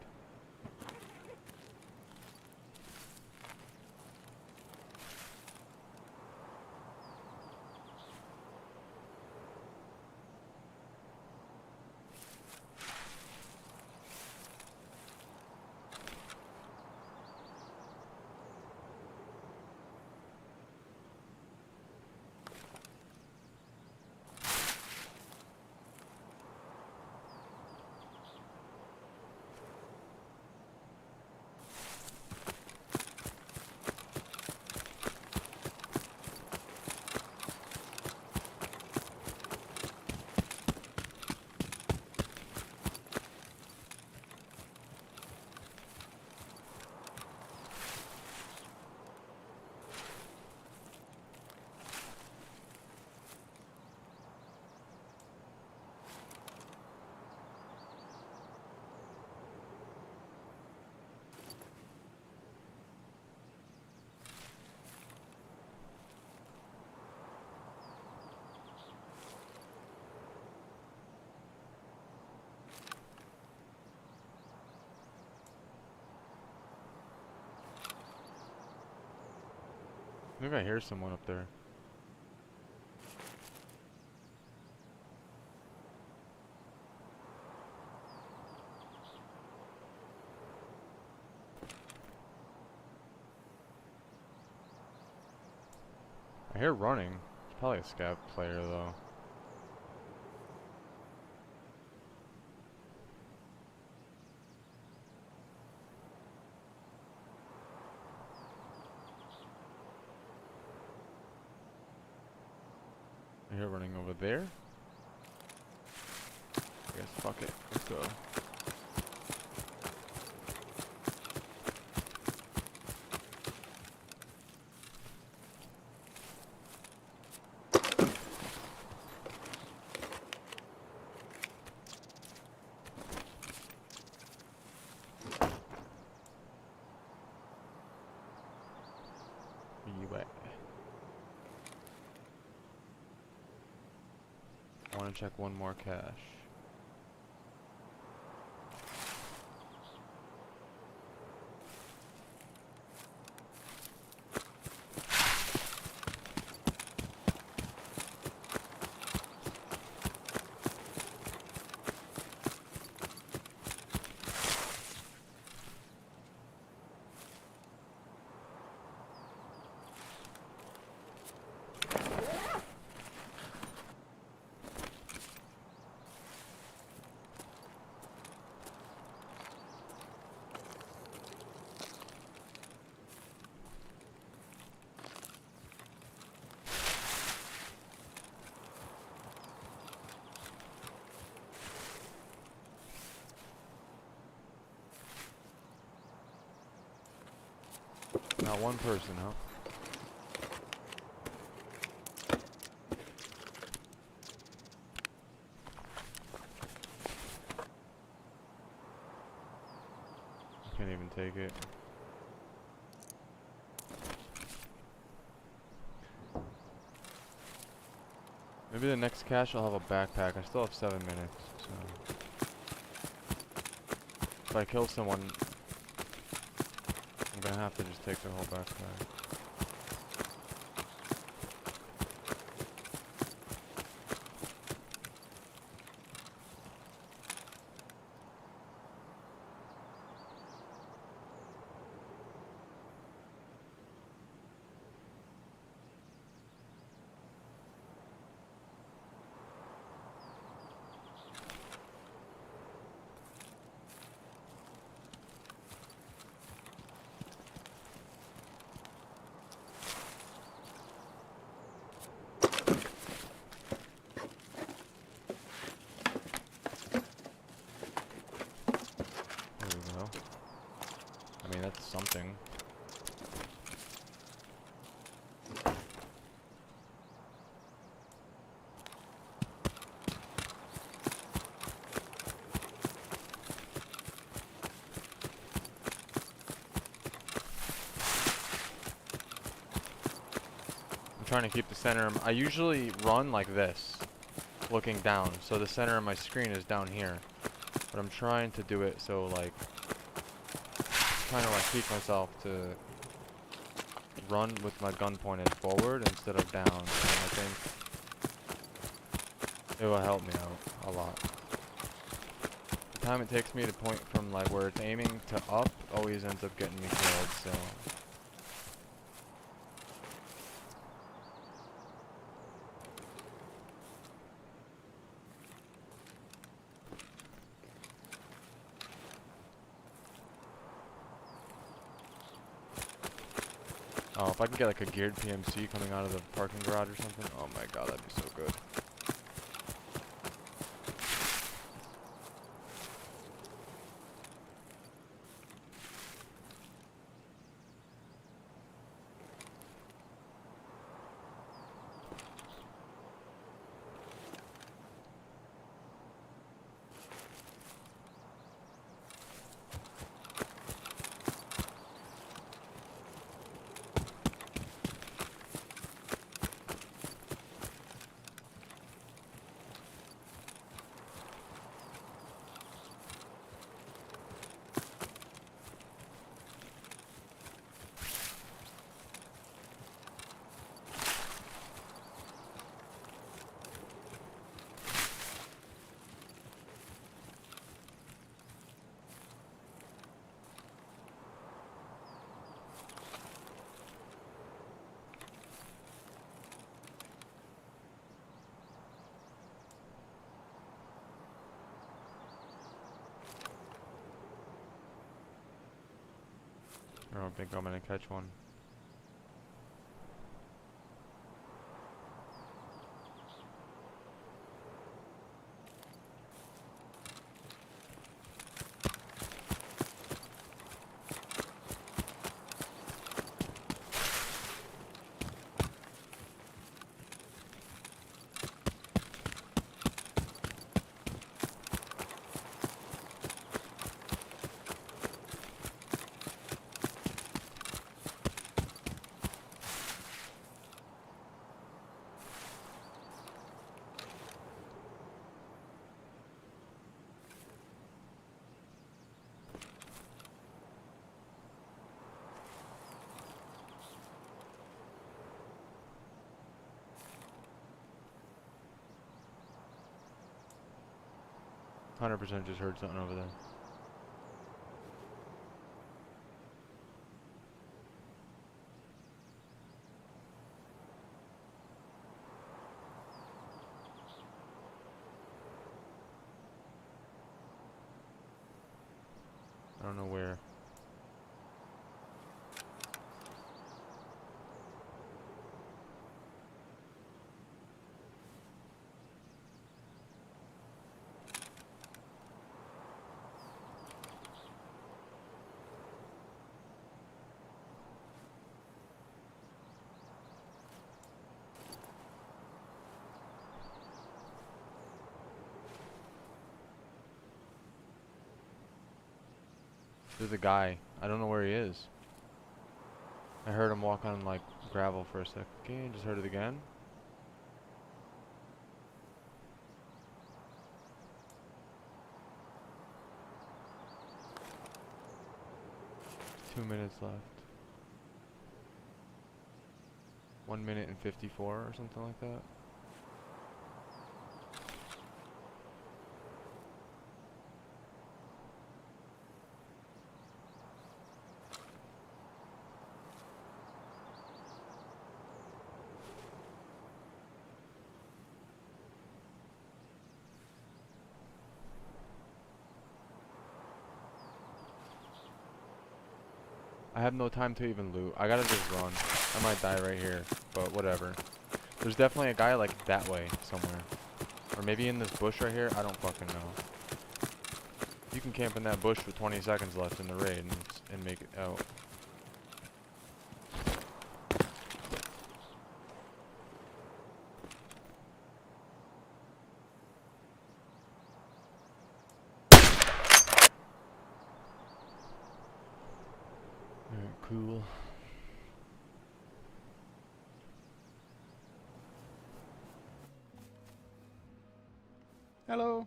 I think I hear someone up there. I hear running. It's probably a scout player though. I hear running over there. I guess fuck it. Let's go. I want to check one more cache. Not one person, huh? I can't even take it. Maybe the next cache I'll have a backpack. I still have 7 minutes, so if I kill someone, I'm gonna have to just take their whole backpack. I mean, that's something. I'm trying to keep the center. I usually run like this, looking down, so the center of my screen is down here. But I'm trying to do it so like, trying to like teach myself to run with my gun pointed forward instead of down, and I think it will help me out a lot. The time it takes me to point from like where it's aiming to up always ends up getting me killed, so. Oh, if I can get like a geared PMC coming out of the parking garage or something, oh my god, that'd be so good. I don't think I'm gonna catch one. 100% just heard something over there. I don't know where. There's a guy. I don't know where he is. I heard him walk on like gravel for a sec. Okay, just heard it again. Two minutes left. 1 minute and 54 or something like that. I have no time to even loot. I gotta just run. I might die right here, but whatever. There's definitely a guy like that way somewhere. Or maybe in this bush right here. I don't fucking know. You can camp in that bush with 20 seconds left in the raid and make it out. Cool. Hello.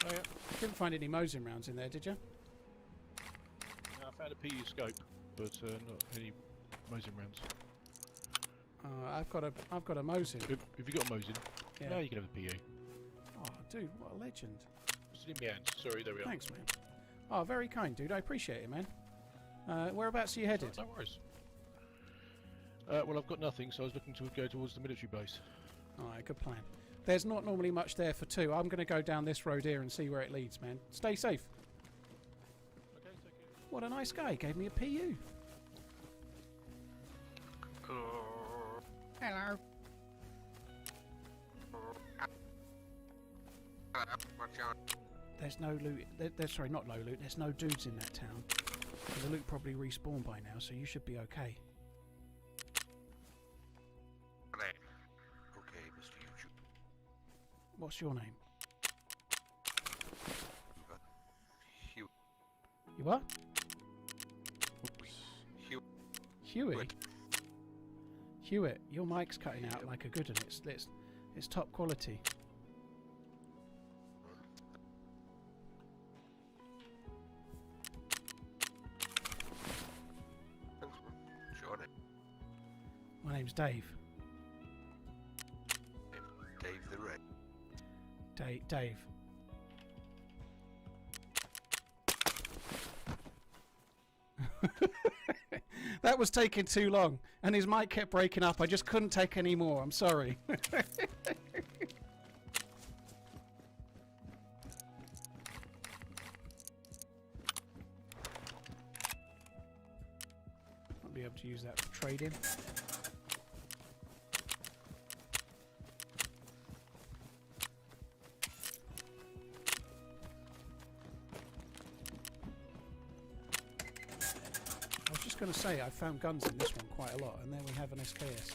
Oh, yeah. Didn't find any Mosin rounds in there, did you? I found a PU scope, but not any Mosin rounds. I've got a Mosin. Have you got a Mosin? Yeah. No, you can have a PU. Oh, dude, what a legend. It's in my hands. Sorry, there we are. Thanks, man. Oh, very kind, dude. I appreciate it, man. Whereabouts are you headed? No worries. Well, I've got nothing, so I was looking to go towards the military base. Alright, good plan. There's not normally much there for two. I'm going to go down this road here and see where it leads, man. Stay safe. Okay, take care. What a nice guy. Gave me a PU. Hello. There's no loot. There's sorry, not low loot. There's no dudes in that town. The loot probably respawned by now, so you should be okay. Okay, Mr. YouTube. What's your name? Hugh. You what? Hugh. Hewitt. Hewitt, your mic's cutting out like a good one. It's top quality. My name's Dave. Dave the Red. Dave. That was taking too long, and his mic kept breaking up. I just couldn't take any more. I'm sorry. I'll be able to use that for trading. Going to say I found guns in this one quite a lot, and then we have an SKS.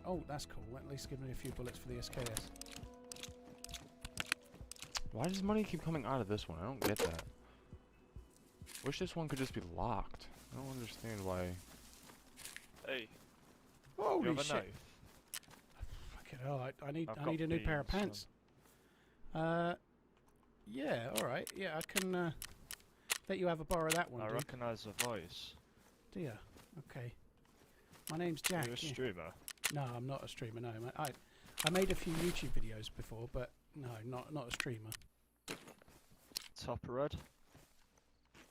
Oh, that's cool. At least give me a few bullets for the SKS. Why does money keep coming out of this one? I don't get that. Wish this one could just be locked. I don't understand why. Hey. Holy you have shit! a knife? Fucking hell! I need a new pair of pants. Yeah. All right. Yeah, I can. Let you have a borrow of that one. I recognise the voice. Do you? Okay. My name's Jack. You're a streamer? No, I'm not a streamer. No, I made a few YouTube videos before, but no, not a streamer. Top Red?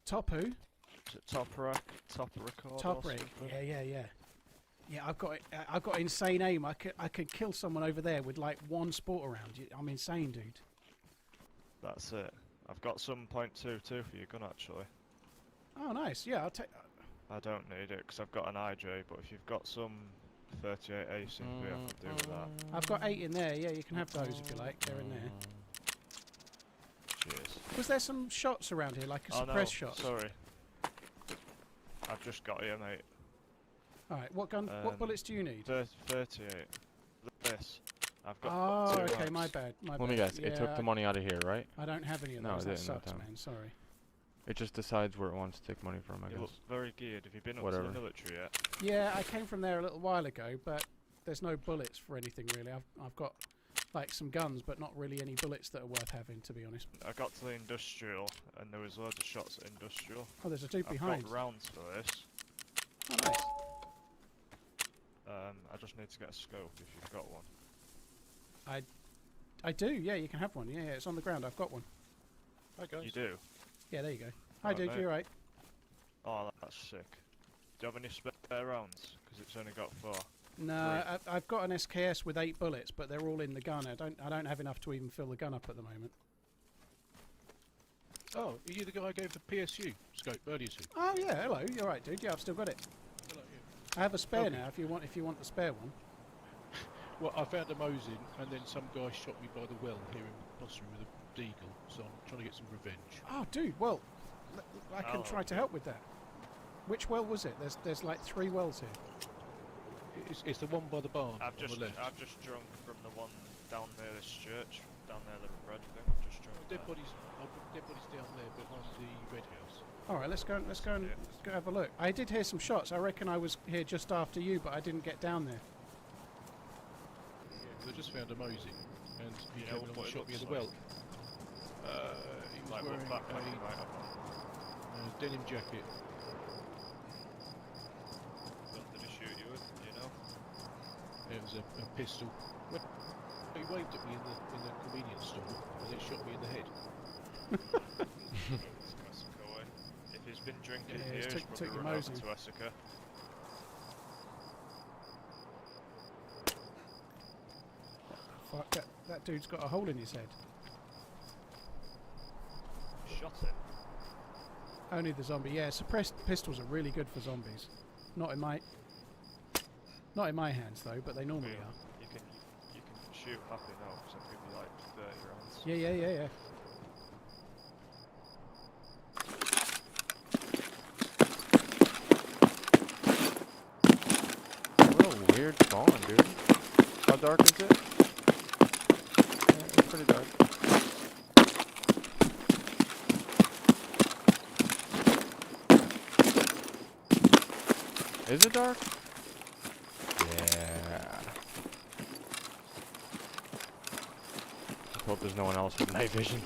Top who? Is it Top Rack? Top Record? Top Rick. Yeah. Yeah, I've got insane aim. I could kill someone over there with like one sport around. I'm insane, dude. That's it. I've got some .22 for your gun actually. Oh, nice. Yeah, I'll take. I don't need it because I've got an IJ, but if you've got some 38 ace in here, I could do with that. I've got 8 in there. Yeah, you can have those if you like. They're in there. Cheers. Was there some shots around here, like a suppressed shot? Sorry. I've just got here, mate. Alright, what gun? What bullets do you need? 38. This. I've got. Oh, two okay, rounds. my bad. Let me guess. It took the money out of here, right? I don't have any of No, those. it That didn't. sucks, that time. man. Sorry. It just decides where it wants to take money from, I You guess. look very geared. Have you been up Whatever. to the military yet? Yeah, I came from there a little while ago, but there's no bullets for anything really. I've got like some guns, but not really any bullets that are worth having, to be honest. I got to the industrial, and there was loads of shots at industrial. Oh, there's a dude I've behind. got rounds for this. Oh, nice. I just need to get a scope if you've got one. I do. Yeah, you can have one. Yeah, it's on the ground. I've got one. Hi guys. You do? Yeah, there you go. Hi, Right, dude. mate. You're right. Oh, that's sick. Do you have any spare rounds? Because it's only got 4. No, I've got an SKS with 8 bullets, but they're all in the gun. I don't have enough to even fill the gun up at the moment. Oh, are you the guy I gave the PSU scope earlier to? Oh yeah, hello. You're right, dude. Yeah, I've still got it. Hello, yeah. I have a spare Okay. now. If you want the spare one. Well, I found a Mosin, and then some guy shot me by the well here in Boston with a deagle, so I'm trying to get some revenge. Oh, dude. Well, I can Oh, try to help with that. Which well was it? There's like 3 wells here. It's the one by the barn I've on just the left. drunk from the one down near this church, down there the red thing. Just drunk. Dead bodies down there behind the red house. All right, let's go have a look. I did hear some shots. I reckon I was here just after you, but I didn't get down there. Yeah, 'cause I just found a Mosin, and he You came know along what and it shot me at looks the well. like? He was Like wearing what backpack you a might have on. denim jacket. What did he shoot you with? Do you know? It was a pistol. Well, he waved at me in the convenience store, and then shot me in the head. It's classic away. If he's been drinking Yeah, here, he's he's took probably your run over Mosin. to Essica. Fuck, that dude's got a hole in his head. Shot him. Only the zombie. Yeah, suppressed pistols are really good for zombies. Not in my hands though, but they normally are. You can shoot happy now, because I give you like 30 rounds. Yeah. What a weird spawn, dude. How dark is it? Yeah, it's pretty dark. Is it dark? Yeah. Let's hope there's no one else with night vision.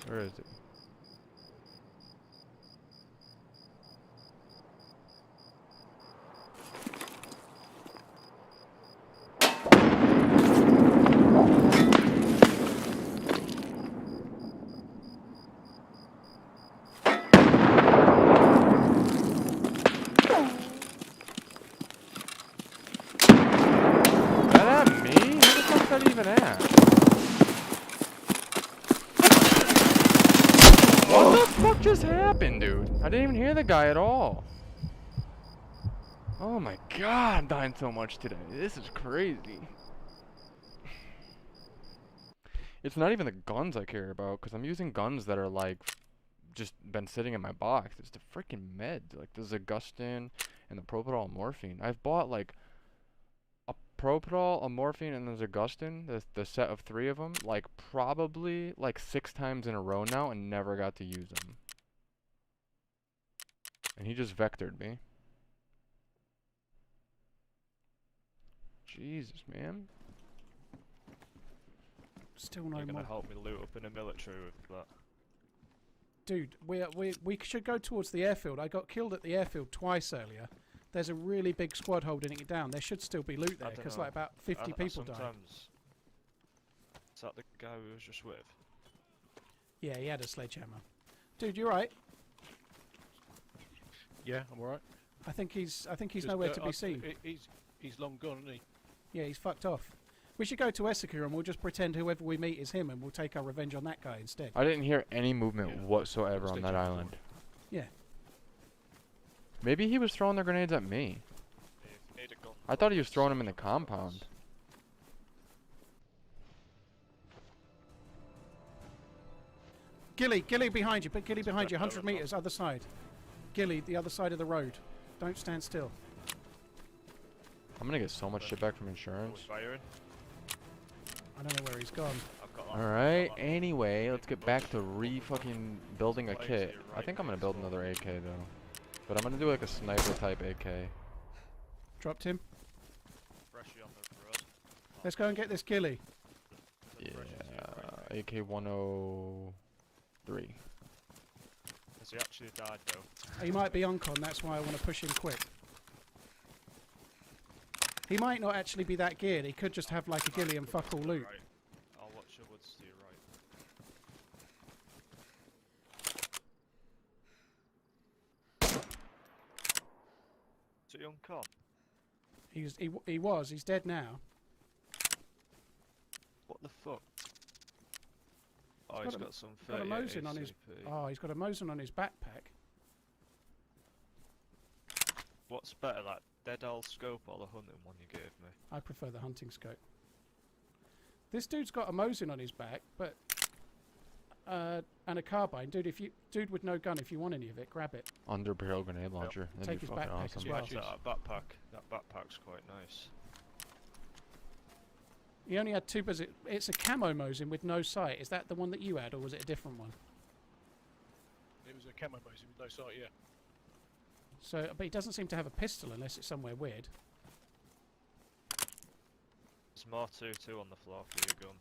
Where is it? Is that at me? Who the fuck's that even at? What the fuck just happened, dude? I didn't even hear the guy at all. Oh my god, I'm dying so much today. This is crazy. It's not even the guns I care about, because I'm using guns that are like just been sitting in my box. It's the freaking meds, like the Zagustin and the Propadol morphine. I've bought like a Propadol, a morphine, and the Zagustin, the set of 3 of them, like probably like 6 times in a row now, and never got to use them. And he just vectored me. Jesus, man. Still no You're more. gonna help me loot up in the military with that. Dude, we should go towards the airfield. I got killed at the airfield twice earlier. There's a really big squad holding it down. There should still be loot there because like about 50 people died. Is that the guy we was just with? Yeah, he had a sledgehammer. Dude, you right? Yeah, I'm alright. I think he's nowhere to be seen. He's long gone, isn't he? Yeah, he's fucked off. We should go to Essica and we'll just pretend whoever we meet is him and we'll take our revenge on that guy instead. I didn't hear any movement whatsoever on that island. Yeah. Maybe he was throwing the grenades at me. I thought he was throwing them in the compound. Gilly behind you, Gilly behind you, 100 meters, other side. Gilly, the other side of the road. Don't stand still. I'm gonna get so much shit back from insurance. Firing. I don't know where he's gone. Alright, anyway, let's get back to fucking building a kit. I think I'm gonna build another AK though. But I'm gonna do like a sniper type AK. Dropped him. Freshie on the road. Let's go and get this Gilly. Yeah, AK-103. Has he actually died though? He might be uncon, that's why I want to push him quick. He might not actually be that geared, he could just have like a Gilly and fuck all loot. Right. I'll watch your woods to your right. Is he uncon? He's dead now. What the fuck? Oh, he's got some 38 Mosin on his. Oh, he's got a Mosin on his backpack. What's better, that dead old scope or the hunting one you gave me? I prefer the hunting scope. This dude's got a Mosin on his back, but and a carbine, dude with no gun. If you want any of it, grab it. Under barrel grenade launcher. Yep. That'd Take be his fucking backpack awesome. as well. Actually, that backpack's quite nice. He only had two, but it's a camo Mosin with no sight. Is that the one that you had, or was it a different one? It was a camo Mosin with no sight, yeah. So, but he doesn't seem to have a pistol unless it's somewhere weird. There's more 2-2 on the floor for your gun.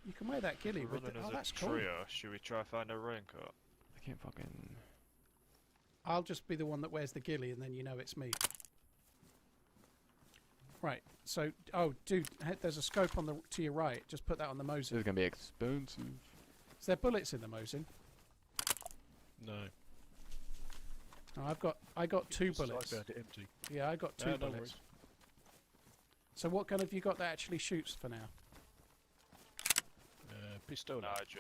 You can wear that Gilly with Running as that's a cool. trio. Should we try find a raincoat? I can't fucking... I'll just be the one that wears the Gilly and then you know it's me. Right, so, oh dude, there's a scope on to your right. Just put that on the Mosin. This is gonna be expensive. Is there bullets in the Mosin? No. No, I got two bullets. Empty. Yeah, I got two No bullets. worries. So what gun have you got that actually shoots for now? Pistola. Nah, Jay.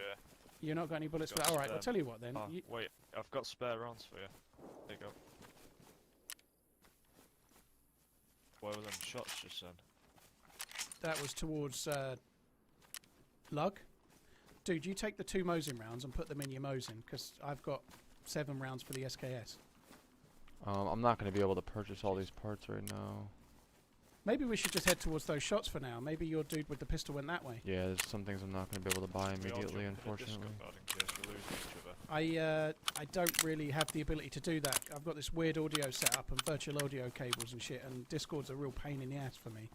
You're not got any bullets for that? Alright, I'll tell you what then. Oh, wait, I've got spare rounds for you. There you go. Where were them shots just then? That was towards Lug. Dude, you take the two Mosin rounds and put them in your Mosin, because I've got 7 rounds for the SKS. I'm not gonna be able to purchase all these parts right now. Maybe we should just head towards those shots for now. Maybe your dude with the pistol went that way. Yeah, there's some things I'm not gonna be able to buy immediately, unfortunately. I don't really have the ability to do that. I've got this weird audio setup and virtual audio cables and shit, and Discord's a real pain in the ass for me.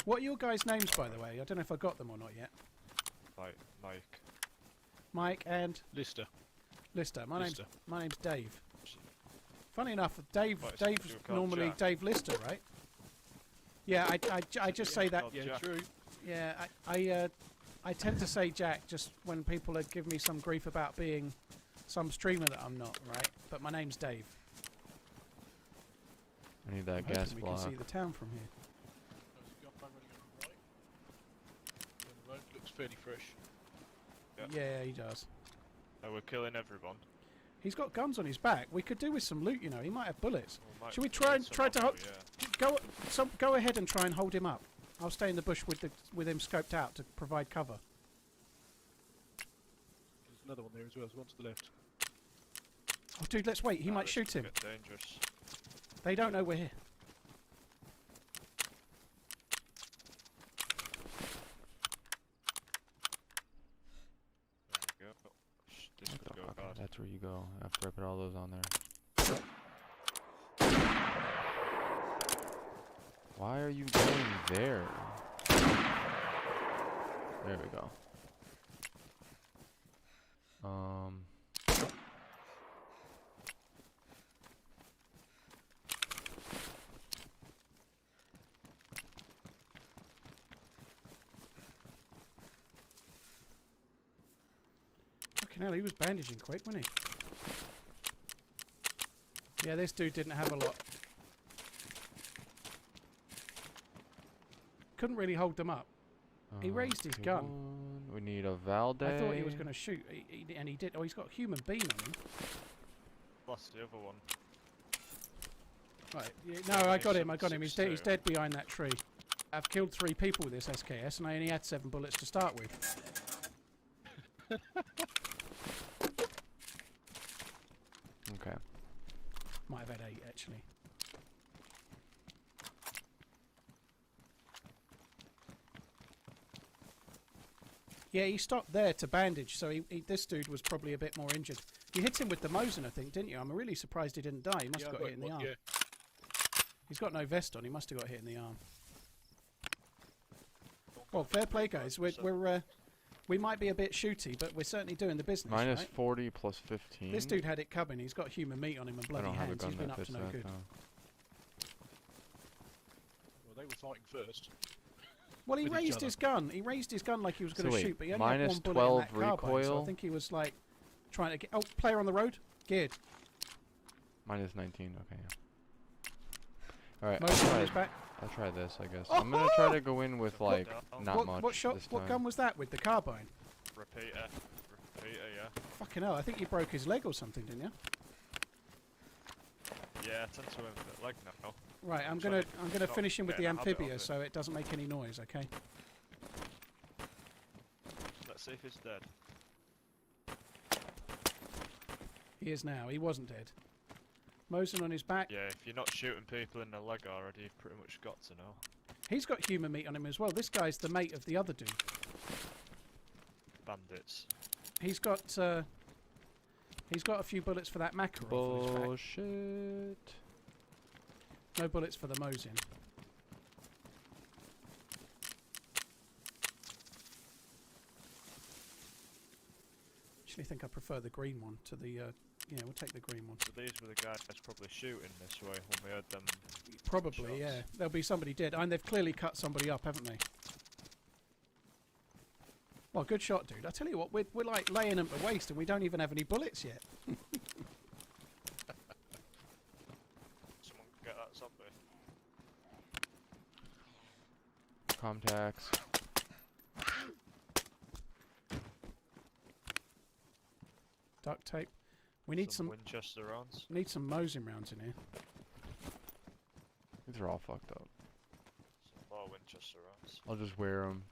What are your guys' names, by the way? I don't know if I got them or not yet. Mike. Mike and Lister. My name's Dave. Funny enough, Dave's normally Jack? Dave Lister, right? Yeah, I just say that. Yeah, true. Yeah, I tend to say Jack just when people give me some grief about being some streamer that I'm not, right? But my name's Dave. I need that I'm gas hoping block. we can see the town from here. The road looks fairly fresh. Yeah, he does. Oh, we're killing everyone. He's got guns on his back. We could do with some loot, you know. He might have bullets. Well, Should we go ahead and try and hold him up? I'll stay in the bush with him scoped out to provide cover. There's another one there as well. There's one to the left. Oh, dude, let's wait. He might shoot him. Dangerous. They don't know we're here. There we go. This could go bad. That's where you go after I put all those on there. Why are you going there? There we go. Fucking hell, he was bandaging quick, wasn't he? Yeah, this dude didn't have a lot. Couldn't really hold them up. He raised his gun. We need a Valde. I thought he was going to shoot, and he did. Oh, he's got a human being on him. Lost the other one. Right. Yeah, no, I got him. I got him. He's dead behind that tree. I've killed 3 people with this SKS, and I only had 7 bullets to start with. Okay. Might have had 8 actually. Yeah, he stopped there to bandage, so this dude was probably a bit more injured. You hit him with the Mosin, I think, didn't you? I'm really surprised he didn't die. He must have got hit in the arm. Yeah. He's got no vest on. He must have got hit in the arm. Well, fair play, guys. We might be a bit shooty, but we're certainly doing the business. Minus right? 40 plus 15. This dude had it coming. He's got human meat on him and bloody hands. He's been up to no good. Well, they were fighting first. Well, he raised his gun. He raised his gun like he was going to shoot, but he only had minus 1 bullet in that 12 carbine, recoil. so I think he was like trying to get. Oh, player on the road, geared. Minus 19. Okay. Yeah. All right. I'll try this, I guess. I'm gonna try to go in with like not much. What shot? This What time. gun was that with the carbine? Repeater, yeah. Fucking hell! I think you broke his leg or something, didn't you? Yeah, I tend to aim for the leg now. Right, I'm gonna finish him with the amphibia so it doesn't make any noise, okay? Let's see if he's dead. He is now. He wasn't dead. Mosin on his back. Yeah, if you're not shooting people in the leg already, you've pretty much got to know. He's got human meat on him as well. This guy's the mate of the other dude. Bandits. He's got a few bullets for that Makarov on his back. Bullshit. No bullets for the Mosin. Actually, I think I prefer the green one to the. Yeah, we'll take the green one. So these were the guys probably shooting this way when we heard them. Probably, shots. yeah. There'll be somebody dead, and they've clearly cut somebody up, haven't they? Well, good shot, dude. I tell you what, we're like laying them to waste, and we don't even have any bullets yet. Someone get that zombie. Contacts. Duct tape. We need some Winchester rounds. Need some Mosin rounds in here. These are all fucked up. Some more Winchester rounds. I'll just wear them.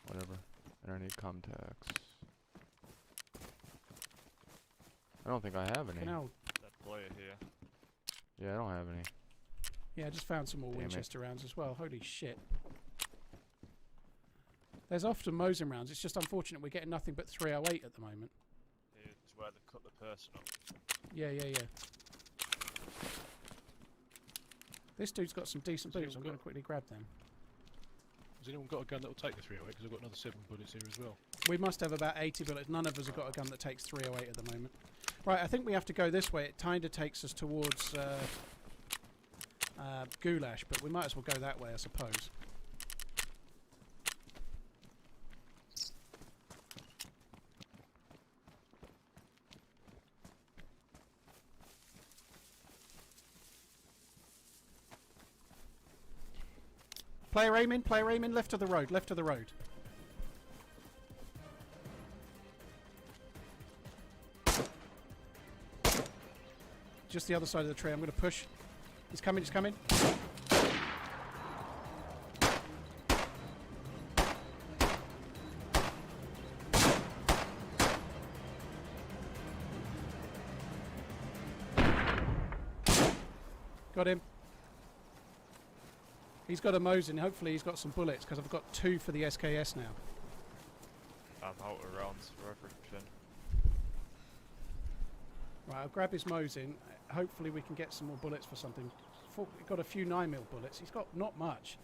Whatever. And I need contacts. I don't think I have any. No. That player here. Yeah, I don't have any. Yeah, I just found some more Damn Winchester rounds as well. Holy shit. There's often Mosin rounds. It's just unfortunate we're getting nothing but 308 at the moment. Here's where they cut the person up. Yeah. This dude's got some decent bullets. I'm going to quickly grab them. Has anyone got a gun that will take the 308? Because I've got another 7 bullets here as well. We must have about 80 bullets. None of us have got a gun that takes 308 at the moment. Right, I think we have to go this way. It kind of takes us towards Goulash, but we might as well go that way, I suppose. Player aiming, left of the road, left of the road. Just the other side of the tree. I'm going to push. He's coming, he's coming. Got him. He's got a Mosin. Hopefully he's got some bullets because I've got 2 for the SKS now. I'm out of rounds for everything. Right, I'll grab his Mosin. Hopefully we can get some more bullets for something. We've got a few 9mm bullets. He's got not much.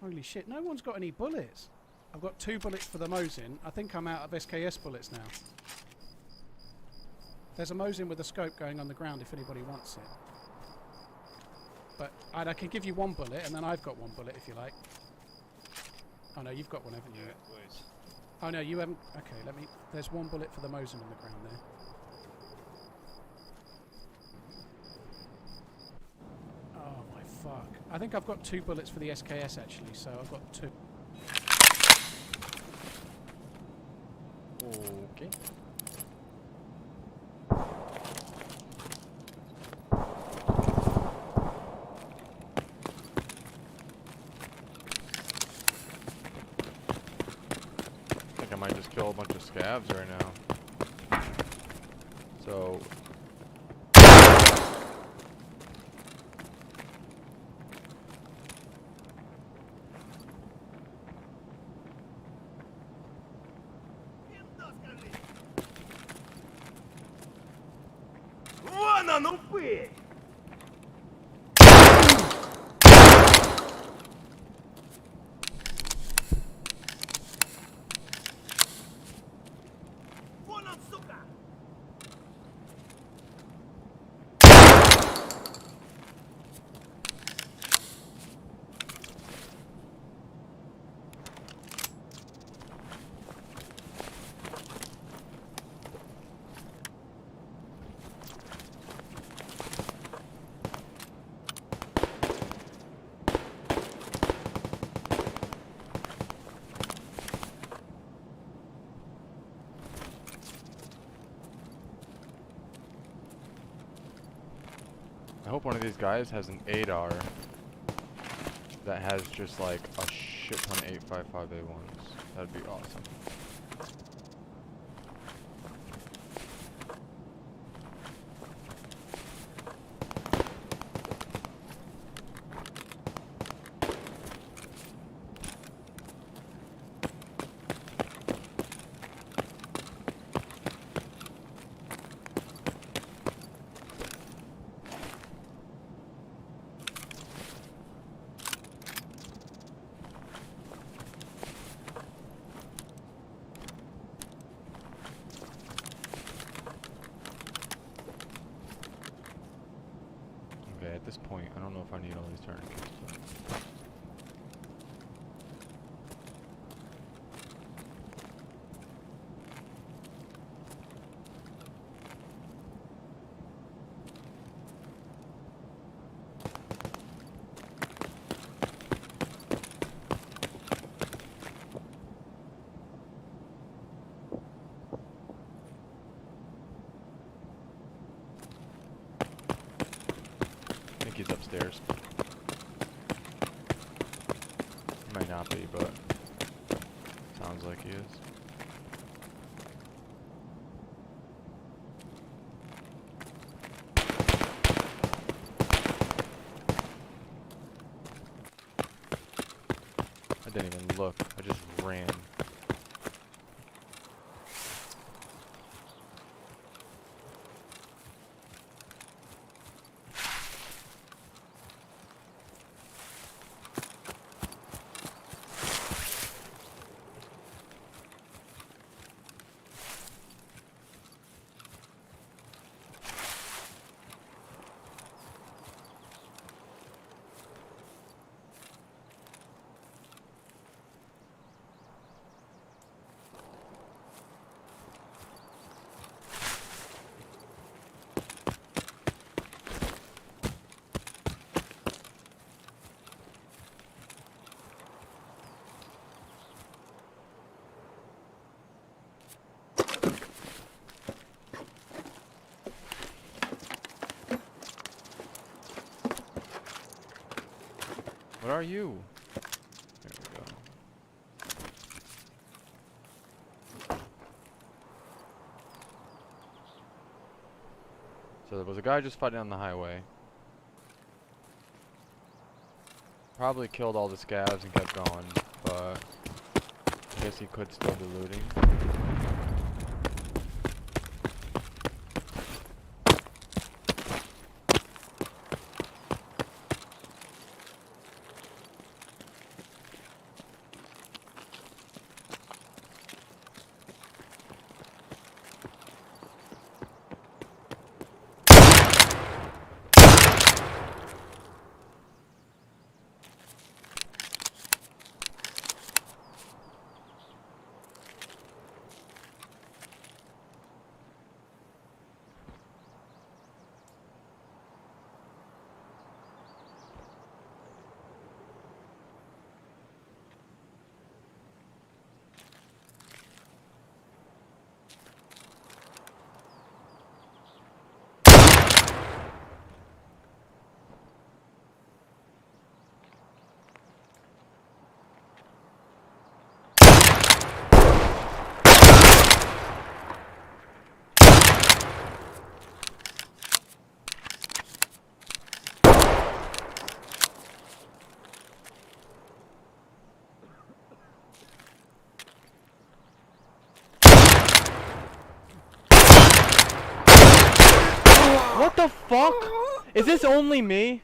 Holy shit, no one's got any bullets. I've got 2 bullets for the Mosin. I think I'm out of SKS bullets now. There's a Mosin with a scope going on the ground if anybody wants it. But I can give you 1 bullet, and then I've got 1 bullet if you like. Oh no, you've got one, haven't you? Yeah, please. Oh no, you haven't. Okay, let me. There's 1 bullet for the Mosin on the ground there. Oh my fuck. I think I've got 2 bullets for the SKS actually, so I've got 2. Okay. I think I might just kill a bunch of scavs right now. So... no fue. I hope one of these guys has an 8R that has just like a shit ton of 855A1s. That'd be awesome. Okay, at this point, I don't know if I need all these tourniquets, but... I think he's upstairs. He might not be, but sounds like he is. I didn't even look. I just ran. What are you? There we go. So there was a guy just fighting on the highway. Probably killed all the scavs and kept going, but I guess he could still be looting. the fuck? Is this only me?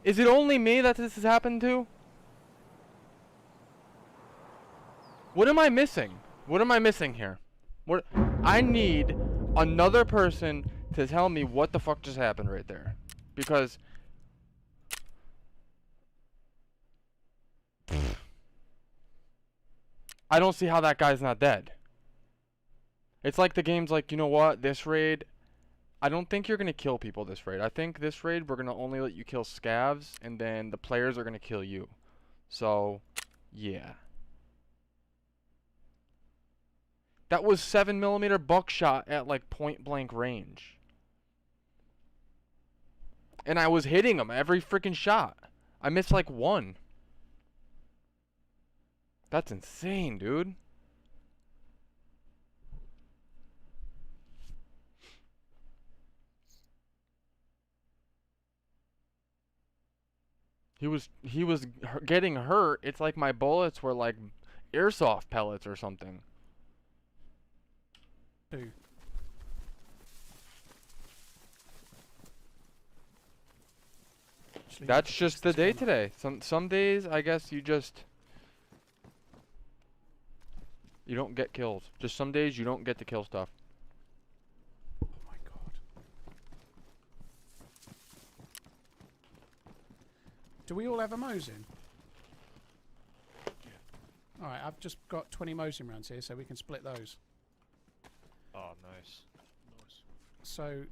Is it only me that this has happened to? What am I missing? What am I missing here? What? I need another person to tell me what the fuck just happened right there. Because I don't see how that guy's not dead. It's like the game's like, you know what, this raid, I don't think you're going to kill people this raid. I think this raid, we're going to only let you kill scavs, and then the players are going to kill you. So, yeah. That was 7mm buckshot at like point blank range. And I was hitting him every freaking shot. I missed like one. That's insane, dude. He was getting hurt. It's like my bullets were like airsoft pellets or something. Two. That's just the day today. Some days I guess you don't get kills. Just some days you don't get to kill stuff. Oh my god. Do we all have a Mosin? Yeah. Alright, I've just got 20 Mosin rounds here, so we can split those. Oh, nice. Nice. So,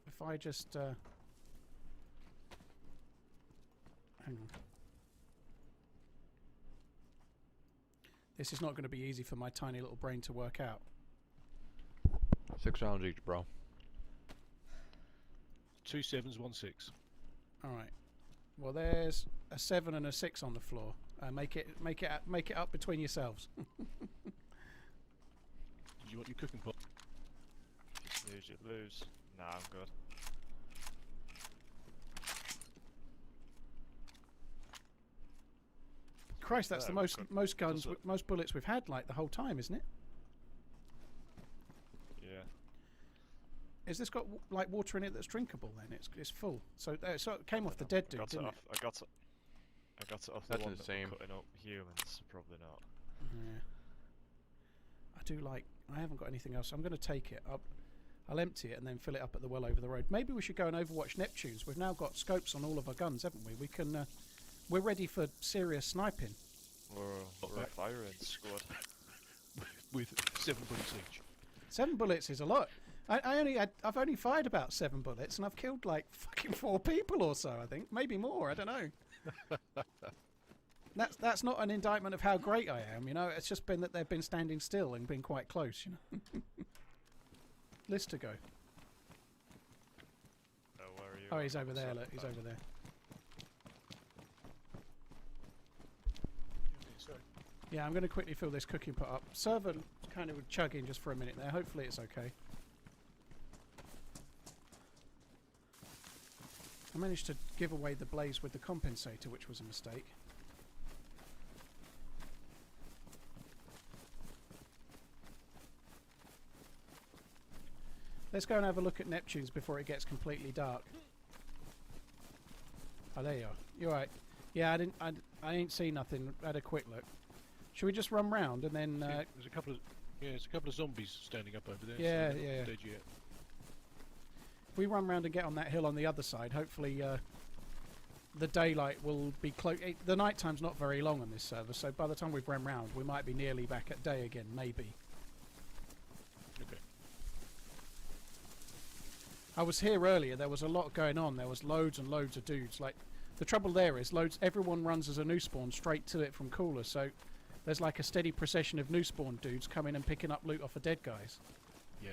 if I just... hang on. This is not going to be easy for my tiny little brain to work out. 6 rounds each, bro. 2 7s, 1 6. Alright. Well, there's a 7 and a 6 on the floor. Make it up between yourselves. Do you want your cooking pot? Lose, you lose. Nah, I'm good. Christ, that's the most guns, most bullets we've had like the whole time, isn't it? Yeah. Has this got like water in it that's drinkable? Then it's full. So so it came off the dead dude, didn't it? I got it off the one that we're cutting up humans. Probably not. Yeah. I do like. I haven't got anything else. I'm going to take it up. I'll empty it and then fill it up at the well over the road. Maybe we should go and overwatch Neptunes. We've now got scopes on all of our guns, haven't we? We can. We're ready for serious sniping. We're a firing squad. With 7 bullets each. 7 bullets is a lot. I've only fired about 7 bullets and I've killed like fucking 4 people or so. I think maybe more. I don't know. That's not an indictment of how great I am. You know, it's just been that they've been standing still and been quite close. You know. Lister go. Where are you? Oh, he's over there. Look, he's over there. Yeah, I'm going to quickly fill this cooking pot up. Server kind of chugging just for a minute there. Hopefully it's okay. I managed to give away the blaze with the compensator, which was a mistake. Let's go and have a look at Neptune's before it gets completely dark. Oh, there you are. You're right. Yeah, I ain't seen nothing. I had a quick look. Should we just run round and then? There's a couple of zombies standing up over there. Yeah, so yeah. Not dead yet. If we run round and get on that hill on the other side, hopefully the daylight will be close. The night time's not very long on this server, so by the time we've run round, we might be nearly back at day again, maybe. Okay. I was here earlier. There was a lot going on. There was loads and loads of dudes. Like the trouble there is, everyone runs as a new spawn straight to it from cooler, so. There's like a steady procession of new spawn dudes coming and picking up loot off of dead guys. Yeah.